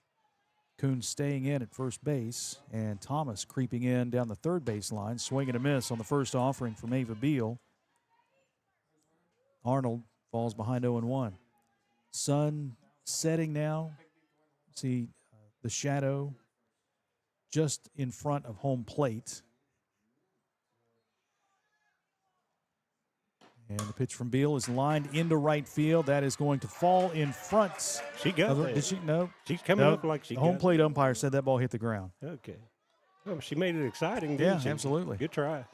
Speaker 1: Coons staying in at first base. And Thomas creeping in down the third base line. Swing and a miss on the first offering from Ava Beal. Arnold falls behind 0-1. Sun setting now. See the shadow just in front of home plate. And the pitch from Beal is lined into right field. That is going to fall in front.
Speaker 2: She got that.
Speaker 1: Did she? No.
Speaker 2: She's coming up like she
Speaker 1: the
Speaker 2: got
Speaker 1: home plate umpire said that ball hit the ground.
Speaker 2: Okay. Well, she made it exciting,
Speaker 1: Yeah,
Speaker 2: didn't she?
Speaker 1: absolutely.
Speaker 2: Good try.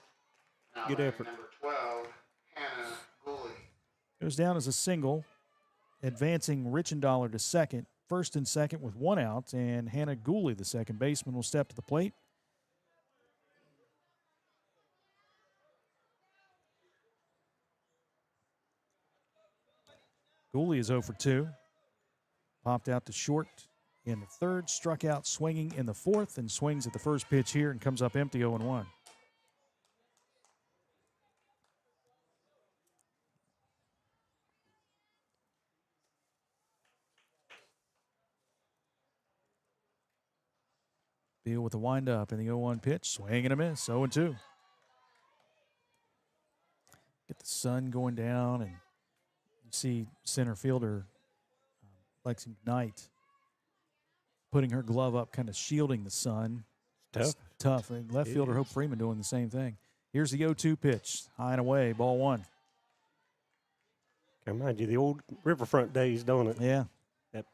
Speaker 2: Good effort.
Speaker 3: Number 12, Hannah Gooley.
Speaker 1: Goes down as a single, advancing Richendaler to second. First and second with one out, and Hannah Gooley, the second baseman, will step to the plate. Gooley is 0 for 2. Popped out to short in the third, struck out swinging in the fourth, and swings at the first pitch here and comes up empty 0-1. Beal with the windup in the 0-1 pitch, swing and a miss, 0-2. Get the sun going down, and you see center fielder Lexi Knight putting her glove up, kind of shielding the sun.
Speaker 2: Tough.
Speaker 1: It's tough. And left fielder Hope Freeman doing the same thing. Here's the 0-2 pitch, high and away, ball one.
Speaker 2: Can remind you the old Riverfront days, don't it?
Speaker 1: Yeah.
Speaker 2: That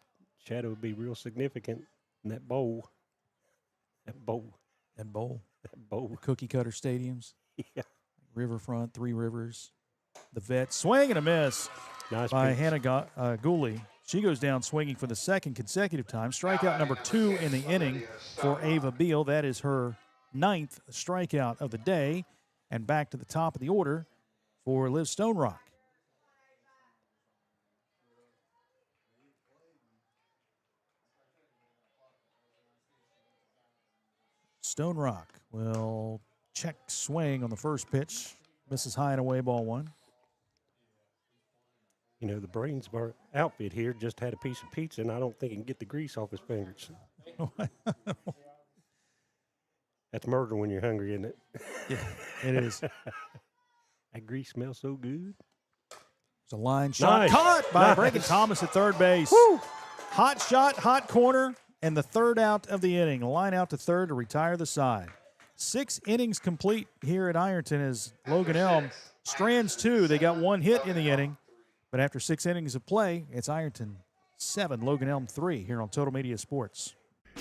Speaker 2: shadow would be real significant in that bowl. That bowl.
Speaker 1: That bowl.
Speaker 2: That bowl.
Speaker 1: The cookie cutter stadiums.
Speaker 2: Yeah.
Speaker 1: Riverfront, Three Rivers. The vet, swing and a miss
Speaker 2: Nice
Speaker 1: by
Speaker 2: pitch.
Speaker 1: Hannah Gooley. She goes down swinging for the second consecutive time. Strikeout number 2 in the inning for Ava Beal. That is her 9th strikeout of the day. And back to the top of the order for Liv Stone Rock. Stone Rock will check swing on the first pitch. Misses high and away, ball one.
Speaker 2: You know, the brains of our outfit here just had a piece of pizza, and I don't think he can get the grease off his fingers. That's murder when you're hungry, isn't it?
Speaker 1: Yeah, it is.
Speaker 2: That grease smells so good.
Speaker 1: It's a line shot.
Speaker 2: Nice.
Speaker 1: Caught by
Speaker 2: Nice.
Speaker 1: Breaking Thomas at third base.
Speaker 2: Woo!
Speaker 1: Hot shot, hot corner, and the third out of the inning. Line out to third to retire the side. 6 innings complete here at Ironton as Logan Elm strands 2. They got 1 hit in the inning, but after 6 innings of play, it's Ironton 7, Logan Elm 3 here on Total Media Sports.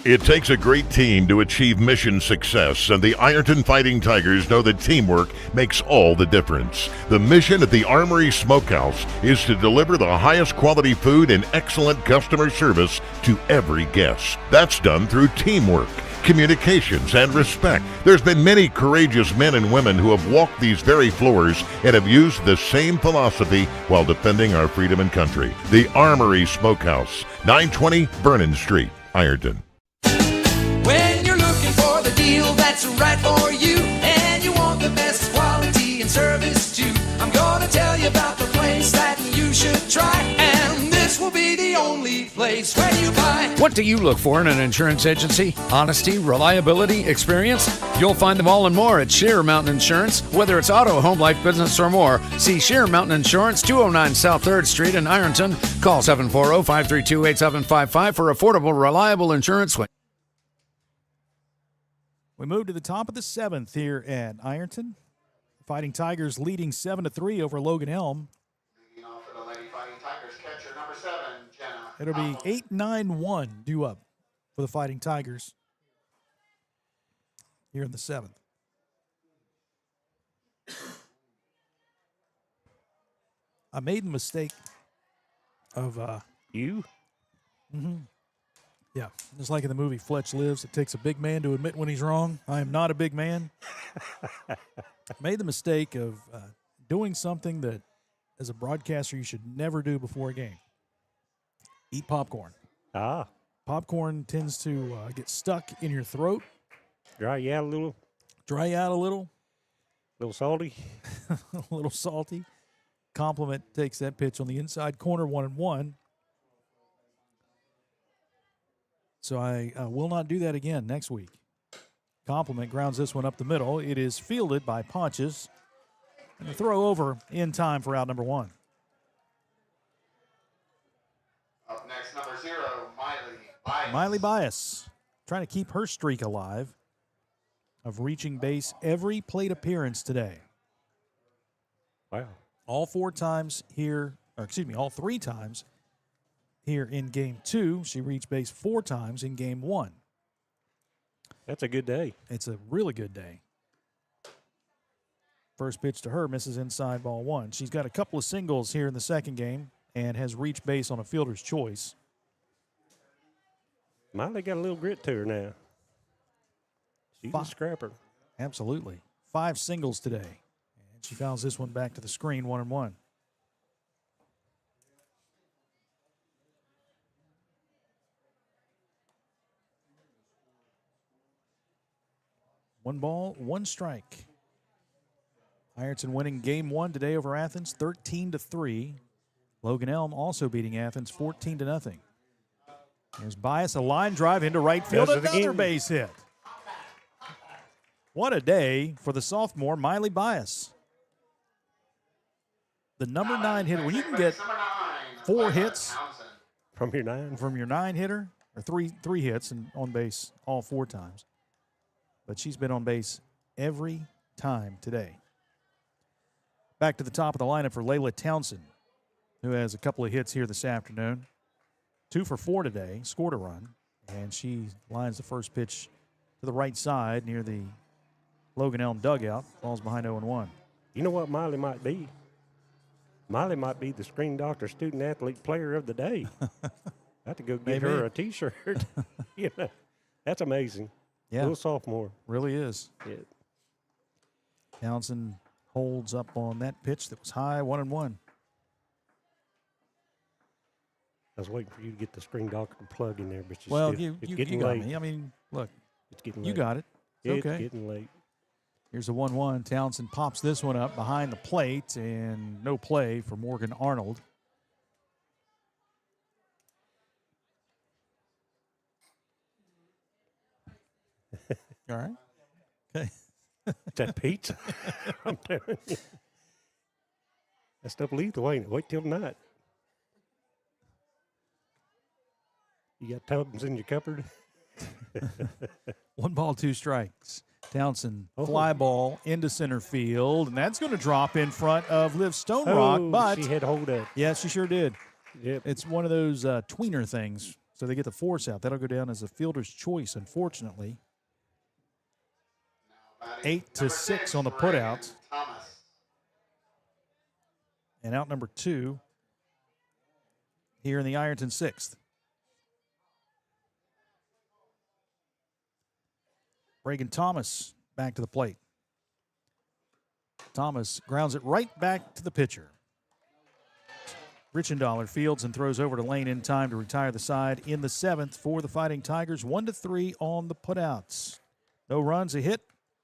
Speaker 4: It takes a great team to achieve mission success, and the Ironton Fighting Tigers know that teamwork makes all the difference. The mission at the Armory Smokehouse is to deliver the highest quality food and excellent customer service to every guest. That's done through teamwork, communications, and respect. There's been many courageous men and women who have walked these very floors and have used the same philosophy while defending our freedom and country. The Armory Smokehouse, 920 Vernon Street, Ironton.
Speaker 8: When you're looking for the deal that's right for you, and you want the best quality and service too, I'm gonna tell you about the place that you should try, and this will be the only place where you buy.
Speaker 5: What do you look for in an insurance agency? Honesty, reliability, experience? You'll find them all and more at Sheer Mountain Insurance. Whether it's auto, home, life, business, or more, see Sheer Mountain Insurance, 209 South 3rd Street in Ironton. Call 740-532-8755 for affordable, reliable insurance.
Speaker 1: We move to the top of the 7th here at Ironton. Fighting Tigers leading 7-3 over Logan Elm.
Speaker 3: Leading off for the Lady Fighting Tigers, catcher number 7, Jenna.
Speaker 1: It'll be 8-9-1 due up for the Fighting Tigers here in the 7th. I made the mistake of
Speaker 2: You?
Speaker 1: yeah, just like in the movie Fletch Lives, it takes a big man to admit when he's wrong. I am not a big man. Made the mistake of doing something that, as a broadcaster, you should never do before a game. Eat popcorn.
Speaker 2: Ah,
Speaker 1: Popcorn tends to get stuck in your throat,
Speaker 2: dry you out a little
Speaker 1: dry you out a little
Speaker 2: salty.
Speaker 1: a little salty. Compliment takes that pitch on the inside corner, 1-1. So I will not do that again next week. Compliment grounds this one up the middle. It is fielded by Ponches. And the throw over in time for out number 1.
Speaker 3: Up next, number 0, Miley Bias.
Speaker 1: Miley Bias trying to keep her streak alive of reaching base every plate appearance today.
Speaker 2: Wow.
Speaker 1: All 3 times here in game 2. She reached base 4 times in game 1.
Speaker 2: That's a good day.
Speaker 1: It's a really good day. First pitch to her misses inside, ball 1. She's got a couple of singles here in the second game and has reached base on a fielder's choice.
Speaker 2: Miley got a little grit to her now. She's a scrapper.
Speaker 1: Absolutely. 5 singles today. And she fouls this one back to the screen, 1-1. One ball, 1 strike. Ironton winning game 1 today over Athens, 13-3. Logan Elm also beating Athens 14-0. There's Bias, a line drive into right field, another base hit. What a day for the sophomore, Miley Bias. The number 9 hitter. When you can get 4 hits
Speaker 2: from your 9
Speaker 1: hitter, or three hits and on base all 4 times. But she's been on base every time today. Back to the top of the lineup for Layla Townsend, who has a couple of hits here this afternoon. 2 for 4 today, scored a run, and she lines the first pitch to the right side near the Logan Elm dugout. Falls behind 0-1.
Speaker 2: You know what Miley might be? Miley might be the Screen Doctor Student Athlete Player of the Day. I have to go get her a T-shirt. You know, that's amazing.
Speaker 1: Yeah.
Speaker 2: Little sophomore.
Speaker 1: Really is.
Speaker 2: Yeah.
Speaker 1: Townsend holds up on that pitch that was high, 1-1.
Speaker 2: I was waiting for you to get the Screen Doctor plug in there, but
Speaker 1: you
Speaker 2: getting
Speaker 1: got
Speaker 2: late.
Speaker 1: me. I mean, look,
Speaker 2: It's getting
Speaker 1: you
Speaker 2: late.
Speaker 1: got it. It's okay.
Speaker 2: Getting late.
Speaker 1: Here's a 1-1. Townsend pops this one up behind the plate, and no play for Morgan Arnold. All right. Okay.
Speaker 2: It's that pizza. I'm telling you. That stuff lethal, ain't it? Wait till night. You got tubs in your cupboard?
Speaker 1: 1 ball, 2 strikes. Townsend fly ball into center field, and that's going to drop in front of Liv Stonerock. But
Speaker 2: she had hold up.
Speaker 1: Yeah, she sure did.
Speaker 2: Yep.
Speaker 1: It's one of those tweener things, so they get the force out. That'll go down as a fielder's choice, unfortunately. 8-6 on the putout. And out number 2 here in the Ironton 6th. Reagan Thomas back to the plate. Thomas grounds it right back to the pitcher. Richendaler fields and throws over to Lane in time to retire the side in the 7th for the Fighting Tigers. 1-3 on the putouts. No runs, a hit.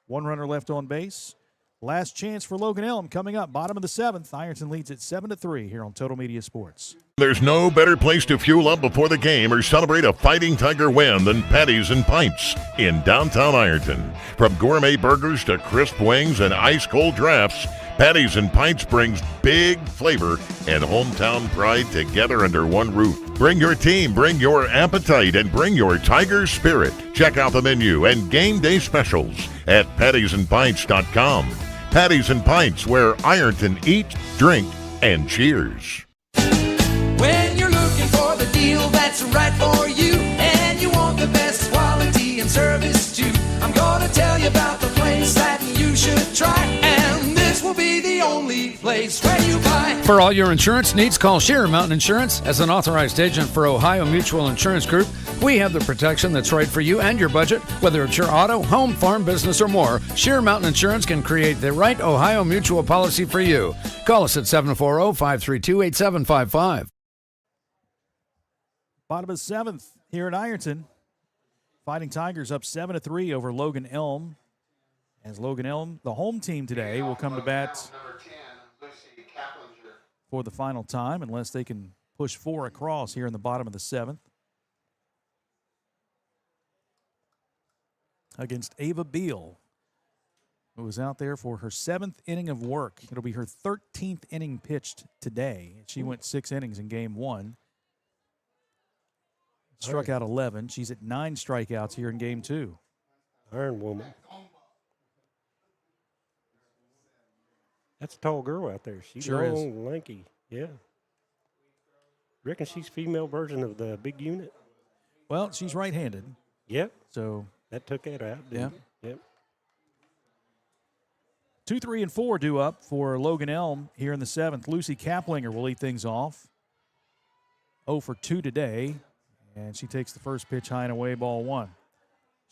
Speaker 1: 1 runner left on base. Last chance for Logan Elm coming up. Bottom of the 7th. Ironton leads it 7-3 here on Total Media Sports.
Speaker 4: There's no better place to fuel up before the game or celebrate a Fighting Tiger win than Patties and Pints in downtown Ironton. From gourmet burgers to crisp wings and ice-cold drafts, Patties and Pints brings big flavor and hometown pride together under one roof. Bring your team, bring your appetite, and bring your Tiger spirit. Check out the menu and game day specials at pattiesandpints.com. Patties and Pints, where Ironton eat, drink, and cheers.
Speaker 8: When you're looking for the deal that's right for you, and you want the best quality and service too, I'm gonna tell you about the place that you should try, and this will be the only place where you buy.
Speaker 5: For all your insurance needs, call Sheer Mountain Insurance. As an authorized agent for Ohio Mutual Insurance Group, we have the protection that's right for you and your budget. Whether it's your auto, home, farm, business, or more, Sheer Mountain Insurance can create the right Ohio Mutual policy for you. Call us at 740-532-8755.
Speaker 1: Bottom of the 7th here at Ironton. Fighting Tigers up 7-3 over Logan Elm. As Logan Elm, the home team today, will come to bat
Speaker 3: Number 10, Lucy Kaplinger.
Speaker 1: for the final time unless they can push 4 across here in the bottom of the 7th. Against Ava Beal, who was out there for her 7th inning of work. It'll be her 13th inning pitched today. She went 6 innings in game 1. Struck out 11. She's at 9 strikeouts here in game 2.
Speaker 2: Iron Woman. That's a tall girl out there. She's
Speaker 1: Sure is.
Speaker 2: long, lanky. Yeah. Reckon she's female version of the big unit?
Speaker 1: Well, she's right-handed,
Speaker 2: Yep.
Speaker 1: so
Speaker 2: That took that out. didn't it? Yep.
Speaker 1: 2, 3, and 4 due up for Logan Elm here in the 7th. Lucy Kaplinger will lead things off. 0 for 2 today, and she takes the first pitch high and away, ball 1.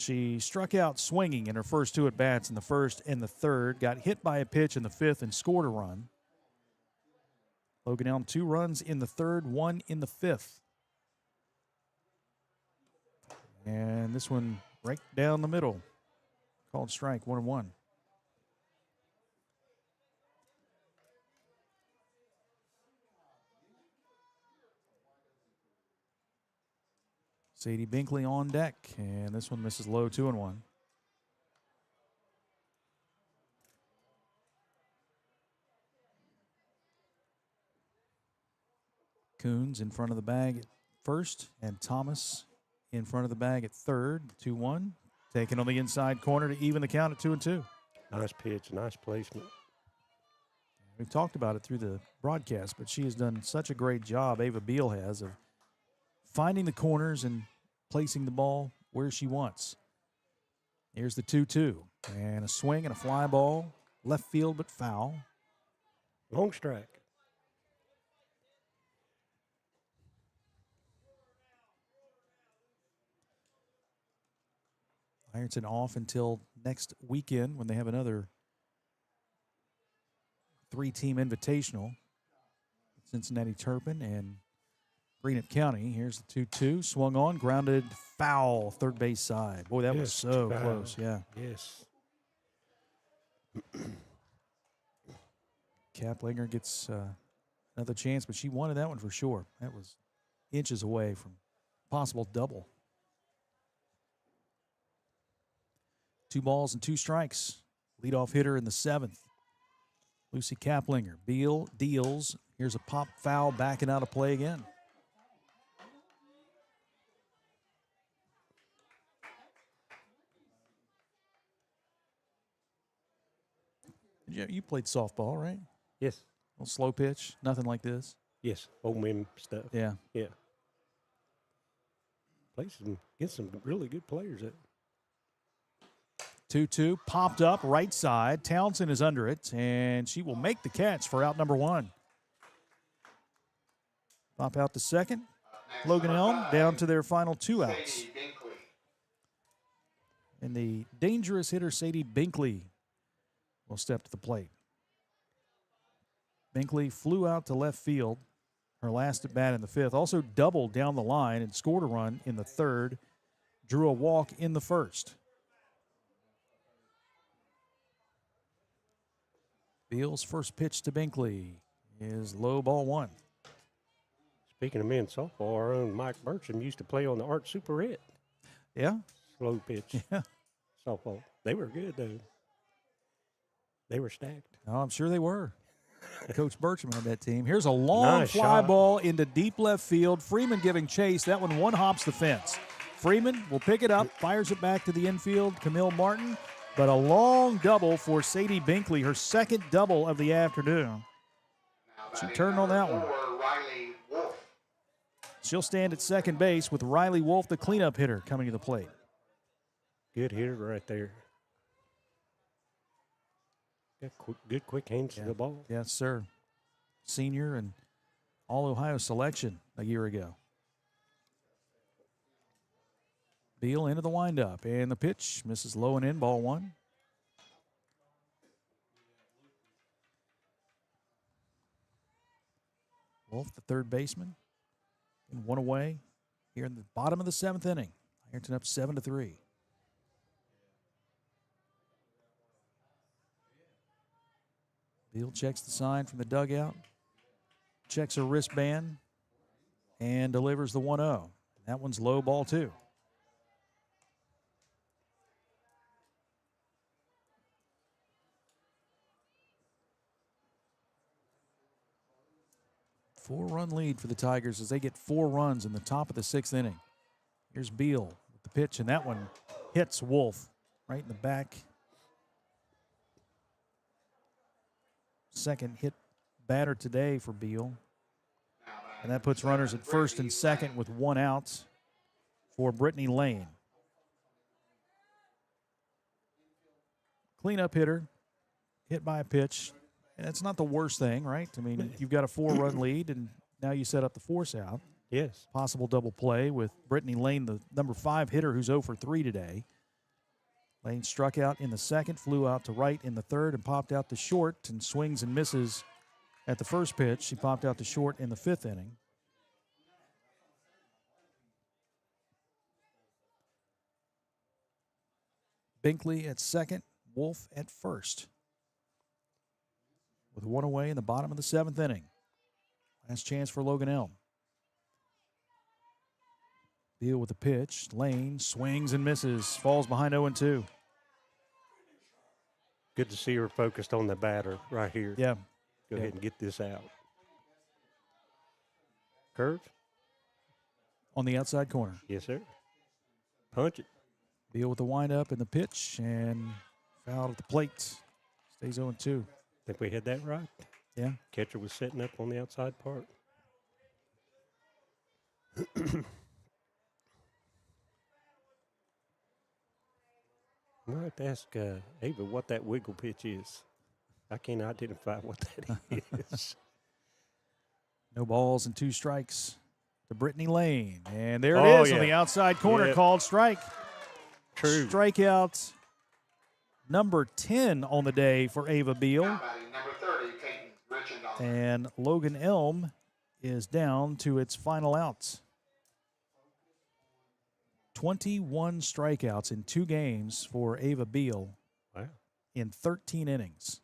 Speaker 1: She struck out swinging in her first 2 at-bats in the first and the third, got hit by a pitch in the 5th and scored a run. Logan Elm 2 runs in the 3rd, 1 in the 5th. And this one right down the middle. Called strike, 1-1. Sadie Binkley on deck, and this one misses low, 2-1. Coons in front of the bag at first, and Thomas in front of the bag at third, 2-1. Taken on the inside corner to even the count at 2-2.
Speaker 2: Nice pitch, nice placement.
Speaker 1: We've talked about it through the broadcast, but she has done such a great job, Ava Beal has, of finding the corners and placing the ball where she wants. Here's the 2-2. And a swing and a fly ball. Left field, but foul.
Speaker 2: Long strike.
Speaker 1: Ironton off until next weekend when they have another 3-team invitational. Cincinnati Turpin and Greenup County. Here's the 2-2. Swung on, grounded, foul, third base side. Boy, that was so
Speaker 2: foul.
Speaker 1: close, yeah.
Speaker 2: Yes.
Speaker 1: Kaplinger gets another chance, but she wanted that one for sure. That was inches away from possible double. 2 balls and 2 strikes. Leadoff hitter in the 7th. Lucy Kaplinger. Beal deals. Here's a pop foul backing out of play again. You played softball, right?
Speaker 2: Yes.
Speaker 1: A little slow pitch, nothing like this.
Speaker 2: Yes. Old men stuff.
Speaker 1: Yeah.
Speaker 2: Yeah. Play some, get some really good players at.
Speaker 1: 2-2, popped up right side. Townsend is under it, and she will make the catch for out number 1. Pop out to second. Logan Elm down to their final 2 outs.
Speaker 3: Sadie Binkley.
Speaker 1: And the dangerous hitter, Sadie Binkley, will step to the plate. Binkley flew out to left field, her last at bat in the 5th. Also doubled down the line and scored a run in the 3rd. Drew a walk in the 1st. Beal's first pitch to Binkley is low, ball 1.
Speaker 2: Speaking of men's softball, our own Mike Burcham used to play on the Art Superette.
Speaker 1: Yeah?
Speaker 2: Slow pitch
Speaker 1: Yeah.
Speaker 2: softball. They were good, though. They were stacked.
Speaker 1: Oh, I'm sure they were. Coach Burcham had that team. Here's a long
Speaker 2: Nice
Speaker 1: fly
Speaker 2: shot.
Speaker 1: ball into deep left field. Freeman giving chase. That one hops the fence. Freeman will pick it up, fires it back to the infield. Camille Martin, but a long double for Sadie Binkley, her 2nd double of the afternoon. She turned on that one.
Speaker 3: Riley Wolf.
Speaker 1: She'll stand at second base with Riley Wolf, the cleanup hitter, coming to the plate.
Speaker 2: Good hitter right there. Got good quick hands to the ball.
Speaker 1: Yes, sir. Senior and All-Ohio selection a year ago. Beal into the windup, and the pitch misses low and in, ball 1. Wolf, the third baseman, and 1 away here in the bottom of the 7th inning. Ironton up 7-3. Beal checks the sign from the dugout. checks her wristband and delivers the 1-0. That one's low, ball 2. Four-run lead for the Tigers as they get 4 runs in the top of the 6th inning. Here's Beal with the pitch, and that one hits Wolf right in the back. Second hit batter today for Beal. And that puts runners at first and second with 1 out for Brittany Lane. Cleanup hitter, hit by a pitch. And it's not the worst thing, right? I mean, you've got a 4-run lead, and now you set up the force out.
Speaker 2: Yes.
Speaker 1: Possible double play with Brittany Lane, the number 5 hitter who's 0 for 3 today. Lane struck out in the second, flew out to right in the third, and popped out to short and swings and misses at the first pitch. She popped out to short in the 5th inning. Binkley at second, Wolf at first. With 1 away in the bottom of the 7th inning. Last chance for Logan Elm. Beal with the pitch. Lane swings and misses. Falls behind 0-2.
Speaker 2: Good to see her focused on the batter right here.
Speaker 1: Yeah.
Speaker 2: Go ahead and get this out. Curve?
Speaker 1: On the outside corner.
Speaker 2: Yes, sir. Punch it.
Speaker 1: Beal with the windup and the pitch, and fouled at the plate. Stays 0-2.
Speaker 2: Think we had that right?
Speaker 1: Yeah.
Speaker 2: Catcher was setting up on the outside part. I'm going to have to ask Ava what that wiggle pitch is. I can't identify what that is.
Speaker 1: No balls and 2 strikes to Brittany Lane. And there it is on the outside corner, called strike.
Speaker 2: True.
Speaker 1: Strikeout number 10 on the day for Ava Beal.
Speaker 3: Number 30, Peyton Richendahl.
Speaker 1: And Logan Elm is down to its final outs. 21 strikeouts in 2 games for Ava Beal.
Speaker 2: Wow.
Speaker 1: In 13 innings.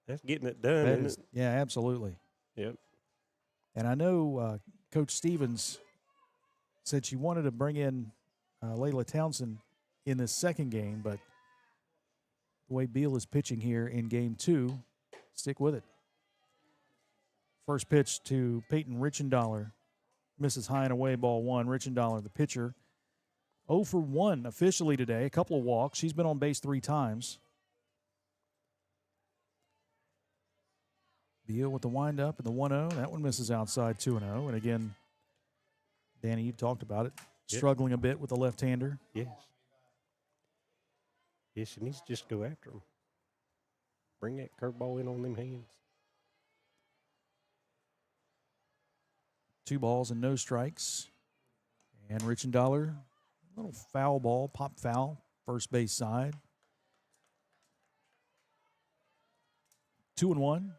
Speaker 2: That's getting it done, isn't it?
Speaker 1: Yeah, absolutely.
Speaker 2: Yep.
Speaker 1: And I know Coach Stevens said she wanted to bring in Layla Townsend in this second game, but the way Beal is pitching here in game 2, stick with it. First pitch to Peyton Richendahl. Misses high and away, ball 1. Richendahl, the pitcher, 0 for 1 officially today. A couple of walks. She's been on base 3 times. Beal with the windup and the 1-0. That one misses outside 2-0. And again, Danny, you talked about it.
Speaker 2: Yep.
Speaker 1: Struggling a bit with the left-hander.
Speaker 2: Yes. Yes, she needs to just go after him. Bring that curveball in on them hands.
Speaker 1: 2 balls and no strikes. And Richendahl, little foul ball, pop foul, first base side. 2-1.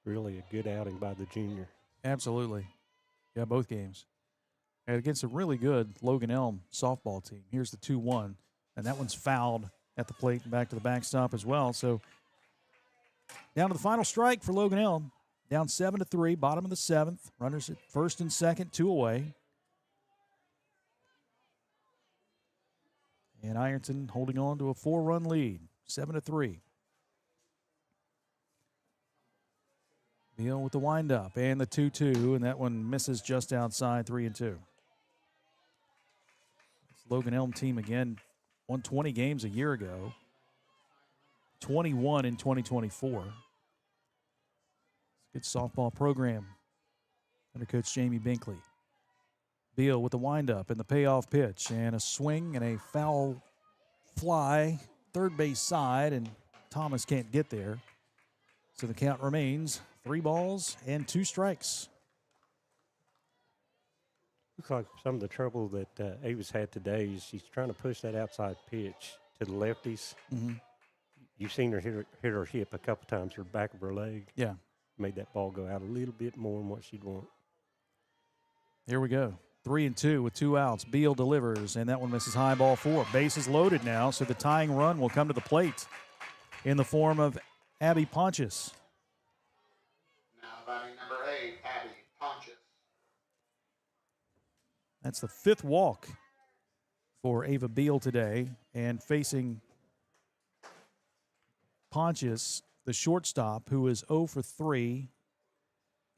Speaker 2: Really a good outing by the junior.
Speaker 1: Absolutely. Yeah, both games. And against a really good Logan Elm softball team. Here's the 2-1. And that one's fouled at the plate and back to the backstop as well. So down to the final strike for Logan Elm. Down 7-3, bottom of the 7th. Runners at first and second, 2 away. And Ironton holding on to a 4-run lead, 7-3. Beal with the windup and the 2-2, and that one misses just outside, 3-2. Logan Elm team again won 20 games a year ago, 21 in 2024. It's a good softball program under Coach Jamie Binkley. Beal with the windup and the payoff pitch, and a swing and a foul fly, third base side, and Thomas can't get there. So the count remains 3 balls and 2 strikes.
Speaker 2: Looks like some of the trouble that Ava's had today is she's trying to push that outside pitch to the lefties.
Speaker 1: Mm-hmm.
Speaker 2: You've seen her hit her hip a couple times, her back of her leg.
Speaker 1: Yeah.
Speaker 2: Made that ball go out a little bit more than what she'd want.
Speaker 1: Here we go. 3-2 with 2 outs. Beal delivers, and that one misses high, ball 4. Bases loaded now, so the tying run will come to the plate in the form of Abby Pontius.
Speaker 3: Now batting number 8, Abby Pontius.
Speaker 1: That's the 5th walk for Ava Beal today, and facing Pontius, the shortstop, who is 0 for 3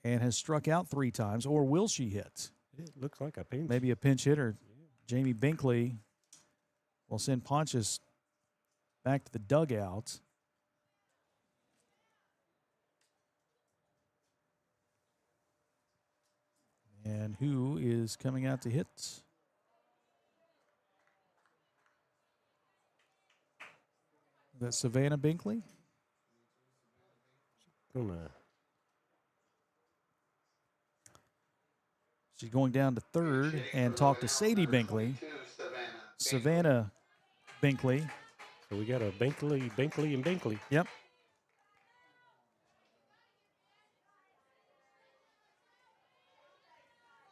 Speaker 1: and has struck out 3 times, or will she hit?
Speaker 2: It looks like a pinch.
Speaker 1: Maybe a pinch hitter. Jamie Binkley will send Pontius back to the dugout. And who is coming out to hit? Is that Savannah Binkley? She's going down to third and talk to Sadie Binkley. Savannah Binkley.
Speaker 2: So we got a Binkley, and Binkley.
Speaker 1: Yep.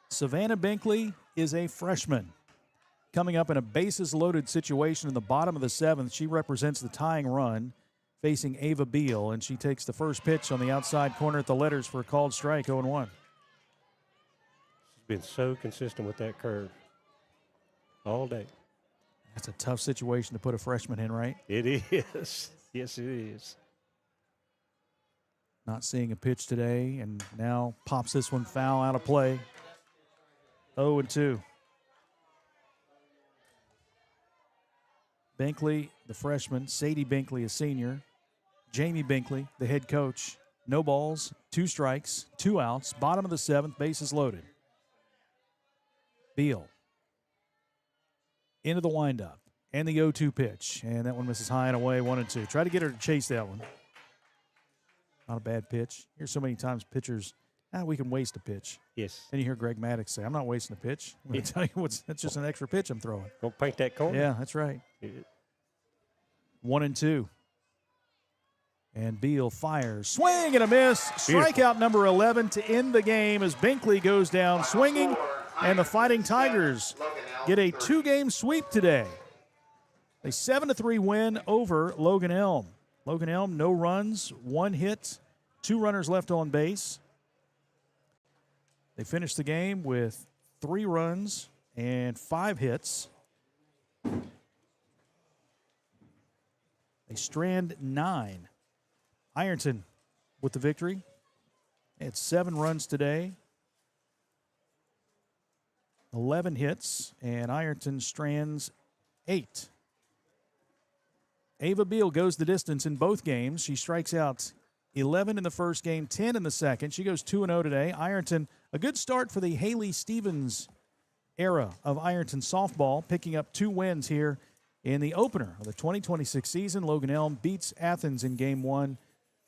Speaker 1: Savannah Binkley is a freshman. Coming up in a bases-loaded situation in the bottom of the 7th, she represents the tying run facing Ava Beal, and she takes the first pitch on the outside corner at the letters for a called strike, 0-1.
Speaker 2: She's been so consistent with that curve all day.
Speaker 1: That's a tough situation to put a freshman in, right?
Speaker 2: It is. Yes, it is.
Speaker 1: Not seeing a pitch today, and now pops this one foul out of play. 0-2. Binkley, the freshman. Sadie Binkley, a senior. Jamie Binkley, the head coach. No balls, 2 strikes, 2 outs. Bottom of the 7th, bases loaded. Beal into the windup and the 0-2 pitch. And that one misses high and away, 1-2. Try to get her to chase that one. Not a bad pitch. Here's so many times pitchers, we can waste a pitch.
Speaker 2: Yes.
Speaker 1: Then you hear Greg Maddox say, I'm not wasting a pitch. I'm going to tell you that's just an extra pitch I'm throwing.
Speaker 2: Don't paint that corner.
Speaker 1: Yeah, that's right. 1-2. And Beal fires. Swing and a miss. Strikeout number 11 to end the game as Binkley goes down swinging. And the Fighting Tigers get a 2-game sweep today. A 7-3 win over Logan Elm. Logan Elm, no runs, 1 hit, 2 runners left on base. They finished the game with 3 runs and 5 hits. They strand 9. Ironton with the victory. They had 7 runs today, 11 hits, and Ironton strands 8. Ava Beal goes the distance in both games. She strikes out 11 in the first game, 10 in the second. She goes 2-0 today. Ironton, a good start for the Haley Stevens era of Ironton softball, picking up 2 wins here in the opener of the 2026 season. Logan Elm beats Athens in game 1,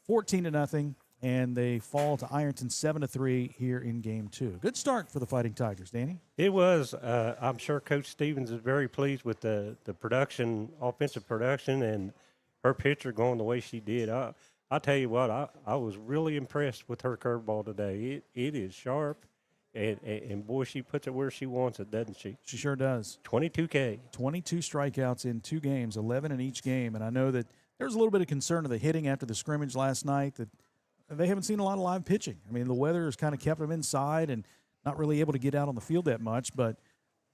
Speaker 1: 14-0, and they fall to Ironton 7-3 here in game 2. Good start for the Fighting Tigers, Danny.
Speaker 2: It was. I'm sure Coach Stevens is very pleased with the production, offensive production, and her pitcher going the way she did. I'll tell you what, I was really impressed with her curveball today. It is sharp, and boy, she puts it where she wants it, doesn't she?
Speaker 1: She sure does.
Speaker 2: 22K.
Speaker 1: 22 strikeouts in 2 games, 11 in each game. And I know that there was a little bit of concern of the hitting after the scrimmage last night, that they haven't seen a lot of live pitching. I mean, the weather has kind of kept them inside and not really able to get out on the field that much. But,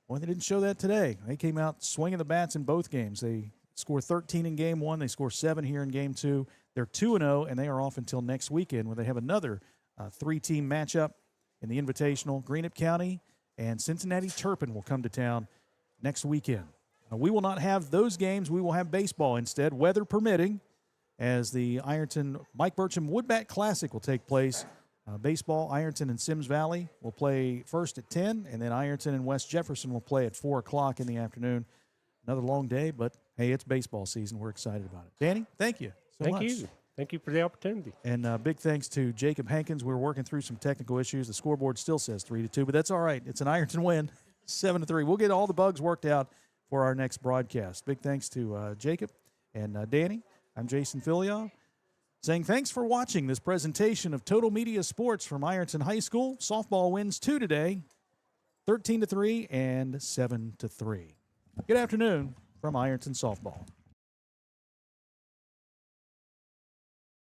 Speaker 1: boy, they didn't show that today. They came out swinging the bats in both games. They score 13 in game 1. They score 7 here in game 2. They're 2-0, and they are off until next weekend where they have another 3-team matchup in the Invitational. Greenup County and Cincinnati Turpin will come to town next weekend. We will not have those games. We will have baseball instead, weather permitting, as the Ironton Mike Burcham Woodbat Classic will take place. Baseball, Ironton and Sims Valley will play first at 10, and then Ironton and West Jefferson will play at 4 o'clock in the afternoon. Another long day, but, hey, it's baseball season. We're excited about it. Danny, thank you so much.
Speaker 2: Thank you. Thank you for the opportunity.
Speaker 1: And big thanks to Jacob Hankins. We're working through some technical issues. The scoreboard still says 3-2, but that's all right. It's an Ironton win, 7-3. We'll get all the bugs worked out for our next broadcast. Big thanks to Jacob and Danny. I'm Jason Filion, saying thanks for watching this presentation of Total Media Sports from Ironton High School. Softball wins 2 today. 13-3 and 7-3. Good afternoon from Ironton Softball.